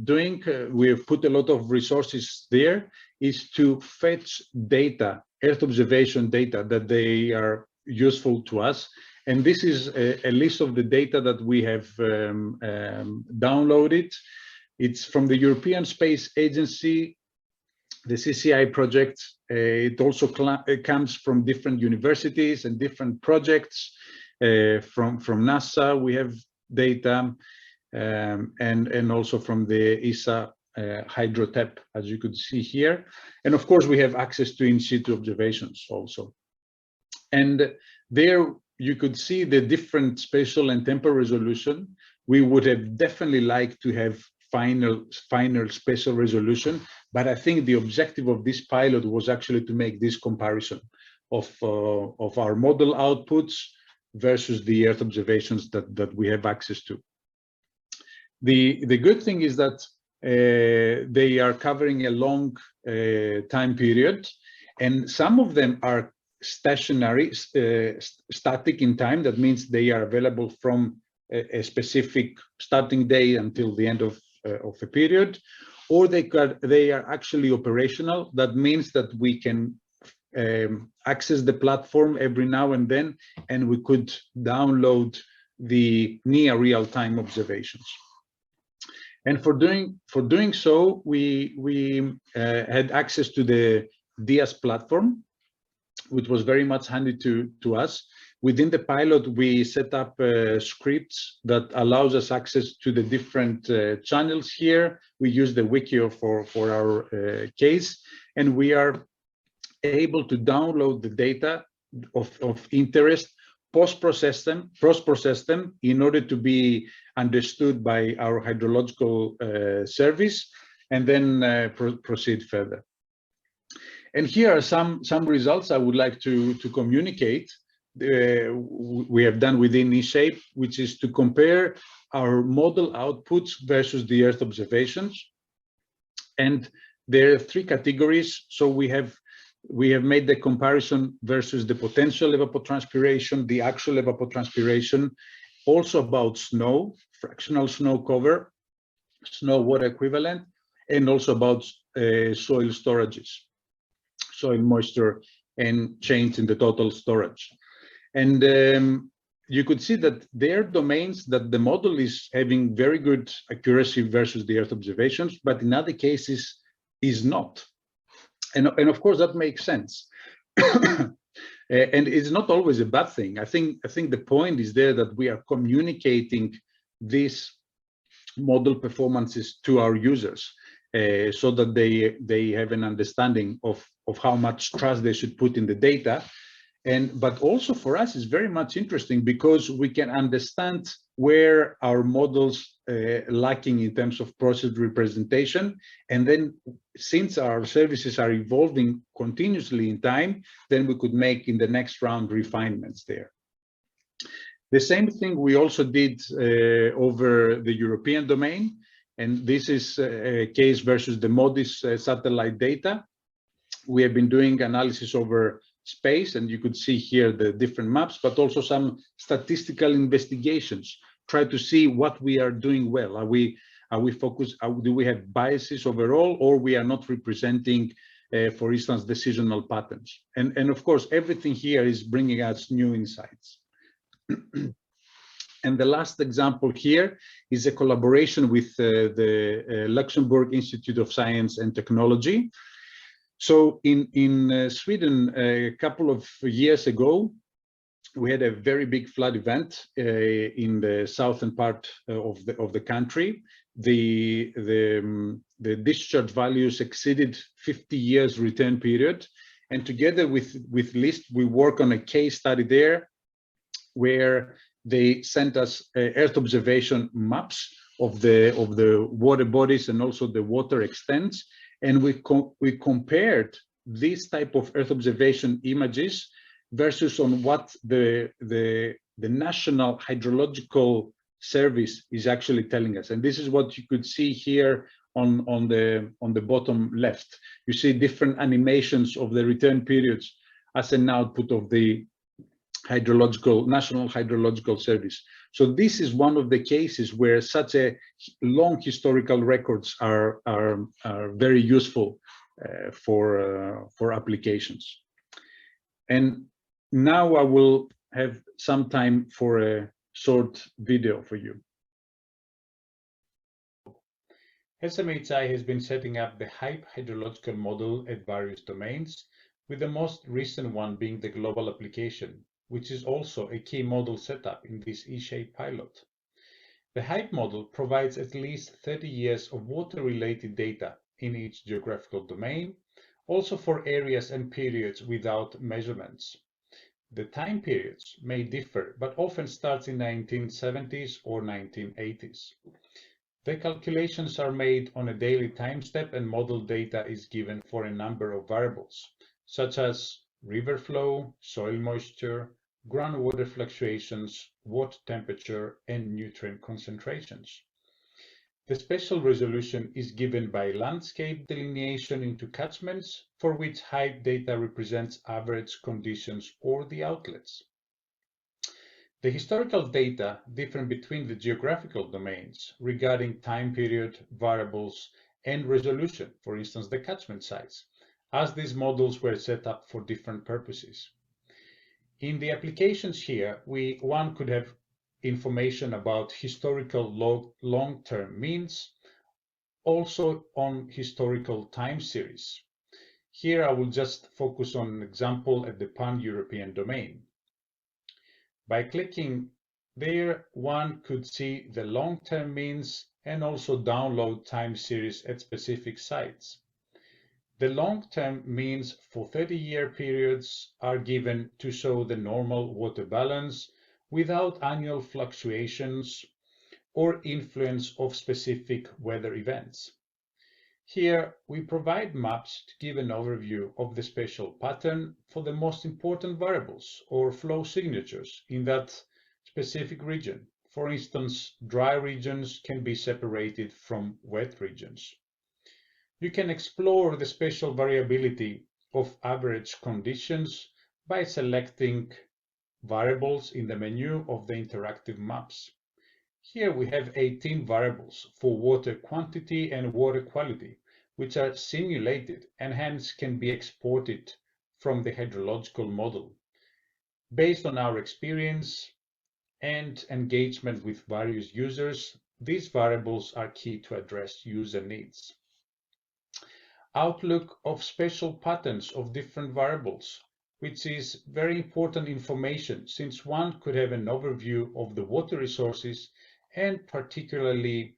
doing, we have put a lot of resources there, is to fetch data, Earth observation data, that they are useful to us. And this is a list of the data that we have downloaded. It's from the European Space Agency, the CCI project. It also comes from different universities and different projects. From NASA, we have data, and also from the ESA hydrotep, as you could see here. And of course, we have access to in situ observations also. And there you could see the different spatial and temporal resolution. We would have definitely liked to have final spatial resolution, but I think the objective of this pilot was actually to make this comparison of our model outputs versus the Earth observations that we have access to. The good thing is that they are covering a long time period, and some of them are stationary, static in time. That means they are available from a specific starting day until the end of a period, or they are actually operational. That means that we can access the platform every now and then, and we could download the near real-time observations. And for doing so, we had access to the DIAS platform, which was very much handy to us. Within the pilot, we set up scripts that allows us access to the different channels here. We use the Wiki for our case, and we are able to download the data of interest, post-process them in order to be understood by our hydrological service, and then proceed further. And here are some results I would like to communicate. We have done within eShape, which is to compare our model outputs versus the Earth observations. And there are three categories. So we have made the comparison versus the potential evapotranspiration, the actual evapotranspiration, also about snow, fractional snow cover, snow water equivalent, and also about soil storages, soil moisture, and change in the total storage. And you could see that there are domains that the model is having very good accuracy versus the Earth observations, but in other cases is not. And of course that makes sense. And it's not always a bad thing. I think the point is there that we are communicating these model performances to our users, so that they have an understanding of how much trust they should put in the data. But also for us, it's very much interesting because we can understand where our models lacking in terms of process representation. And then since our services are evolving continuously in time, then we could make in the next round refinements there. The same thing we also did over the European domain. And this is a case versus the MODIS satellite data. We have been doing analysis over space, and you could see here the different maps, but also some statistical investigations. Try to see what we are doing well. Are we focused? Do we have biases overall, or we are not representing, for instance, decisional patterns? And of course, everything here is bringing us new insights. And the last example here is a collaboration with the Luxembourg Institute of Science and Technology. So in Sweden, a couple of years ago, we had a very big flood event in the southern part of the country. The discharge values exceeded 50 years return period, And together with LIST, we work on a case study there where they sent us Earth observation maps of the water bodies and also the water extents. And we compared this type of Earth observation images versus on what the National Hydrological Service is actually telling us. And this is what you could see here on the bottom left. You see different animations of the return periods as an output of the National Hydrological Service. So this is one of the cases where such a long historical records are very useful for applications. And now I will have some time for a short video for you. SMHI has been setting up the HYPE hydrological model at various domains, with the most recent one being the global application, which is also a key model setup in this E-shape pilot. The HYPE model provides at least 30 years of water-related data in each geographical domain, also for areas and periods without measurements. The time periods may differ, but often starts in the 1970s or 1980s. The calculations are made on a daily time step, and model data is given for a number of variables, such as river flow, soil moisture, groundwater fluctuations, water temperature, and nutrient concentrations. The spatial resolution is given by landscape delineation into catchments, for which HYPE data represents average conditions or the outlets. The historical data differ between the geographical domains regarding time period, variables, and resolution, for instance, the catchment size, as these models were set up for different purposes. In the applications here, one could have information about historical long-term means, also on historical time series. Here I will just focus on an example at the pan-European domain. By clicking there, one could see the long-term means and also download time series at specific sites. The long-term means for 30-year periods are given to show the normal water balance without annual fluctuations or influence of specific weather events. Here, we provide maps to give an overview of the spatial pattern for the most important variables or flow signatures in that specific region. For instance, dry regions can be separated from wet regions. You can explore the spatial variability of average conditions by selecting variables in the menu of the interactive maps. Here we have 18 variables for water quantity and water quality, which are simulated and hence can be exported from the hydrological model. Based on our experience and engagement with various users, these variables are key to address user needs. Outlook of spatial patterns of different variables, which is very important information since one could have an overview of the water resources and particularly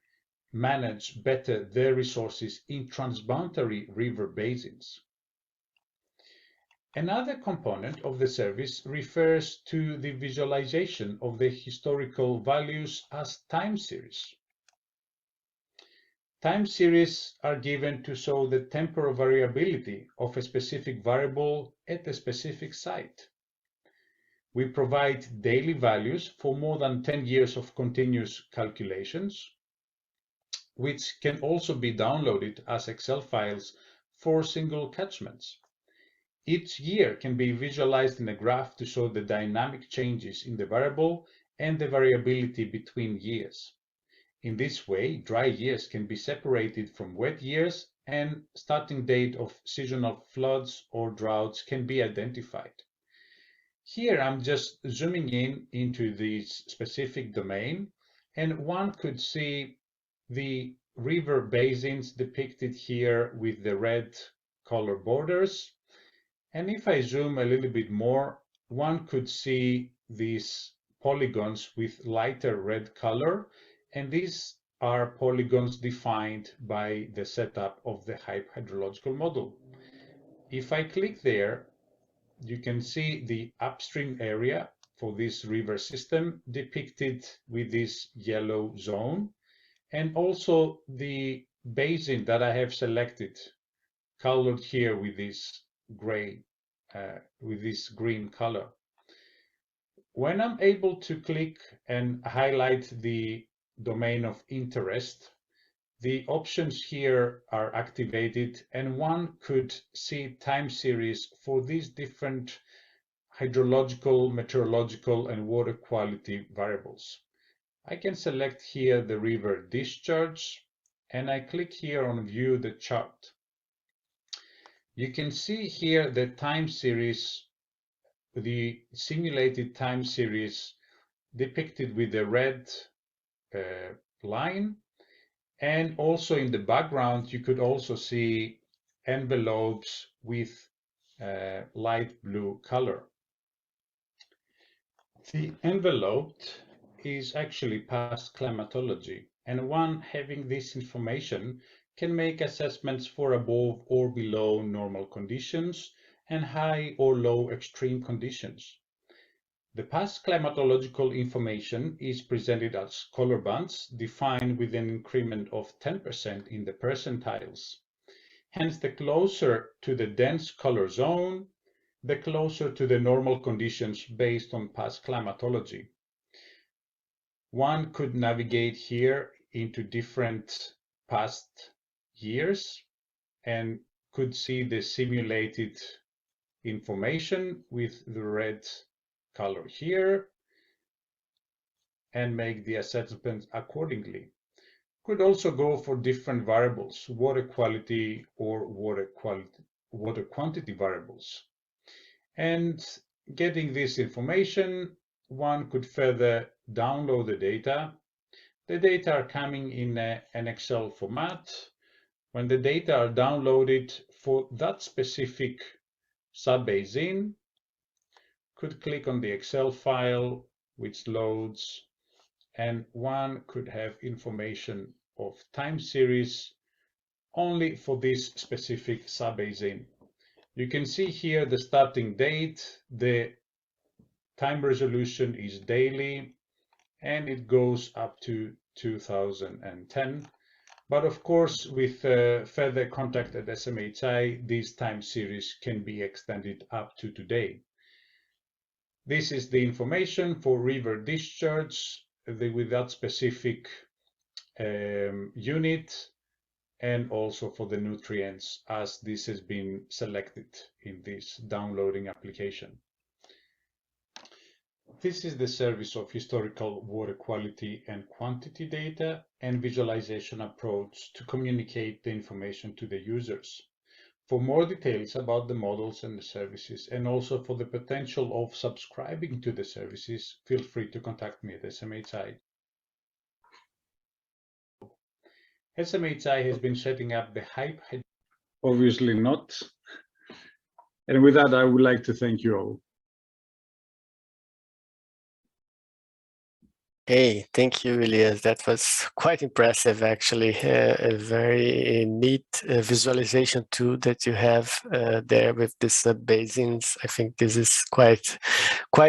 manage better their resources in transboundary river basins. Another component of the service refers to the visualization of the historical values as time series. Time series are given to show the temporal variability of a specific variable at a specific site. We provide daily values for more than 10 years of continuous calculations, which can also be downloaded as Excel files for single catchments. Each year can be visualized in a graph to show the dynamic changes in the variable and the variability between years. In this way, dry years can be separated from wet years and starting date of seasonal floods or droughts can be identified. Here I'm just zooming in into this specific domain, and one could see the river basins depicted here with the red color borders. And if I zoom a little bit more, one could see these polygons with lighter red color, and these are polygons defined by the setup of the HYPE hydrological model. if I click there, you can see the upstream area for this river system depicted with this yellow zone, and also the basin that I have selected, colored here with this gray, with this green color. When I'm able to click and highlight the domain of interest, the options here are activated, and one could see time series for these different hydrological, meteorological, and water quality variables. I can select here the river discharge, and I click here on View the Chart. You can see here the time series, the simulated time series depicted with the red line. And also in the background, you could also see envelopes with light blue color. The envelope is actually past climatology, and one having this information can make assessments for above or below normal conditions and high or low extreme conditions. The past climatological information is presented as color bands defined with an increment of 10% in the percentiles. Hence, the closer to the dense color zone, the closer to the normal conditions based on past climatology. One could navigate here into different past years and could see the simulated information with the red color here and make the assessment accordingly. Could also go for different variables, water quality or water quantity variables. And getting this information, one could further download the data. The data are coming in an Excel format. When the data are downloaded for that specific sub-basin, could click on the Excel file, which loads, and one could have information of time series only for this specific sub-basin. You can see here the starting date, the time resolution is daily, and it goes up to 2010. But of course, with further contact at SMHI, this time series can be extended up to today. This is the information for river discharge with that specific unit, and also for the nutrients, as this has been selected in this downloading application. This is the service of historical water quality and quantity data and visualization approach to communicate the information to the users. For more details about the models and the services, and also for the potential of subscribing to the services, feel free to contact me at SMHI. SMHI has been setting up the HYPE. Obviously not. And with that, I would like to thank you all. Hey, thank you, Elias. That was quite impressive, actually. A very neat visualization tool that you have there with the sub-basins. I think this is quite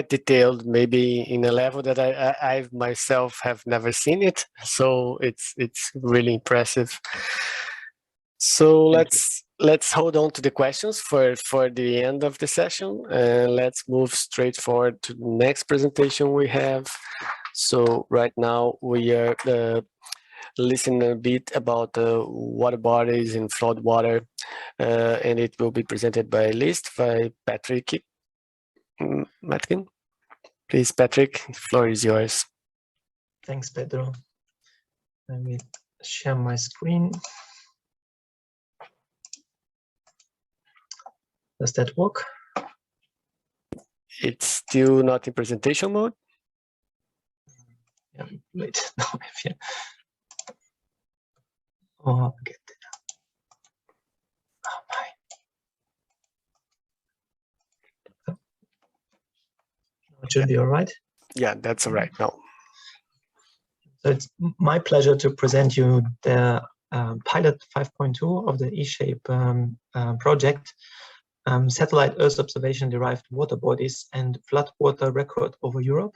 detailed, maybe in a level that I myself have never seen it. So it's really impressive. So let's hold on to the questions for the end of the session, and let's move straight forward to the next presentation we have. So right now we are listening a bit about water bodies and flood water, and it will be presented by Patrick Matkin. Please, Patrick, the floor is yours. Thanks, Pedro. Let me share my screen. Does that work? It's still not in presentation mode. Yeah, wait, no, here. Oh, get there. Oh my. It should be all right. Yeah, that's all right now. So it's my pleasure to present you the pilot 5.2 of the eShape project. satellite Earth observation derived water bodies and floodwater record over Europe.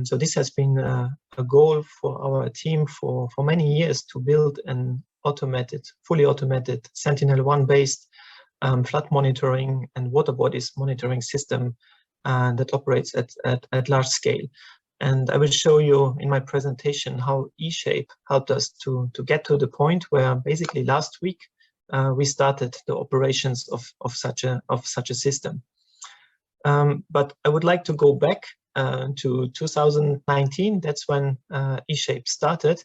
So this has been a goal for our team for many years, to build an automated, fully automated Sentinel-1 based flood monitoring and water bodies monitoring system that operates at large scale. And I will show you in my presentation how eShape helped us to get to the point where basically last week we started the operations of such a system. But I would like to go back to 2019. That's when eShape started.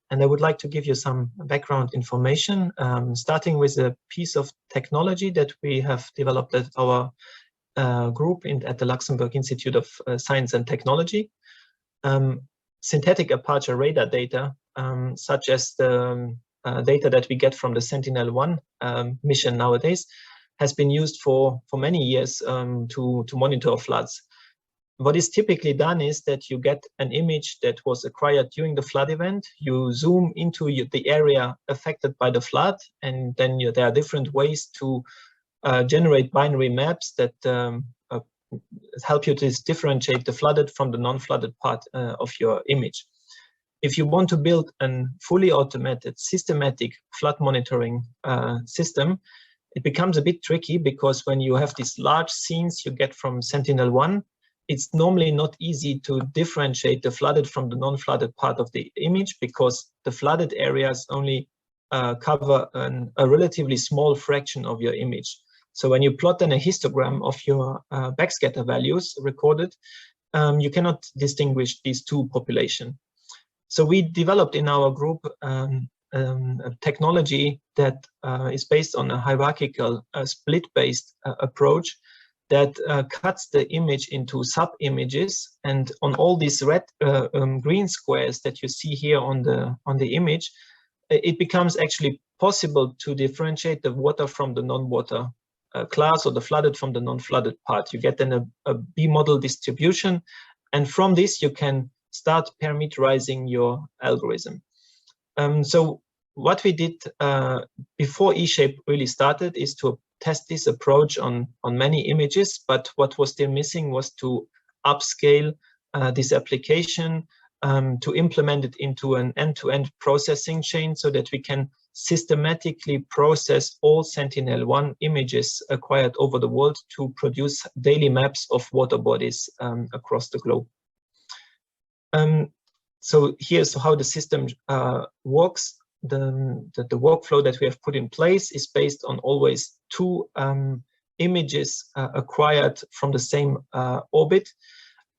And I would like to give you some background information, starting with a piece of technology that we have developed at our group at the Luxembourg Institute of Science and Technology. Synthetic aperture radar data, such as the data that we get from the Sentinel-1 mission nowadays, has been used for many years to monitor floods. What is typically done is that you get an image that was acquired during the flood event, you zoom into the area affected by the flood, and then there are different ways to generate binary maps that help you to differentiate the flooded from the non-flooded part of your image. If you want to build a fully automated, systematic flood monitoring system, it becomes a bit tricky, because when you have these large scenes you get from Sentinel-1, it's normally not easy to differentiate the flooded from the non-flooded part of the image, because the flooded areas only cover a relatively small fraction of your image. So when you plot then a histogram of your backscatter values recorded, you cannot distinguish these two populations. So we developed in our group a technology that is based on a hierarchical split-based approach that cuts the image into sub-images, and on all these red green squares that you see here on the image, it becomes actually possible to differentiate the water from the non-water class, or the flooded from the non-flooded part. You get then a B-model distribution, and from this you can start parameterizing your algorithm. So what we did before eShape really started is to test this approach on many images, but what was still missing was to upscale this application, to implement it into an end-to-end processing chain, so that we can systematically process all Sentinel-1 images acquired over the world to produce daily maps of water bodies across the globe. So here's how the system works. The workflow that we have put in place is based on always two images acquired from the same orbit.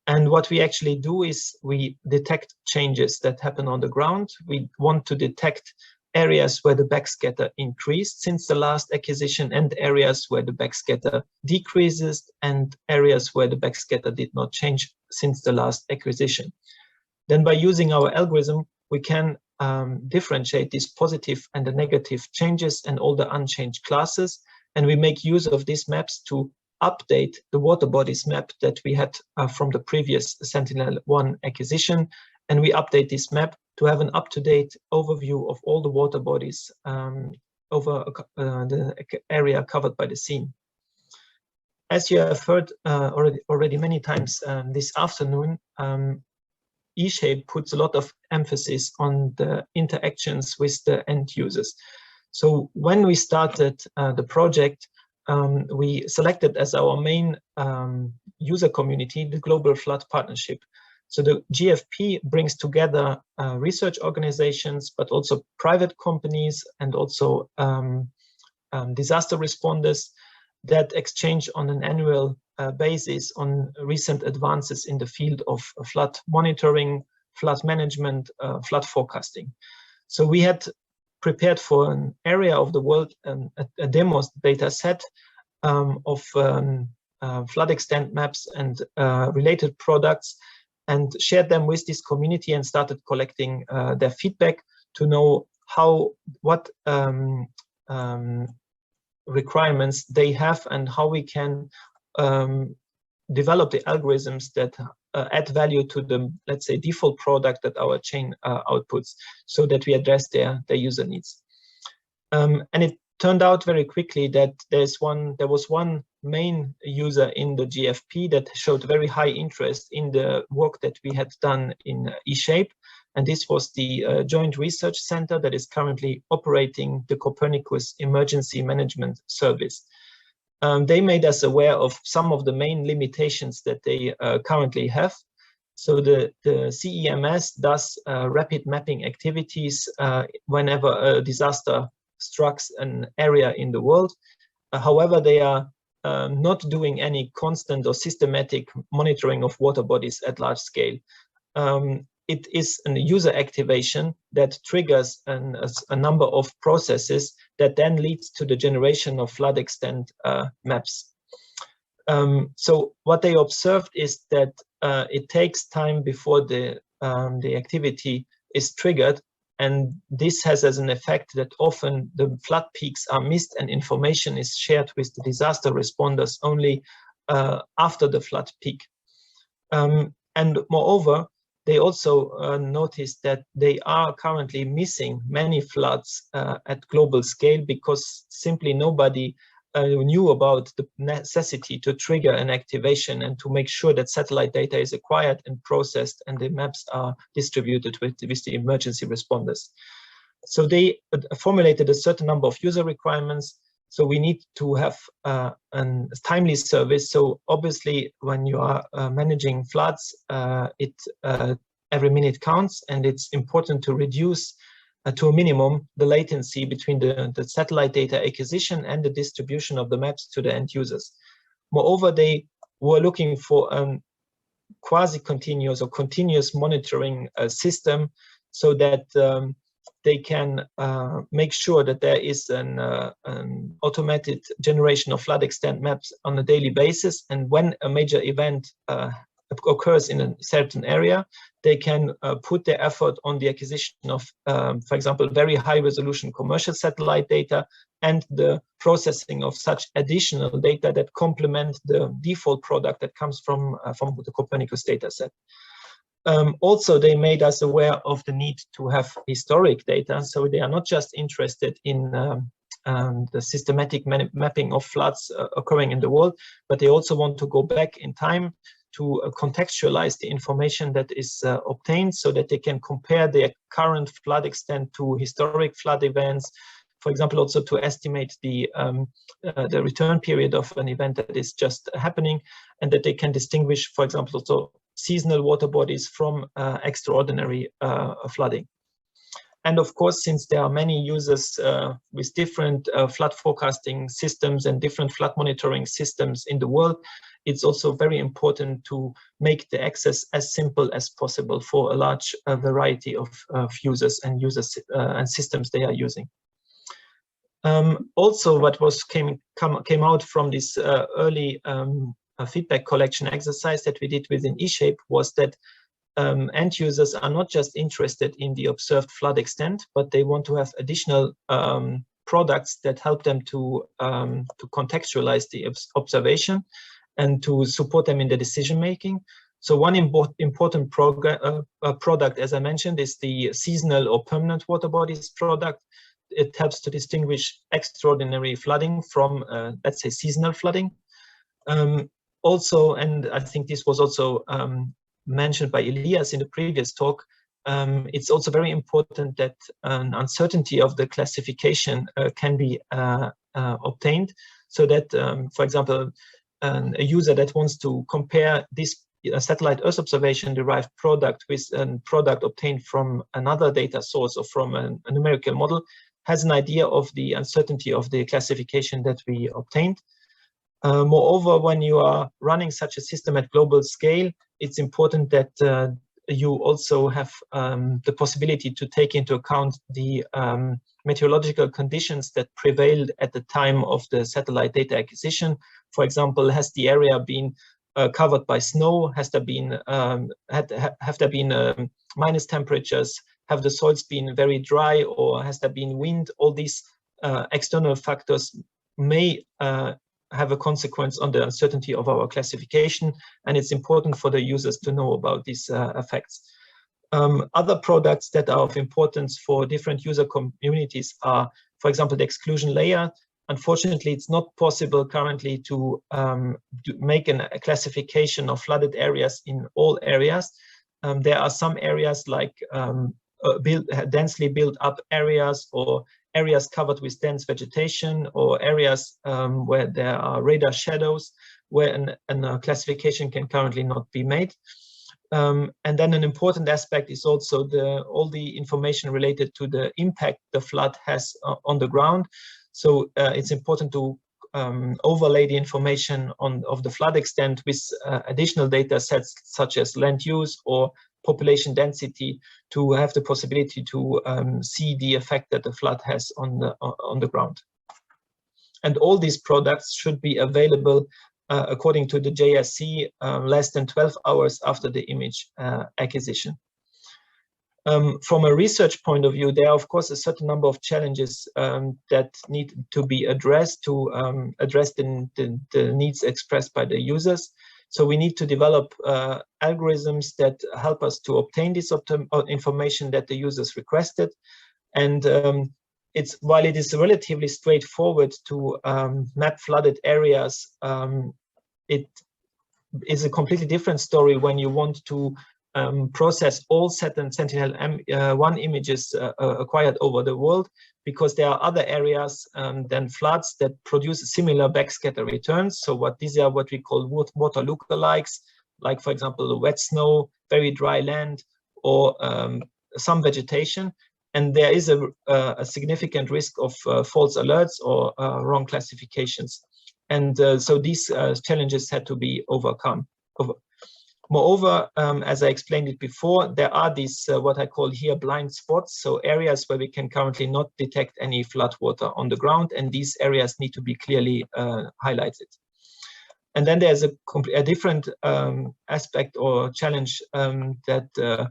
And what we actually do is we detect changes that happen on the ground. We want to detect areas where the backscatter increased since the last acquisition, and areas where the backscatter decreases, and areas where the backscatter did not change since the last acquisition. Then by using our algorithm, we can differentiate these positive and the negative changes and all the unchanged classes. And we make use of these maps to update the water bodies map that we had from the previous Sentinel-1 acquisition. And we update this map to have an up-to-date overview of all the water bodies over the area covered by the scene. As you have heard already many times this afternoon, eShape puts a lot of emphasis on the interactions with the end users. So when we started the project, we selected as our main user community the Global Flood Partnership. So the GFP brings together research organizations, but also private companies and also disaster responders that exchange on an annual basis on recent advances in the field of flood monitoring, flood management, flood forecasting. So we had prepared for an area of the world a demo data set of flood extent maps and related products, and shared them with this community and started collecting their feedback to know what requirements they have and how we can develop the algorithms that add value to the, let's say, default product that our chain outputs, so that we address their user needs. And it turned out very quickly that there was one main user in the GFP that showed very high interest in the work that we had done in eShape, and this was the Joint Research Center that is currently operating the Copernicus Emergency Management Service. They made us aware of some of the main limitations that they currently have. So the CEMS does rapid mapping activities whenever a disaster strikes an area in the world. However, they are not doing any constant or systematic monitoring of water bodies at large scale. It is a user activation that triggers a number of processes that then leads to the generation of flood extent maps. So what they observed is that it takes time before the activity is triggered, and this has as an effect that often the flood peaks are missed and information is shared with the disaster responders only after the flood peak. And moreover, they also noticed that they are currently missing many floods at global scale because simply nobody knew about the necessity to trigger an activation and to make sure that satellite data is acquired and processed and the maps are distributed with the emergency responders. So they formulated a certain number of user requirements. So we need to have a timely service. So obviously, when you are managing floods, every minute counts, and it's important to reduce to a minimum the latency between the satellite data acquisition and the distribution of the maps to the end users. Moreover, they were looking for a quasi-continuous or continuous monitoring system so that they can make sure that there is an automated generation of flood extent maps on a daily basis. And when a major event occurs in a certain area, they can put their effort on the acquisition of, for example, very high resolution commercial satellite data and the processing of such additional data that complement the default product that comes from the Copernicus dataset. Also, they made us aware of the need to have historic data. So they are not just interested in the systematic mapping of floods occurring in the world, but they also want to go back in time to contextualize the information that is obtained so that they can compare their current flood extent to historic flood events. For example, also to estimate the return period of an event that is just happening, and that they can distinguish, for example, also seasonal water bodies from extraordinary flooding. And of course, since there are many users with different flood forecasting systems and different flood monitoring systems in the world, it's also very important to make the access as simple as possible for a large variety of users and and systems they are using. Also, what came out from this early feedback collection exercise that we did within eShape was that end users are not just interested in the observed flood extent, but they want to have additional products that help them to contextualize the observation and to support them in the decision making. So one important product, as I mentioned, is the seasonal or permanent water bodies product. It helps to distinguish extraordinary flooding from, let's say, seasonal flooding. Also, and I think this was also mentioned by Elias in the previous talk, it's also very important that an uncertainty of the classification can be obtained, so that, for example, a user that wants to compare this satellite Earth observation derived product with a product obtained from another data source or from a numerical model has an idea of the uncertainty of the classification that we obtained. Moreover, when you are running such a system at global scale, it's important that you also have the possibility to take into account the meteorological conditions that prevailed at the time of the satellite data acquisition. For example, has the area been covered by snow? Has there been have there been minus temperatures? Have the soils been very dry, or has there been wind? All these external factors may have a consequence on the uncertainty of our classification, and it's important for the users to know about these effects. Other products that are of importance for different user communities are for example, the exclusion layer. Unfortunately, it's not possible currently to make a classification of flooded areas in all areas. There are some areas like densely built up areas, or areas covered with dense vegetation, or areas where there are radar shadows, where a classification can currently not be made. And then an important aspect is also all the information related to the impact the flood has on the ground. So it's important to overlay the information of the flood extent with additional data sets such as land use or population density, to have the possibility to see the effect that the flood has on the ground. And all these products should be available according to the JSC less than 12 hours after the image acquisition. From a research point of view, there are of course a certain number of challenges that need to be addressed to address the needs expressed by the users. So we need to develop algorithms that help us to obtain this information that the users requested. And while it is relatively straightforward to map flooded areas, it is a completely different story when you want to process all Sentinel-1 images acquired over the world, because there are other areas than floods that produce similar backscatter returns. So these are what we call water lookalikes, like for example, wet snow, very dry land, or some vegetation. And there is a significant risk of false alerts or wrong classifications. And so these challenges had to be overcome. Moreover, as I explained it before, there are these what I call here blind spots, so areas where we can currently not detect any flood water on the ground, and these areas need to be clearly highlighted. And then there's a different aspect or challenge that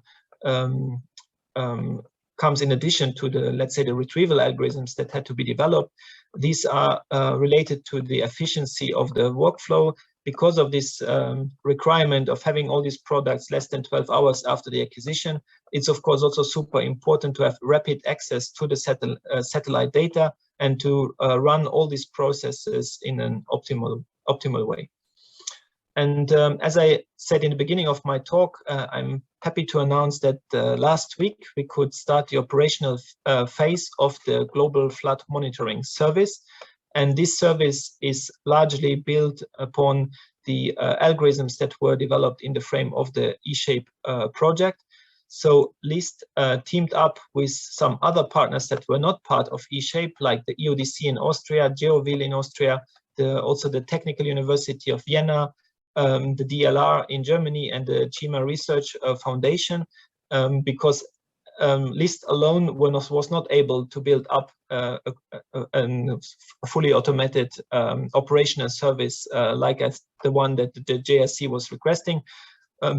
comes in addition to the, let's say, the retrieval algorithms that had to be developed. These are related to the efficiency of the workflow. Because of this requirement of having all these products less than 12 hours after the acquisition, it's of course also super important to have rapid access to the satellite data and to run all these processes in an optimal way. And as I said in the beginning of my talk, I'm happy to announce that last week we could start the operational phase of the Global Flood Monitoring Service. And this service is largely built upon the algorithms that were developed in the frame of the eShape project. So LIST teamed up with some other partners that were not part of eShape, like the EODC in Austria, GeoVil in Austria, also the Technical University of Vienna, the DLR in Germany, and the CIMA Research Foundation, because LIST alone was not able to build up a fully automated operational service like as the one that the JSC was requesting.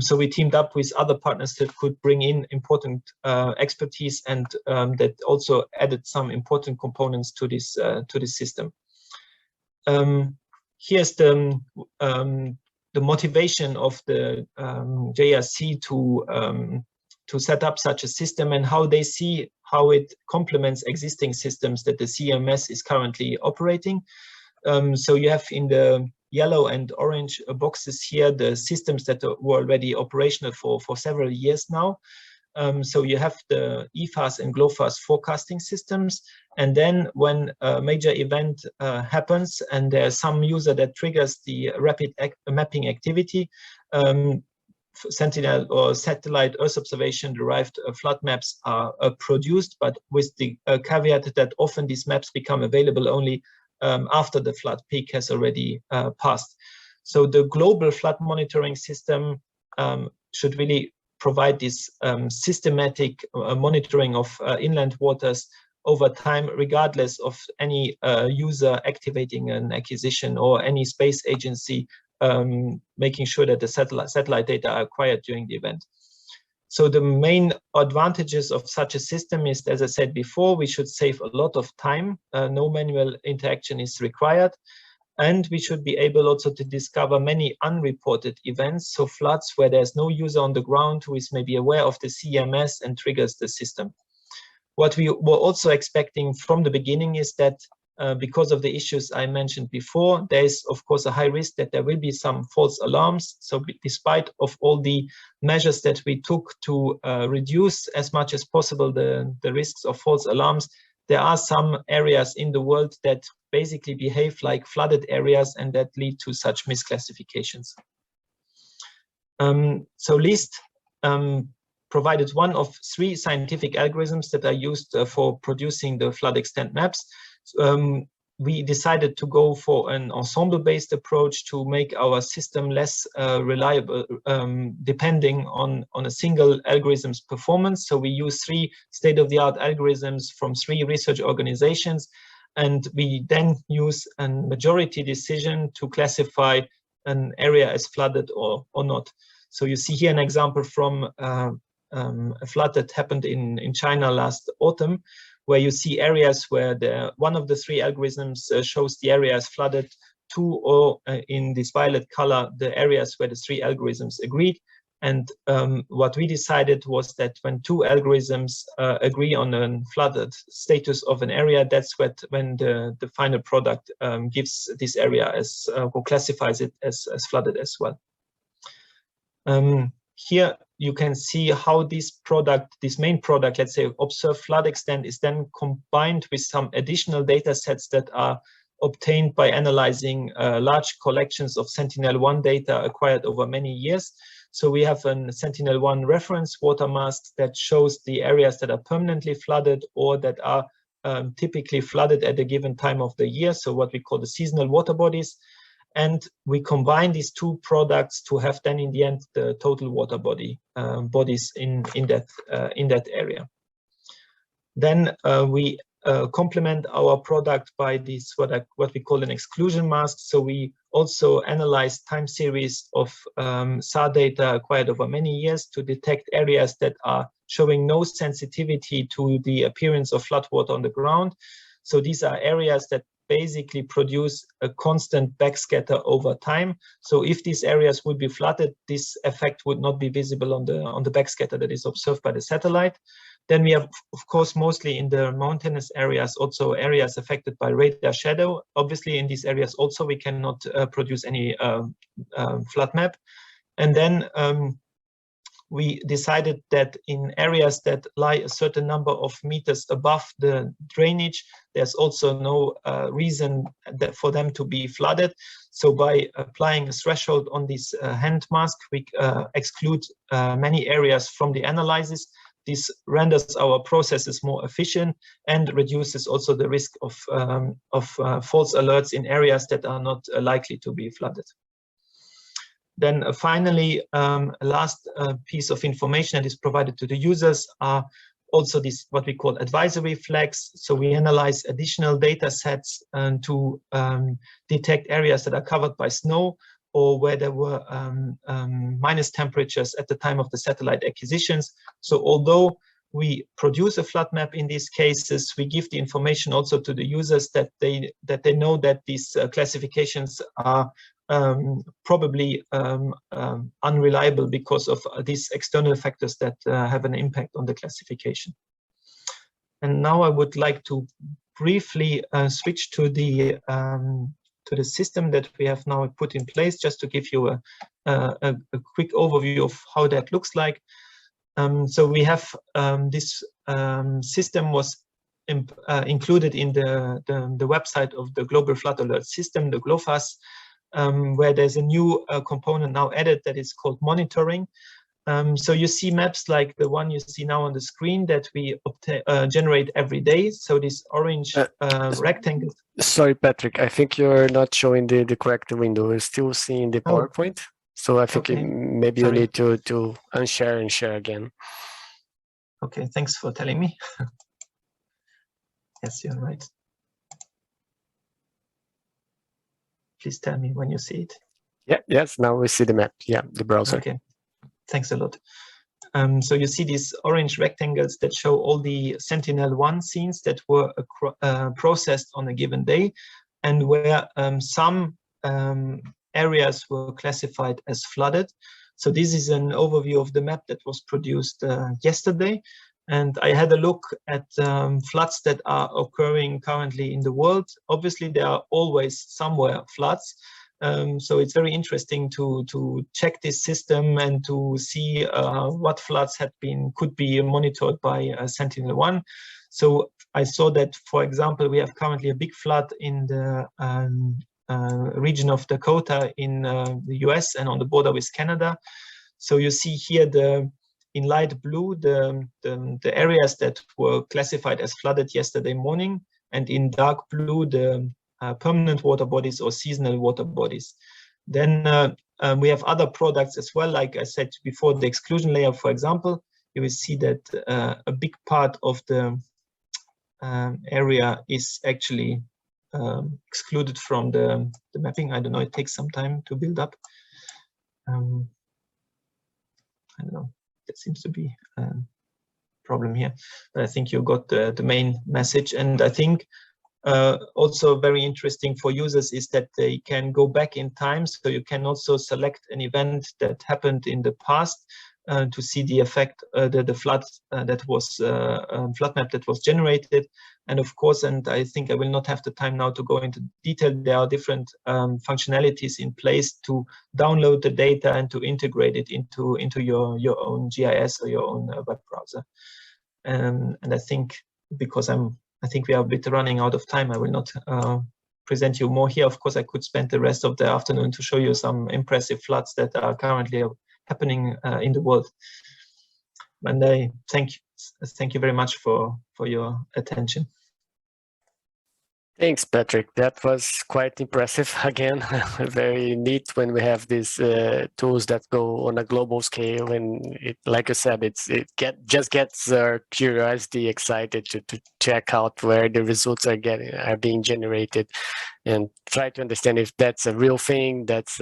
So we teamed up with other partners that could bring in important expertise and that also added some important components to this system. Here's the motivation of the JSC to set up such a system, and how they see how it complements existing systems that the CMS is currently operating. So you have in the yellow and orange boxes here the systems that were already operational for several years now. So you have the EFAS and GLOFAS forecasting systems, and then when a major event happens and there's some user that triggers the rapid mapping activity, Sentinel or satellite Earth observation derived flood maps are produced, but with the caveat that often these maps become available only after the flood peak has already passed. So the global flood monitoring system should really provide this systematic monitoring of inland waters over time, regardless of any user activating an acquisition or any space agency making sure that the satellite data are acquired during the event. So the main advantages of such a system is, as I said before, we should save a lot of time. No manual interaction is required. And we should be able also to discover many unreported events, so floods where there's no user on the ground who is maybe aware of the CMS and triggers the system. what we were also expecting from the beginning is that because of the issues I mentioned before, there is of course a high risk that there will be some false alarms. So despite of all the measures that we took to reduce as much as possible the risks of false alarms, there are some areas in the world that basically behave like flooded areas and that lead to such misclassifications. So LIST provided one of 3 scientific algorithms that are used for producing the flood extent maps. We decided to go for an ensemble-based approach to make our system less reliable, depending on a single algorithm's performance. So we use 3 state-of-the-art algorithms from 3 research organizations, and we then use a majority decision to classify an area as flooded or not. So you see here an example from a flood that happened in China last autumn, where you see areas where one of the 3 algorithms shows the area as flooded, 2 or in this violet color, the areas where the 3 algorithms agreed. And what we decided was that when 2 algorithms agree on a flooded status of an area, that's when the final product gives this area as, or classifies it as flooded as well. Here you can see how this main product, let's say observed flood extent, is then combined with some additional data sets that are obtained by analyzing large collections of Sentinel-1 data acquired over many years. So we have a Sentinel-1 reference water mask that shows the areas that are permanently flooded or that are typically flooded at a given time of the year, so what we call the seasonal water bodies. And we combine these 2 products to have then in the end the total water bodies in that area. Then we complement our product by this what we call an exclusion mask. So we also analyze time series of SAR data acquired over many years to detect areas that are showing no sensitivity to the appearance of floodwater on the ground. So these are areas that basically produce a constant backscatter over time. So if these areas would be flooded, this effect would not be visible on the backscatter that is observed by the satellite. Then we have, of course, mostly in the mountainous areas, also areas affected by radar shadow. Obviously, in these areas also we cannot produce any flood map. And then we decided that in areas that lie a certain number of meters above the drainage, there's also no reason for them to be flooded. So by applying a threshold on this hand mask, we exclude many areas from the analysis. This renders our processes more efficient and reduces also the risk of false alerts in areas that are not likely to be flooded. Then finally, last piece of information that is provided to the users are also this what we call advisory flags. So we analyze additional data sets to detect areas that are covered by snow or where there were minus temperatures at the time of the satellite acquisitions. So although we produce a flood map in these cases, we give the information also to the users that they know that these classifications are probably unreliable because of these external factors that have an impact on the classification. And now I would like to briefly switch to the system that we have now put in place, just to give you a quick overview of how that looks like. So we have this system was included in the website of the Global Flood Alert System, the GLOFAS, where there's a new component now added that is called monitoring. So you see maps like the one you see now on the screen that we generate every day. So this orange rectangle. Sorry, Patrick, I think you're not showing the correct window. We're still seeing the PowerPoint. So I think maybe you need to unshare and share again. Okay, thanks for telling me. Yes, you're right. Please tell me when you see it. Yeah, yes, now we see the map. Yeah, the browser. Okay, thanks a lot. So you see these orange rectangles that show all the Sentinel-1 scenes that were processed on a given day, and where some areas were classified as flooded. So this is an overview of the map that was produced yesterday. And I had a look at floods that are occurring currently in the world. Obviously, there are always somewhere floods. So it's very interesting to check this system and to see what floods could be monitored by Sentinel-1. So I saw that, for example, we have currently a big flood in the region of Dakota in the US and on the border with Canada. So you see here in light blue the areas that were classified as flooded yesterday morning, and in dark blue the permanent water bodies or seasonal water bodies. Then we have other products as well, like I said before, the exclusion layer, for example. You will see that a big part of the area is actually excluded from the mapping. I don't know, it takes some time to build up. I don't know, that seems to be a problem here, but I think you got the main message. And I think also very interesting for users is that they can go back in time, so you can also select an event that happened in the past to see the effect, the flood that was flood map that was generated. And of course, and I think I will not have the time now to go into detail, there are different functionalities in place to download the data and to integrate it into your own GIS or your own web browser. And I think, because I think we are a bit running out of time, I will not present you more here. Of course, I could spend the rest of the afternoon to show you some impressive floods that are currently happening in the world. And I thank you very much for your attention. Thanks, Patrick. That was quite impressive. Again, very neat when we have these tools that go on a global scale. And like I said, it just gets our curiosity excited to check out where the results are being generated, and try to understand if that's a real thing. That's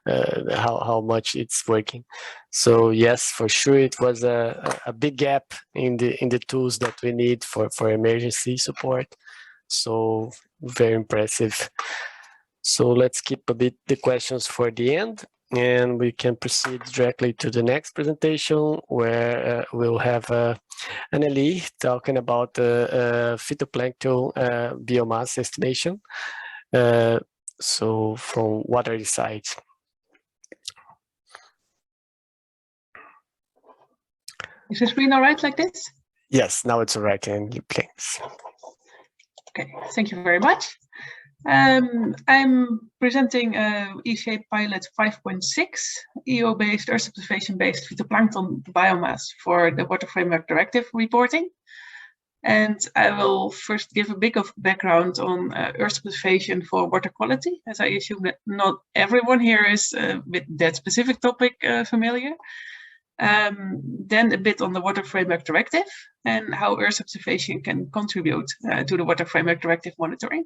how much it's working. So yes, for sure, it was a big gap in the tools that we need for emergency support. So very impressive. So let's keep a bit the questions for the end, and we can proceed directly to the next presentation, where we'll have Anneli talking about phytoplankton biomass estimation. So from water sites. Is the screen all right like this? Yes, now it's all right, and please. Okay, thank you very much. I'm presenting eShape Pilot 5.6, EU-based Earth observation-based phytoplankton biomass for the Water Framework Directive reporting. And I will first give a bit of background on Earth observation for water quality, as I assume that not everyone here is with that specific topic familiar. Then a bit on the Water Framework Directive and how Earth observation can contribute to the Water Framework Directive monitoring.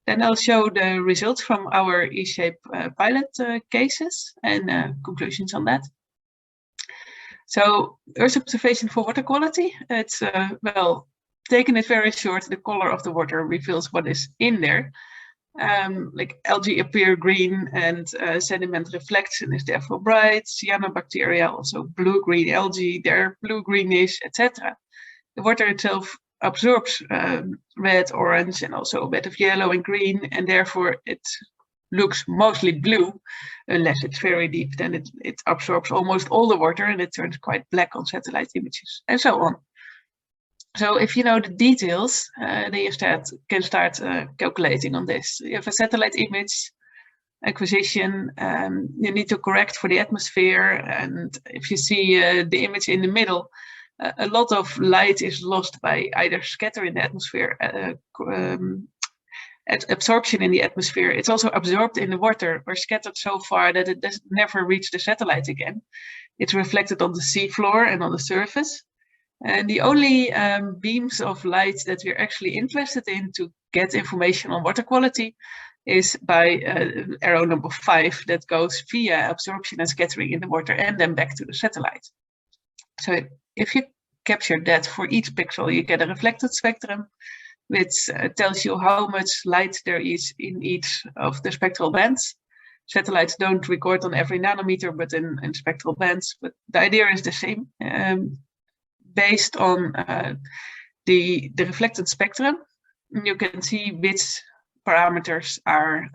Then I'll show the results from our eShape pilot cases and conclusions on that. So Earth observation for water quality, it's, well, taking it very short, the color of the water reveals what is in there. Like algae appear green, and sediment reflects and is therefore bright. Cyanobacteria, also blue-green algae, they're blue-greenish, etc. The water itself absorbs red, orange, and also a bit of yellow and green, and therefore it looks mostly blue, unless it's very deep. Then it absorbs almost all the water, and it turns quite black on satellite images, and so on. So if you know the details, then you can start calculating on this. You have a satellite image acquisition, you need to correct for the atmosphere, and if you see the image in the middle, a lot of light is lost by either scatter in the atmosphere, absorption in the atmosphere. It's also absorbed in the water or scattered so far that it does never reach the satellite again. It's reflected on the seafloor and on the surface. And the only beams of light that we're actually interested in to get information on water quality is by arrow number 5 that goes via absorption and scattering in the water and then back to the satellite. So if you capture that for each pixel, you get a reflected spectrum, which tells you how much light there is in each of the spectral bands. Satellites don't record on every nanometer, but in spectral bands, but the idea is the same. based on the reflected spectrum. You can see which parameters are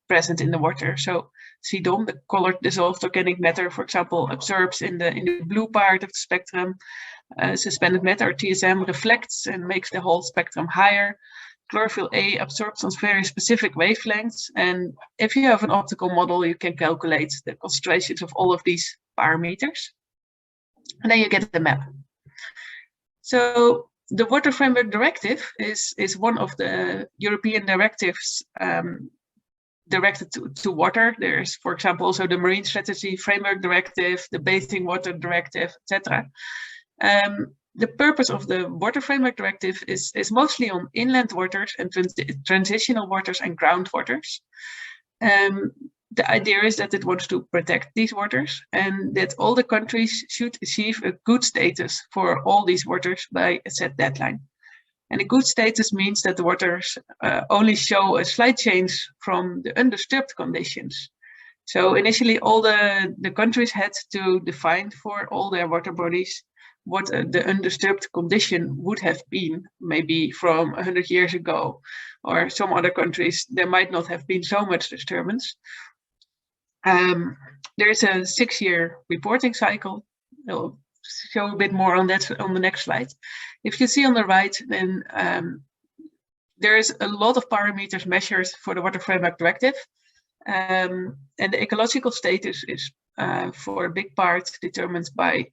present in the water. So CDOM, the colored dissolved organic matter, for example, absorbs in the blue part of the spectrum. Suspended matter, TSM, reflects and makes the whole spectrum higher. Chlorophyll A absorbs on very specific wavelengths. And if you have an optical model, you can calculate the concentrations of all of these parameters. And then you get the map. So the Water Framework Directive is one of the European directives directed to water. There's, for example, also the Marine Strategy Framework Directive, the Bathing Water Directive, etc. The purpose of the Water Framework Directive is mostly on inland waters and transitional waters and groundwaters. The idea is that it wants to protect these waters and that all the countries should achieve a good status for all these waters by a set deadline. And a good status means that the waters only show a slight change from the undisturbed conditions. So initially all the countries had to define for all their water bodies what the undisturbed condition would have been, maybe from 100 years ago, or some other countries, there might not have been so much disturbance. There is a 6-year reporting cycle. I'll show a bit more on that on the next slide. If you see on the right, then there is a lot of parameters measured for the Water Framework Directive. And the ecological status is for a big part determined by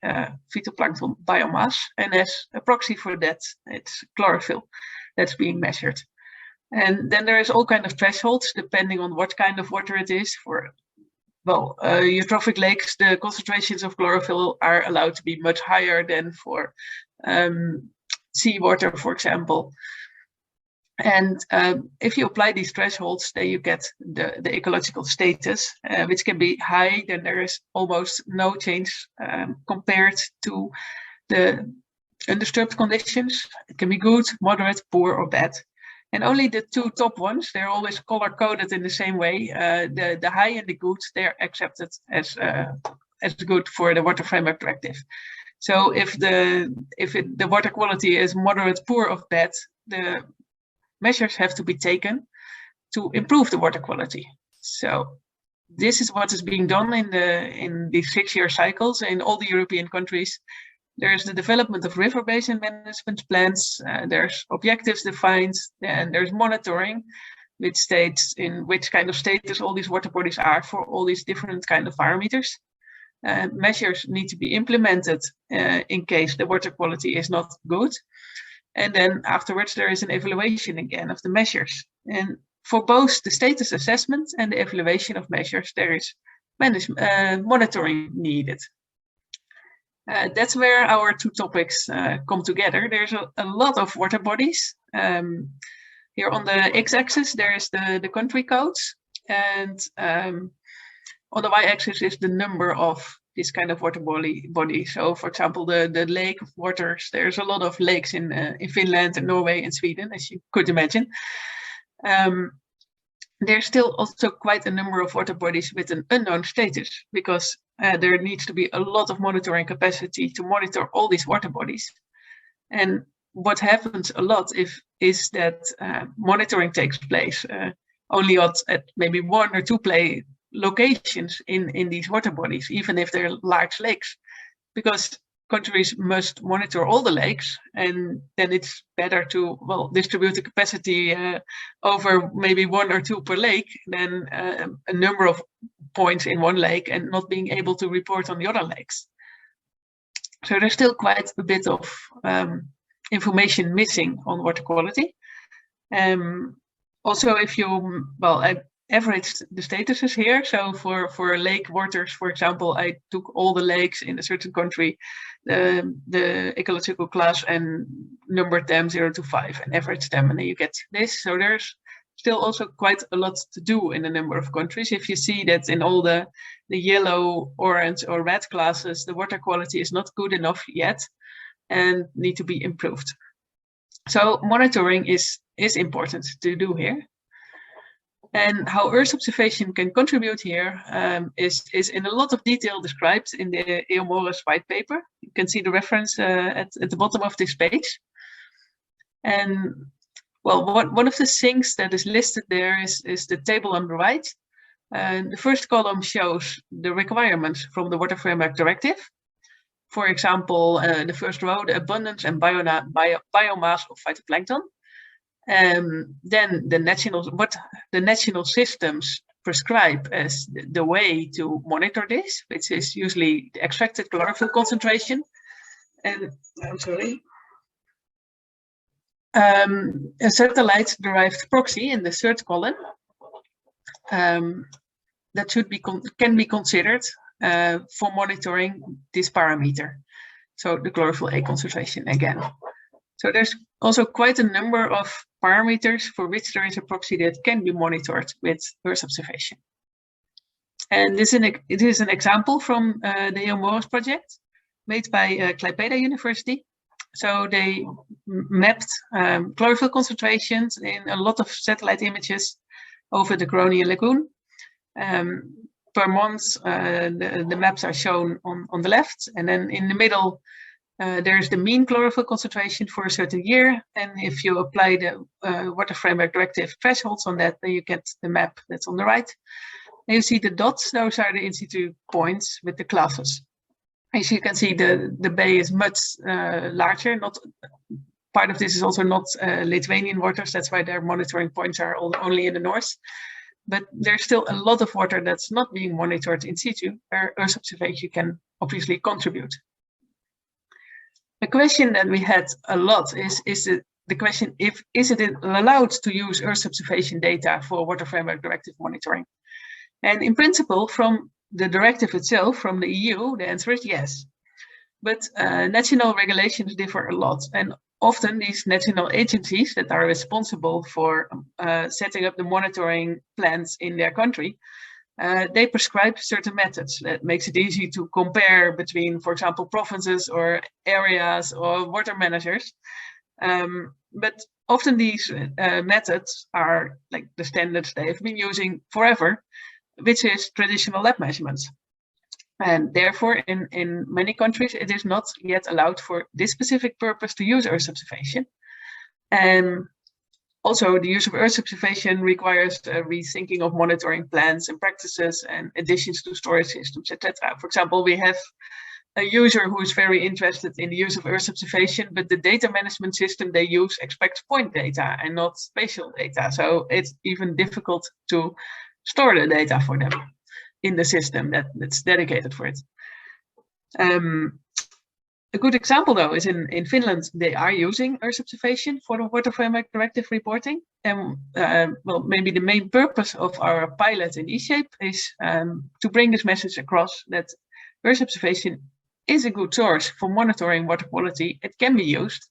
phytoplankton biomass, and as a proxy for that, it's chlorophyll that's being measured. And then there is all kind of thresholds depending on what kind of water it is. For eutrophic lakes, the concentrations of chlorophyll are allowed to be much higher than for seawater, for example. And if you apply these thresholds, then you get the ecological status, which can be high. Then there is almost no change compared to the undisturbed conditions. It can be good, moderate, poor, or bad. And only the two top ones, they're always color-coded in the same way. The high and the good, they're accepted as good for the Water Framework Directive. So if the water quality is moderate, poor, or bad, the measures have to be taken to improve the water quality. So this is what is being done in these 6-year cycles in all the European countries. There's the development of river basin management plans, there's objectives defined, and there's monitoring, which states in which kind of status all these water bodies are for all these different kind of parameters. Measures need to be implemented in case the water quality is not good. And then afterwards, there is an evaluation again of the measures. And for both the status assessment and the evaluation of measures, there is monitoring needed. That's where our two topics come together. There's a lot of water bodies. Here on the x-axis, there is the country codes. And on the y-axis is the number of this kind of water body. So, for example, the lake of waters, there's a lot of lakes in Finland and Norway and Sweden, as you could imagine. There's still also quite a number of water bodies with an unknown status, because there needs to be a lot of monitoring capacity to monitor all these water bodies. And what happens a lot is that monitoring takes place only at maybe 1 or 2 locations in these water bodies, even if they're large lakes, because countries must monitor all the lakes, and then it's better to distribute the capacity over maybe 1 or 2 per lake than a number of points in one lake and not being able to report on the other lakes. So there's still quite a bit of information missing on water quality. Also, if you, I averaged the statuses here. So for lake waters, for example, I took all the lakes in a certain country, the ecological class, and numbered them 0 to 5 and averaged them, and then you get this. So there's still also quite a lot to do in a number of countries. If you see that in all the yellow, orange, or red classes, the water quality is not good enough yet and need to be improved. So monitoring is important to do here. And how Earth observation can contribute here is in a lot of detail described in the EOMORES white paper. You can see the reference at the bottom of this page. And well, one of the things that is listed there is the table on the right. The first column shows the requirements from the Water Framework Directive. For example, the first row, the abundance and biomass of phytoplankton. Then what the national systems prescribe as the way to monitor this, which is usually the extracted chlorophyll concentration. And I'm sorry. A satellite-derived proxy in the third column that can be considered for monitoring this parameter. So the chlorophyll A concentration again. So there's also quite a number of parameters for which there is a proxy that can be monitored with Earth observation. And it is an example from the EOMORES project made by Klaipeda University. So they mapped chlorophyll concentrations in a lot of satellite images over the Groningen Lagoon. Per month, the maps are shown on the left, and then in the middle, there's the mean chlorophyll concentration for a certain year. And if you apply the Water Framework Directive thresholds on that, then you get the map that's on the right. And you see the dots, those are the in situ points with the classes. As you can see, the bay is much larger. Part of this is also not Lithuanian waters. That's why their monitoring points are only in the north. But there's still a lot of water that's not being monitored in situ, where Earth observation can obviously contribute. The question that we had a lot is the question, is it allowed to use Earth observation data for Water Framework Directive monitoring? And in principle, from the directive itself, from the EU, the answer is yes. But national regulations differ a lot. And often these national agencies that are responsible for setting up the monitoring plans in their country, they prescribe certain methods that makes it easy to compare between, for example, provinces or areas or water managers. But often these methods are like the standards they have been using forever, which is traditional lab measurements. And therefore, in many countries, it is not yet allowed for this specific purpose to use Earth observation. And also, the use of Earth observation requires a rethinking of monitoring plans and practices and additions to storage systems, etc. For example, we have a user who is very interested in the use of Earth observation, but the data management system they use expects point data and not spatial data. So it's even difficult to store the data for them in the system that's dedicated for it. A good example, though, is in Finland. They are using Earth observation for the Water Framework Directive reporting. And well, maybe the main purpose of our pilot in eShape is to bring this message across that Earth observation is a good source for monitoring water quality. It can be used,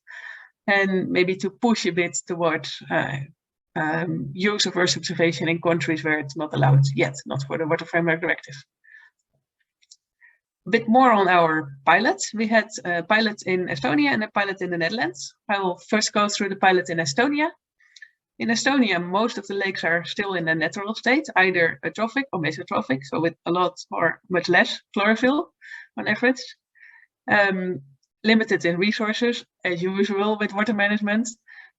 and maybe to push a bit towards use of Earth observation in countries where it's not allowed yet, not for the Water Framework Directive. A bit more on our pilots. We had a pilot in Estonia and a pilot in the Netherlands. I will first go through the pilot in Estonia. In Estonia, most of the lakes are still in a natural state, either eutrophic or mesotrophic, so with a lot or much less chlorophyll on average. Limited in resources, as usual with water management.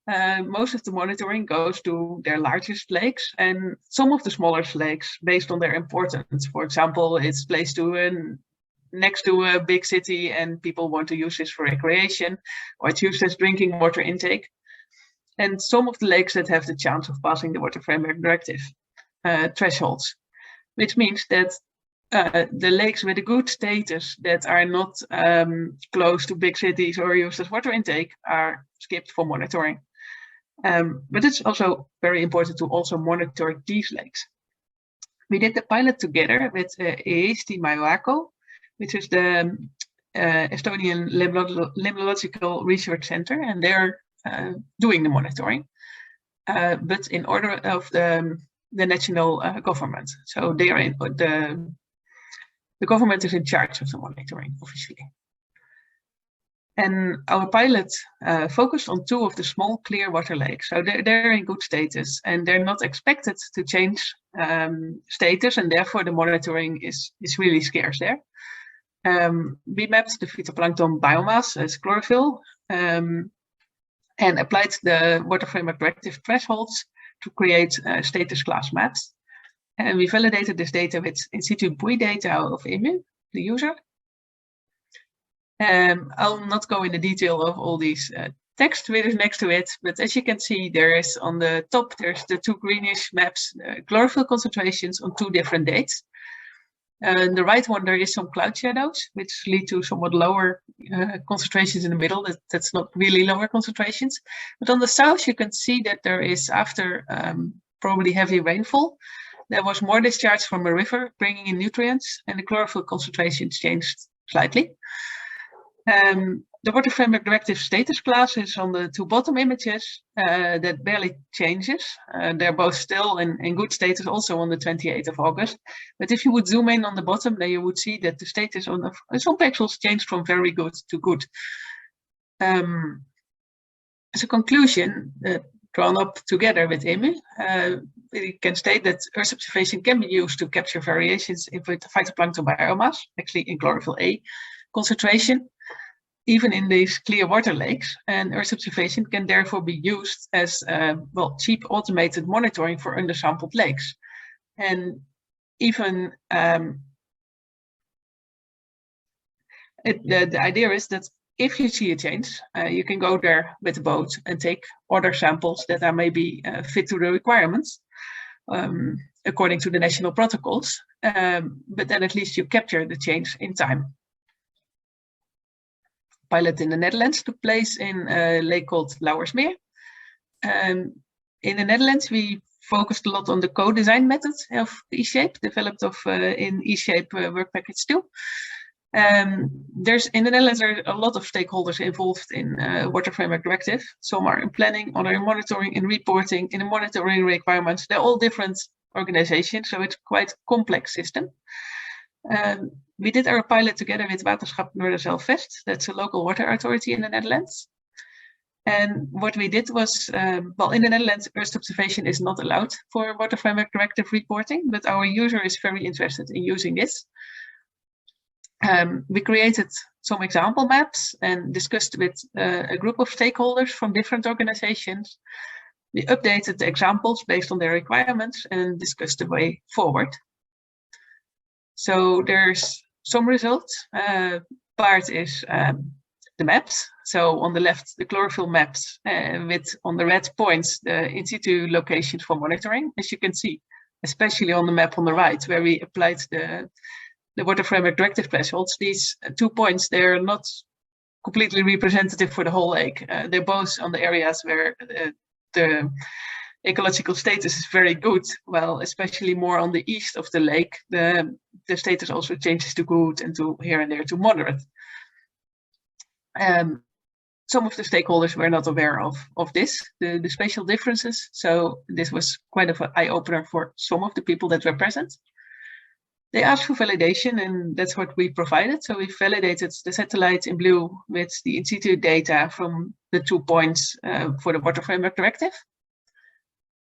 Most of the monitoring goes to their largest lakes and some of the smaller lakes based on their importance. For example, it's placed next to a big city and people want to use this for recreation, or it's used as drinking water intake. And some of the lakes that have the chance of passing the Water Framework Directive thresholds, which means that the lakes with a good status that are not close to big cities or used as water intake are skipped for monitoring. But it's also very important to also monitor these lakes. We did the pilot together with Eesti Majuako, which is the Estonian Limnological Research Center, and they're doing the monitoring, but in order of the national government. So they are in, the government is in charge of the monitoring officially. And our pilot focused on 2 of the small clear water lakes. So they're in good status and they're not expected to change status, and therefore the monitoring is really scarce there. We mapped the phytoplankton biomass as chlorophyll and applied the water framework directive thresholds to create status class maps. And we validated this data with in situ buoy data of IMU, the user. I'll not go into detail of all these text readers next to it, but as you can see, there is on the top, there's the 2 greenish maps, chlorophyll concentrations on 2 different dates. And the right one, there is some cloud shadows, which lead to somewhat lower concentrations in the middle. That's not really lower concentrations. But on the south, you can see that there is, after probably heavy rainfall, there was more discharge from a river bringing in nutrients, and the chlorophyll concentrations changed slightly. The water framework directive status class is on the 2 bottom images that barely changes. They're both still in good status also on the 28th of August. But if you would zoom in on the bottom, then you would see that the status on some pixels changed from very good to good. As a conclusion, drawn up together with IMU, we can state that Earth observation can be used to capture variations in phytoplankton biomass, actually in chlorophyll A concentration, even in these clear water lakes, and Earth observation can therefore be used as cheap automated monitoring for undersampled lakes. And even the idea is that if you see a change, you can go there with a boat and take other samples that are maybe fit to the requirements according to the national protocols, but then at least you capture the change in time. Pilot in the Netherlands took place in a lake called Lauwersmeer. In the Netherlands, we focused a lot on the co-design method of eShape, developed in eShape Work Package 2. In the Netherlands, there are a lot of stakeholders involved in Water Framework Directive. Some are in planning, other in monitoring, in reporting, in the monitoring requirements. They're all different organizations, so it's quite a complex system. We did our pilot together with Waterschap Noorderzeilwest. That's a local water authority in the Netherlands. And what we did was, in the Netherlands, Earth observation is not allowed for Water Framework Directive reporting, but our user is very interested in using this. We created some example maps and discussed with a group of stakeholders from different organizations. We updated the examples based on their requirements and discussed the way forward. So there's some results. Part is the maps. So on the left, the chlorophyll maps with on the red points, the in situ locations for monitoring. As you can see, especially on the map on the right, where we applied the Water Framework Directive thresholds, these 2 points, they're not completely representative for the whole lake. They're both on the areas where the ecological status is very good, well, especially more on the east of the lake, the status also changes to good and to here and there to moderate. Some of the stakeholders were not aware of this, the spatial differences. So this was quite of an eye-opener for some of the people that were present. They asked for validation, and that's what we provided. So we validated the satellite in blue with the in situ data from the 2 points for the Water Framework Directive.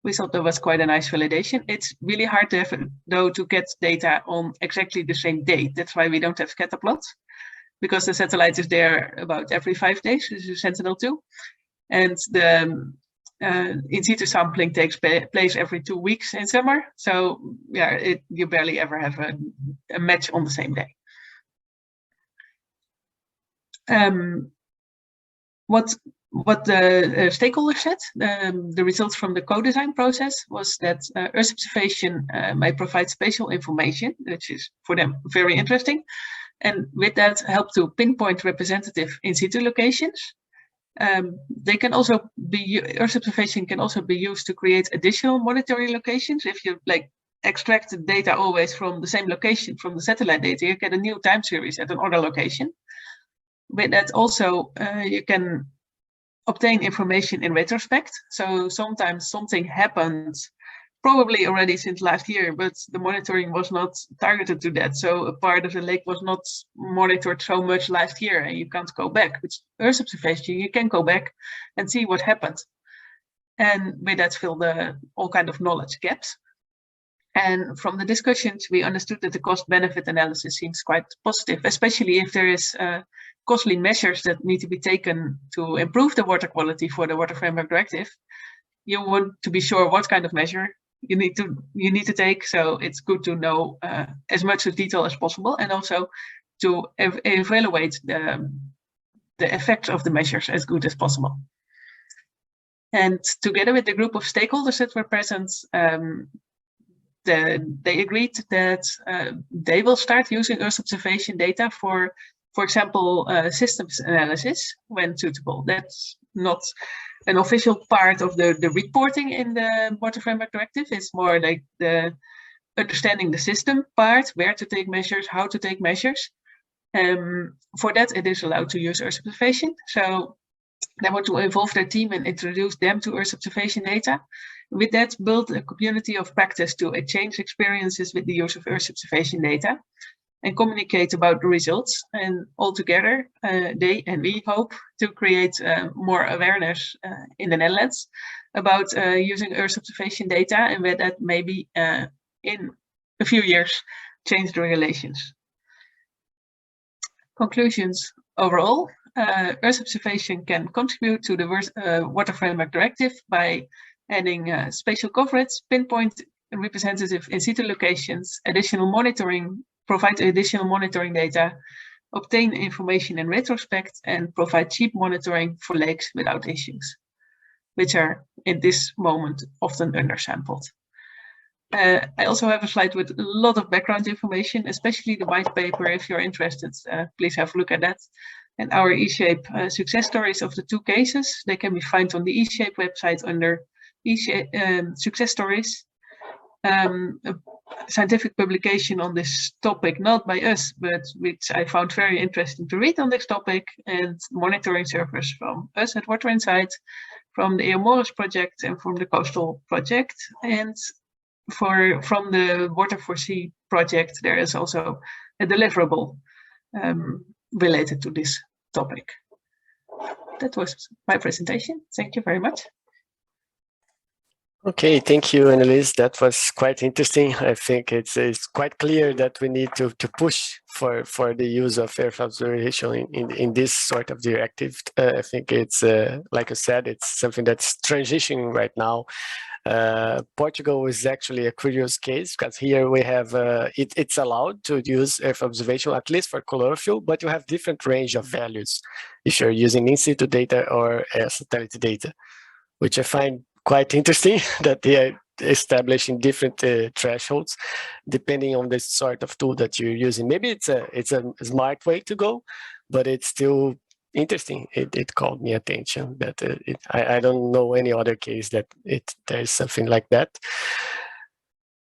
We thought that was quite a nice validation. It's really hard to have, though, to get data on exactly the same date. That's why we don't have scatter plots, because the satellite is there about every 5 days. This is Sentinel-2. And the in situ sampling takes place every 2 weeks in summer. So yeah, you barely ever have a match on the same day. What the stakeholders said, the results from the co-design process was that Earth observation may provide spatial information, which is for them very interesting. And with that, help to pinpoint representative in situ locations. They can also be, Earth observation can also be used to create additional monitoring locations. If you extract the data always from the same location from the satellite data, you get a new time series at another location. With that also, you can obtain information in retrospect. So sometimes something happens probably already since last year, but the monitoring was not targeted to that. So a part of the lake was not monitored so much last year, and you can't go back. With Earth observation, you can go back and see what happened. And with that fill all kind of knowledge gaps. And from the discussions, we understood that the cost-benefit analysis seems quite positive, especially if there is costly measures that need to be taken to improve the water quality for the Water Framework Directive. You want to be sure what kind of measure you need to take. So it's good to know as much of detail as possible, and also to evaluate the effects of the measures as good as possible. And together with the group of stakeholders that were present, they agreed that they will start using Earth observation data for example, systems analysis when suitable. That's not an official part of the reporting in the Water Framework Directive. It's more like the understanding the system part, where to take measures, how to take measures. For that, it is allowed to use Earth observation. So they want to involve their team and introduce them to Earth observation data. With that, build a community of practice to exchange experiences with the use of Earth observation data and communicate about the results. And altogether, they and we hope to create more awareness in the Netherlands about using Earth observation data, and with that maybe in a few years change the regulations. Conclusions overall. Earth observation can contribute to the Water Framework Directive by adding spatial coverage, pinpoint representative in situ locations, additional monitoring, provide additional monitoring data, obtain information in retrospect, and provide cheap monitoring for lakes without issues, which are in this moment often undersampled. I also have a slide with a lot of background information, especially the white paper. If you're interested, please have a look at that. And our eShape success stories of the two cases, they can be found on the eShape website under eShape success stories. A scientific publication on this topic, not by us, but which I found very interesting to read on this topic, and monitoring servers from us at Water Insight, from the EOMORIS project and from the Coastal project. And from the Water4Sea project, there is also a deliverable related to this topic. That was my presentation. Thank you very much. Okay, thank you, Annelies. That was quite interesting. I think it's quite clear that we need to push for the use of Earth observation in this sort of directive. I think it's, like I said, it's something that's transitioning right now. Portugal is actually a curious case, because here we have, it's allowed to use Earth observation, at least for chlorophyll, but you have different range of values if you're using in situ data or satellite data, which I find quite interesting that they are establishing different thresholds depending on the sort of tool that you're using. Maybe it's a smart way to go, but it's still interesting. It called me attention that I don't know any other case that there's something like that.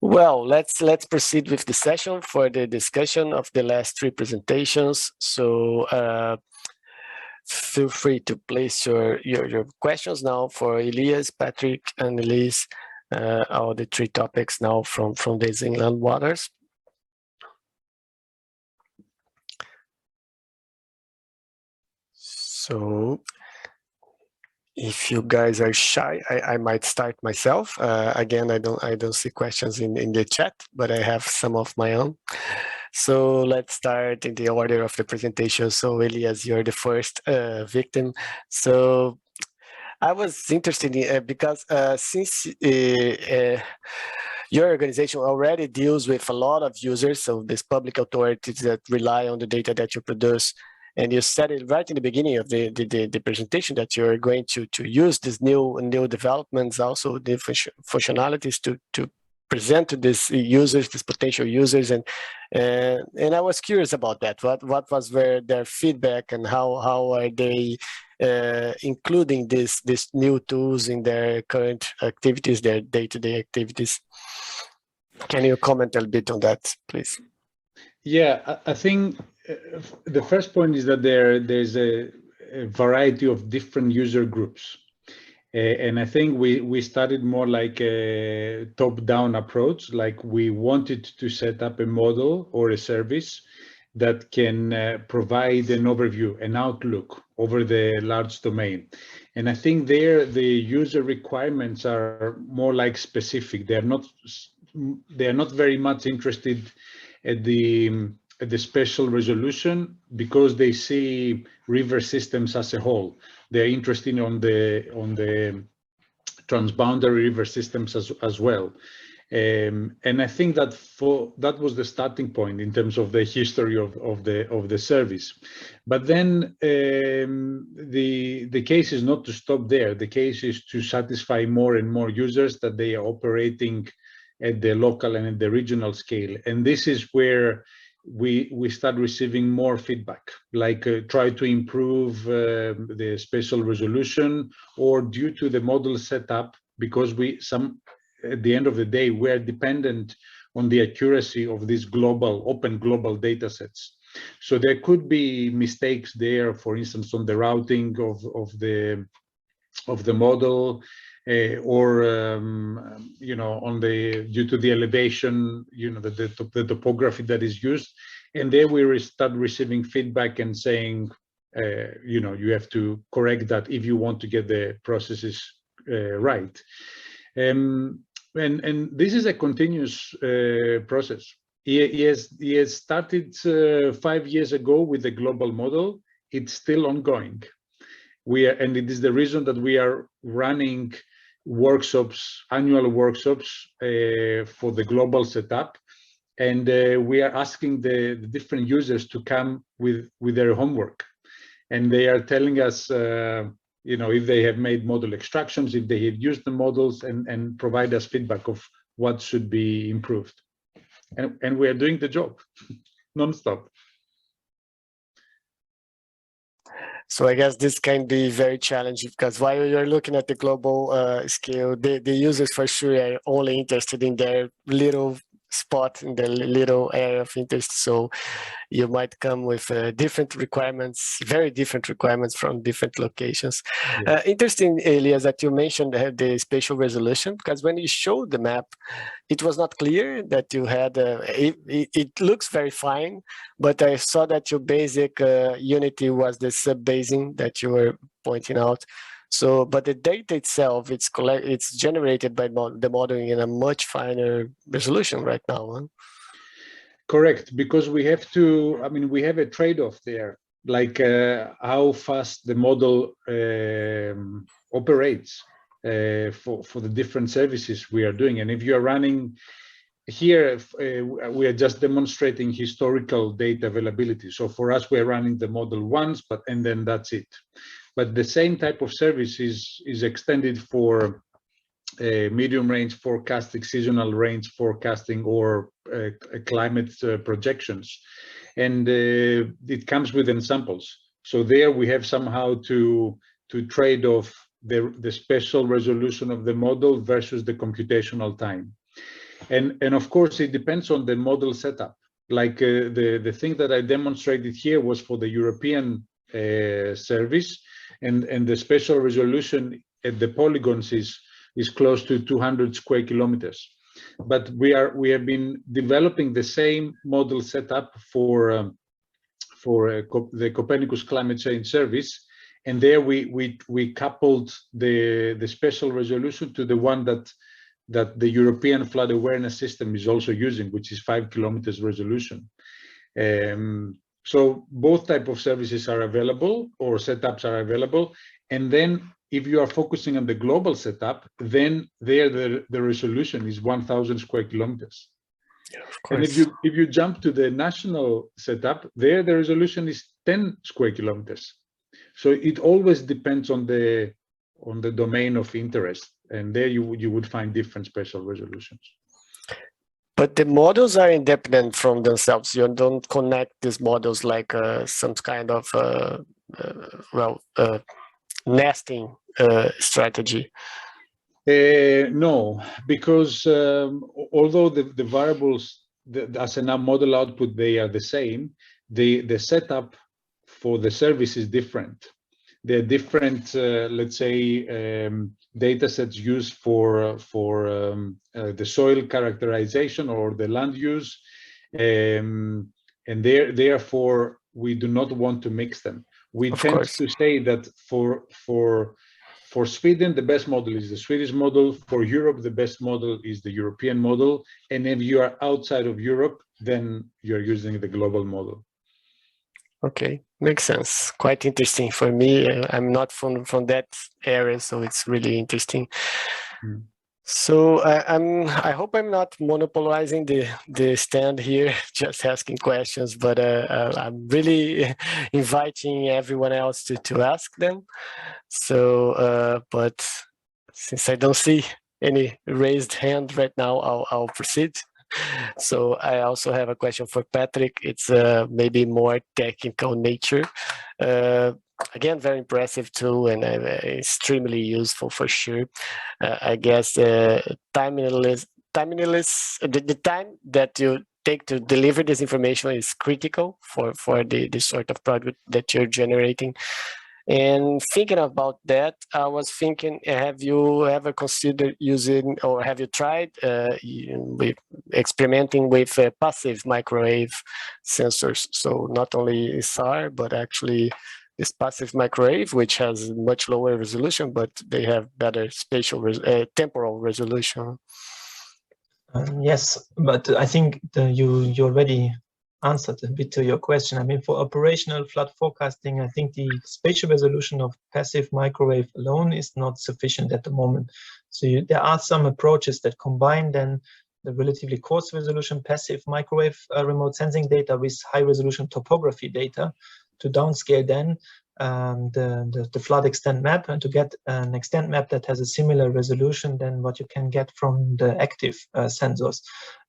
Well, let's proceed with the session for the discussion of the last three presentations. So feel free to place your questions now for Elias, Patrick, and Elise, all the three topics now from these inland waters. So if you guys are shy, I might start myself. Again, I don't see questions in the chat, but I have some of my own. So let's start in the order of the presentation. So Elias, you're the first victim. So I was interested in, because since your organization already deals with a lot of users, so these public authorities that rely on the data that you produce, and you said it right in the beginning of the presentation that you're going to use these new developments, also the functionalities to present to these users, these potential users, and I was curious about that. What was their feedback, and how are they including these new tools in their current activities, their day-to-day activities? Can you comment a little bit on that, please? Yeah, I think the first point is that there's a variety of different user groups. And I think we started more like a top-down approach, like we wanted to set up a model or a service that can provide an overview, an outlook over the large domain. And I think there the user requirements are more like specific. They are not very much interested at the spatial resolution because they see river systems as a whole. They're interested on the transboundary river systems as well. And I think that that was the starting point in terms of the history of the service. But then the case is not to stop there. The case is to satisfy more and more users that they are operating at the local and at the regional scale. And this is where we start receiving more feedback, like try to improve the spatial resolution, or due to the model setup, because at the end of the day, we're dependent on the accuracy of these open global data sets. So there could be mistakes there, for instance, on the routing of the model, or due to the elevation, the topography that is used. And there we start receiving feedback and saying, you have to correct that if you want to get the processes right. And this is a continuous process. He has started 5 years ago with the global model. It's still ongoing. And it is the reason that we are running workshops, annual workshops for the global setup. And we are asking the different users to come with their homework. And they are telling us, if they have made model extractions, if they have used the models, and provide us feedback of what should be improved. And we are doing the job non-stop. So I guess this can be very challenging, because while you're looking at the global scale, the users for sure are only interested in their little spot, in the little area of interest. So you might come with different requirements, very different requirements from different locations. Yeah. Interesting, Elias, that you mentioned the spatial resolution, because when you showed the map, it was not clear that you had, it looks very fine, but I saw that your basic unity was the sub-basing that you were pointing out. So, but the data itself, it's generated by the modeling in a much finer resolution right now. Huh? Correct, because we have to, we have a trade-off there, like how fast the model operates for the different services we are doing. And if you are running here, we are just demonstrating historical data availability. So for us, we're running the model once, and then that's it. But the same type of service is extended for medium range forecasting, seasonal range forecasting, or climate projections. And it comes with ensamples. So there we have somehow to trade off the spatial resolution of the model versus the computational time. And of course, it depends on the model setup. Like the thing that I demonstrated here was for the European service, and the spatial resolution at the polygons is close to 200 square kilometers. But we have been developing the same model setup for the Copernicus Climate Change Service, and there we coupled the spatial resolution to the one that the European Flood Awareness System is also using, which is 5 kilometers resolution. So both type of services are available, or setups are available. And then if you are focusing on the global setup, then there the resolution is 1,000 square kilometers. Yeah, of course. And if you jump to the national setup, there the resolution is 10 square kilometers. So it always depends on the domain of interest, and there you would find different spatial resolutions. But the models are independent from themselves. You don't connect these models like some kind of nesting strategy. No, because although the variables as a model output, they are the same, the setup for the service is different. They're different, let's say, data sets used for the soil characterization or the land use, and therefore we do not want to mix them. We tend to say that for Sweden, the best model is the Swedish model. For Europe, the best model is the European model. And if you are outside of Europe, then you're using the global model. Okay, makes sense. Quite interesting for me. I'm not from that area, so it's really interesting. So I hope I'm not monopolizing the stand here, just asking questions, but I'm really inviting everyone else to ask them. So, but since I don't see any raised hand right now, I'll proceed. So I also have a question for Patrick. It's maybe more technical nature. Again, very impressive tool and extremely useful for sure. I guess the time that you take to deliver this information is critical for the sort of product that you're generating. And thinking about that, I was thinking, have you ever considered using, or have you tried experimenting with passive microwave sensors? So not only SAR, but actually this passive microwave, which has much lower resolution, but they have better spatial, temporal resolution. Yes, but I think you already answered a bit to your question. I mean, for operational flood forecasting, I think the spatial resolution of passive microwave alone is not sufficient at the moment. So there are some approaches that combine then the relatively coarse resolution passive microwave remote sensing data with high resolution topography data to downscale then the flood extent map and to get an extent map that has a similar resolution than what you can get from the active sensors.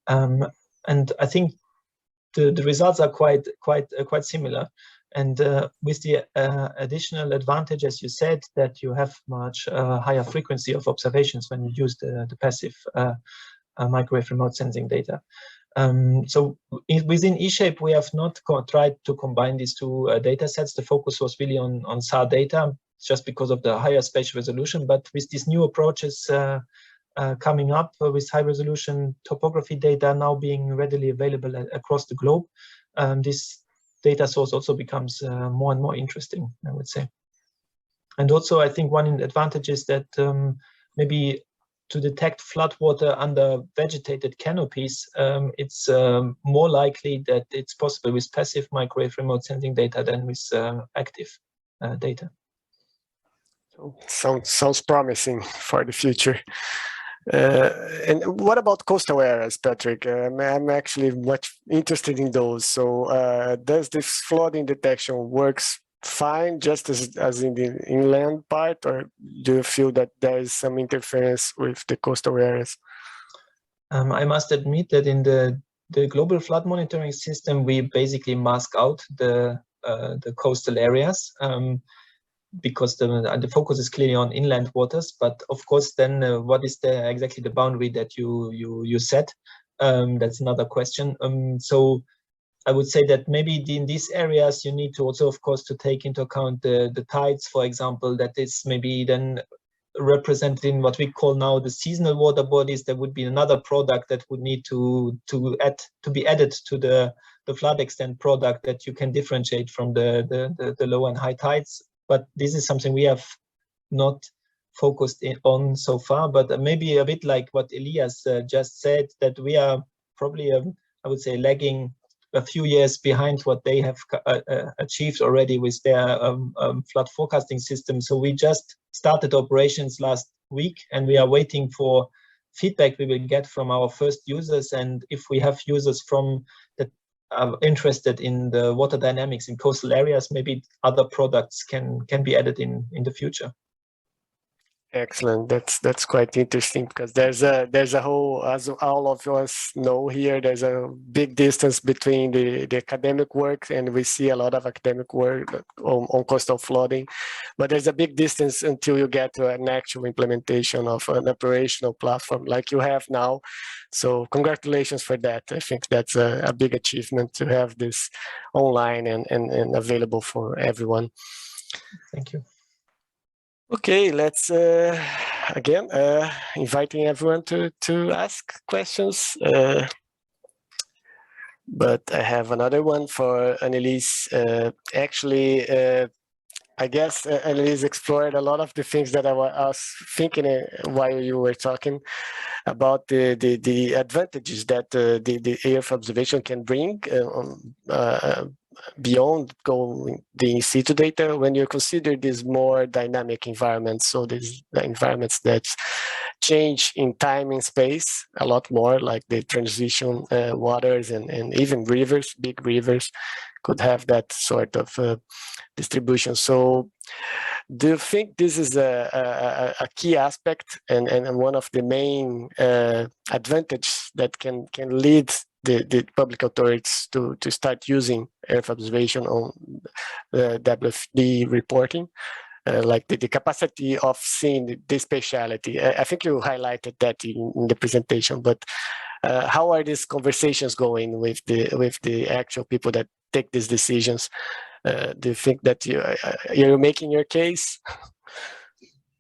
And I think the results are quite similar, and with the additional advantage, as you said, that you have much higher frequency of observations when you use the passive microwave remote sensing data. So within eShape, we have not tried to combine these two data sets. The focus was really on SAR data, just because of the higher spatial resolution. But with these new approaches coming up with high resolution topography data now being readily available across the globe, this data source also becomes more and more interesting, I would say. And also I think one advantage is that maybe to detect floodwater under vegetated canopies, it's more likely that it's possible with passive microwave remote sensing data than with active data. Sounds promising for the future. And what about coastal areas, Patrick? I'm actually much interested in those. So does this flooding detection works fine just as in the inland part, or do you feel that there is some interference with the coastal areas? I must admit that in the global flood monitoring system, we basically mask out the coastal areas. Because the focus is clearly on inland waters, but of course, then what is exactly the boundary that you set? That's another question. So I would say that maybe in these areas you need to also, of course, to take into account the tides, for example, that is maybe then represented in what we call now the seasonal water bodies. There would be another product that would need to be added to the flood extent product that you can differentiate from the low and high tides. But this is something we have not focused on so far, but maybe a bit like what Elias just said, that we are probably, I would say, lagging a few years behind what they have achieved already with their flood forecasting system. So we just started operations last week, and we are waiting for feedback we will get from our first users. And if we have users from that are interested in the water dynamics in coastal areas, maybe other products can be added in the future. Excellent. That's quite interesting, because there's a whole, as all of us know here, there's a big distance between the academic work, and we see a lot of academic work on coastal flooding, but there's a big distance until you get to an actual implementation of an operational platform like you have now. So congratulations for that. I think that's a big achievement to have this online and available for everyone. Thank you. Okay, let's again, inviting everyone to ask questions. But I have another one for Annelies. Actually, I guess Annelies explored a lot of the things that I was thinking while you were talking about the advantages that the Earth observation can bring beyond going the in situ data when you consider these more dynamic environments. So these environments that change in time and space a lot more, like the transition waters and even rivers, big rivers could have that sort of distribution. So do you think this is a key aspect and one of the main advantages that can lead the public authorities to start using Earth observation on WFD reporting? Like the capacity of seeing the spatiality. I think you highlighted that in the presentation, but how are these conversations going with the actual people that take these decisions? Do you think that you're making your case?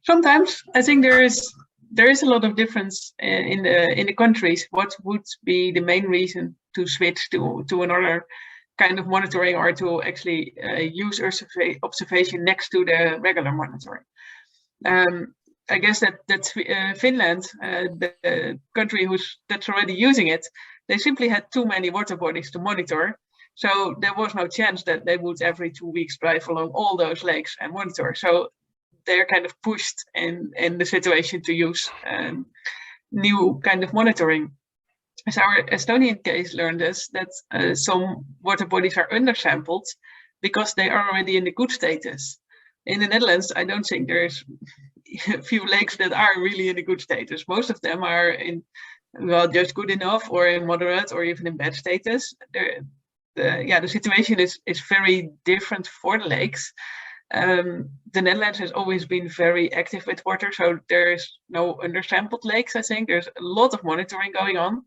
Sometimes I think there is a lot of difference in the countries. What would be the main reason to switch to another kind of monitoring, or to actually use Earth observation next to the regular monitoring? I guess that's Finland, the country that's already using it. They simply had too many water bodies to monitor. So there was no chance that they would every 2 weeks drive along all those lakes and monitor. So they're kind of pushed in the situation to use new kind of monitoring. As our Estonian case learned us that some water bodies are undersampled because they are already in the good status. In the Netherlands, I don't think there's a few lakes that are really in the good status. Most of them are in, well, just good enough, or in moderate, or even in bad status. The situation is very different for the lakes. The Netherlands has always been very active with water, so there's no undersampled lakes. I think there's a lot of monitoring going on.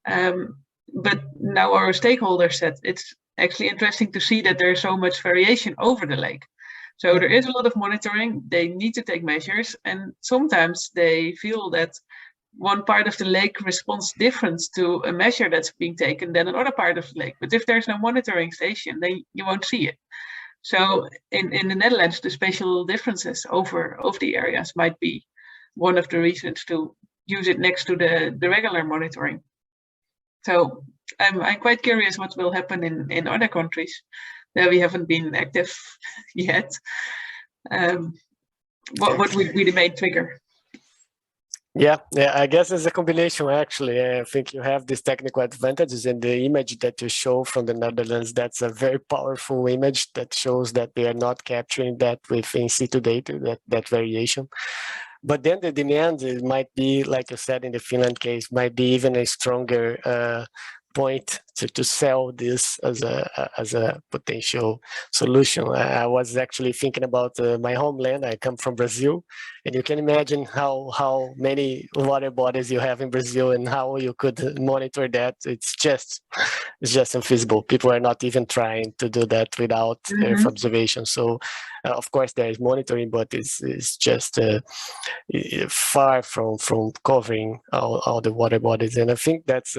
But now our stakeholders said it's actually interesting to see that there's so much variation over the lake. So there is a lot of monitoring. They need to take measures, and sometimes they feel that one part of the lake responds different to a measure that's being taken than another part of the lake. But if there's no monitoring station, then you won't see it. So in the Netherlands, the spatial differences over the areas might be one of the reasons to use it next to the regular monitoring. So I'm quite curious what will happen in other countries that we haven't been active yet. What would be the main trigger? Yeah, I guess it's a combination, actually. I think you have these technical advantages, and the image that you show from the Netherlands, that's a very powerful image that shows that they are not capturing that with in situ data, that variation. But then the demand might be, like you said in the Finland case, might be even a stronger point to sell this as a potential solution. I was actually thinking about my homeland. I come from Brazil, and you can imagine how many water bodies you have in Brazil and how you could monitor that. It's just infeasible. People are not even trying to do that without Earth observation. So of course there is monitoring, but it's just far from covering all the water bodies. And I think that's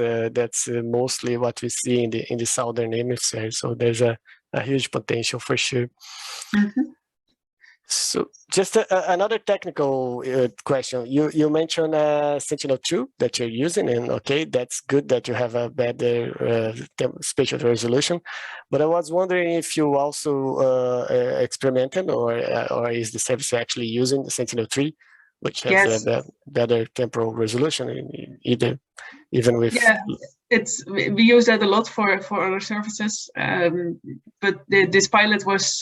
mostly what we see in the southern hemisphere. So there's a huge potential for sure. So just another technical question. You mentioned Sentinel-2 that you're using, and okay, that's good that you have a better spatial resolution. But I was wondering if you also experimented, or is the service actually using the Sentinel-3, which has a better temporal resolution, even with... Yeah, we use that a lot for other services, but this pilot was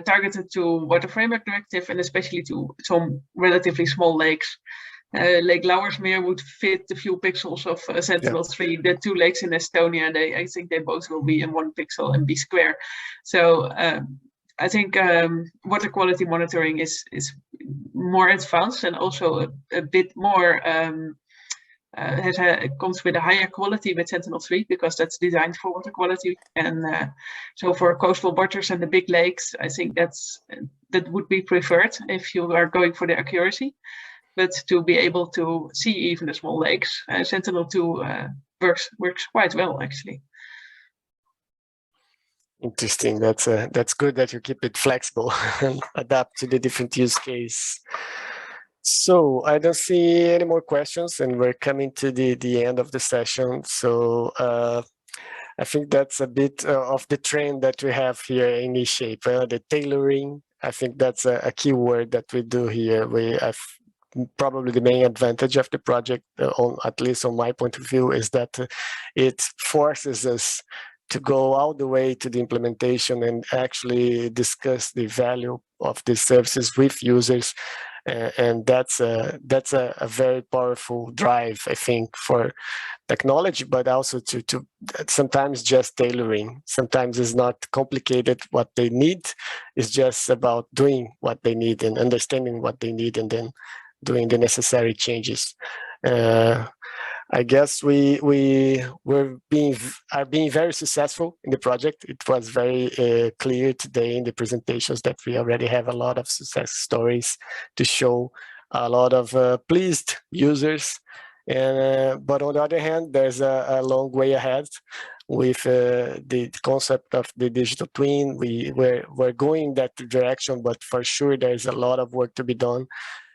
targeted to Water Framework Directive, and especially to some relatively small lakes. Lake Lauwersmeer would fit a few pixels of Sentinel-3. The 2 lakes in Estonia, I think they both will be in 1 pixel and be square. So I think water quality monitoring is more advanced, and also a bit more comes with a higher quality with Sentinel-3, because that's designed for water quality. And so for coastal waters and the big lakes, I think that would be preferred if you are going for the accuracy. but to be able to see even the small lakes, Sentinel-2 works quite well, actually. Interesting. That's good that you keep it flexible and adapt to the different use case. So I don't see any more questions, and we're coming to the end of the session. So I think that's a bit of the trend that we have here in eShape, the tailoring. I think that's a key word that we do here. We have probably the main advantage of the project, at least on my point of view, is that it forces us to go all the way to the implementation and actually discuss the value of these services with users. And that's a very powerful drive, I think, for technology, but also to sometimes just tailoring. Sometimes it's not complicated what they need. It's just about doing what they need and understanding what they need and then doing the necessary changes. I guess we are being very successful in the project. It was very clear today in the presentations that we already have a lot of success stories to show, a lot of pleased users. And but on the other hand, there's a long way ahead with the concept of the digital twin. We're going in that direction, but for sure there's a lot of work to be done.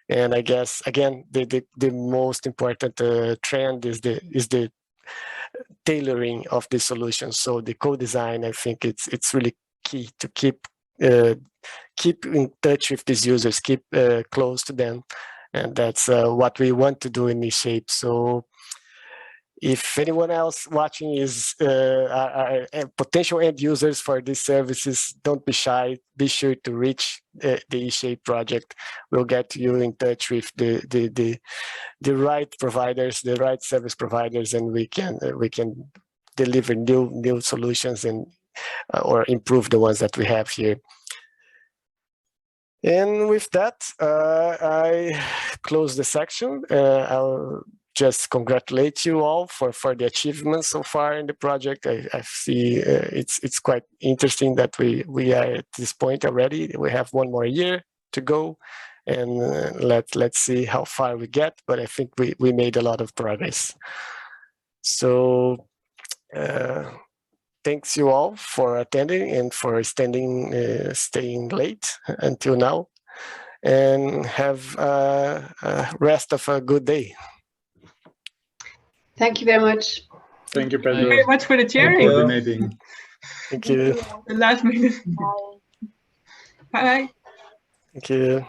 And I guess again, the most important trend is the tailoring of the solution. So the co-design, I think it's really key to keep in touch with these users, keep close to them, and that's what we want to do in eShape. So if anyone else watching is potential end users for these services, don't be shy. Be sure to reach the eShape project. We'll get you in touch with the right providers, the right service providers, and we can deliver new solutions and or improve the ones that we have here. And with that, I close the section. I'll just congratulate you all for the achievements so far in the project. I see it's quite interesting that we are at this point already. We have one more year to go, and let's see how far we get. But I think we made a lot of progress. So thanks you all for attending and for staying late until now, and have rest of a good day. Thank you very much. Thank you, Pedro. Thank you very much for the sharing. Coordinating. Thank you. The last minute. Bye. Thank you.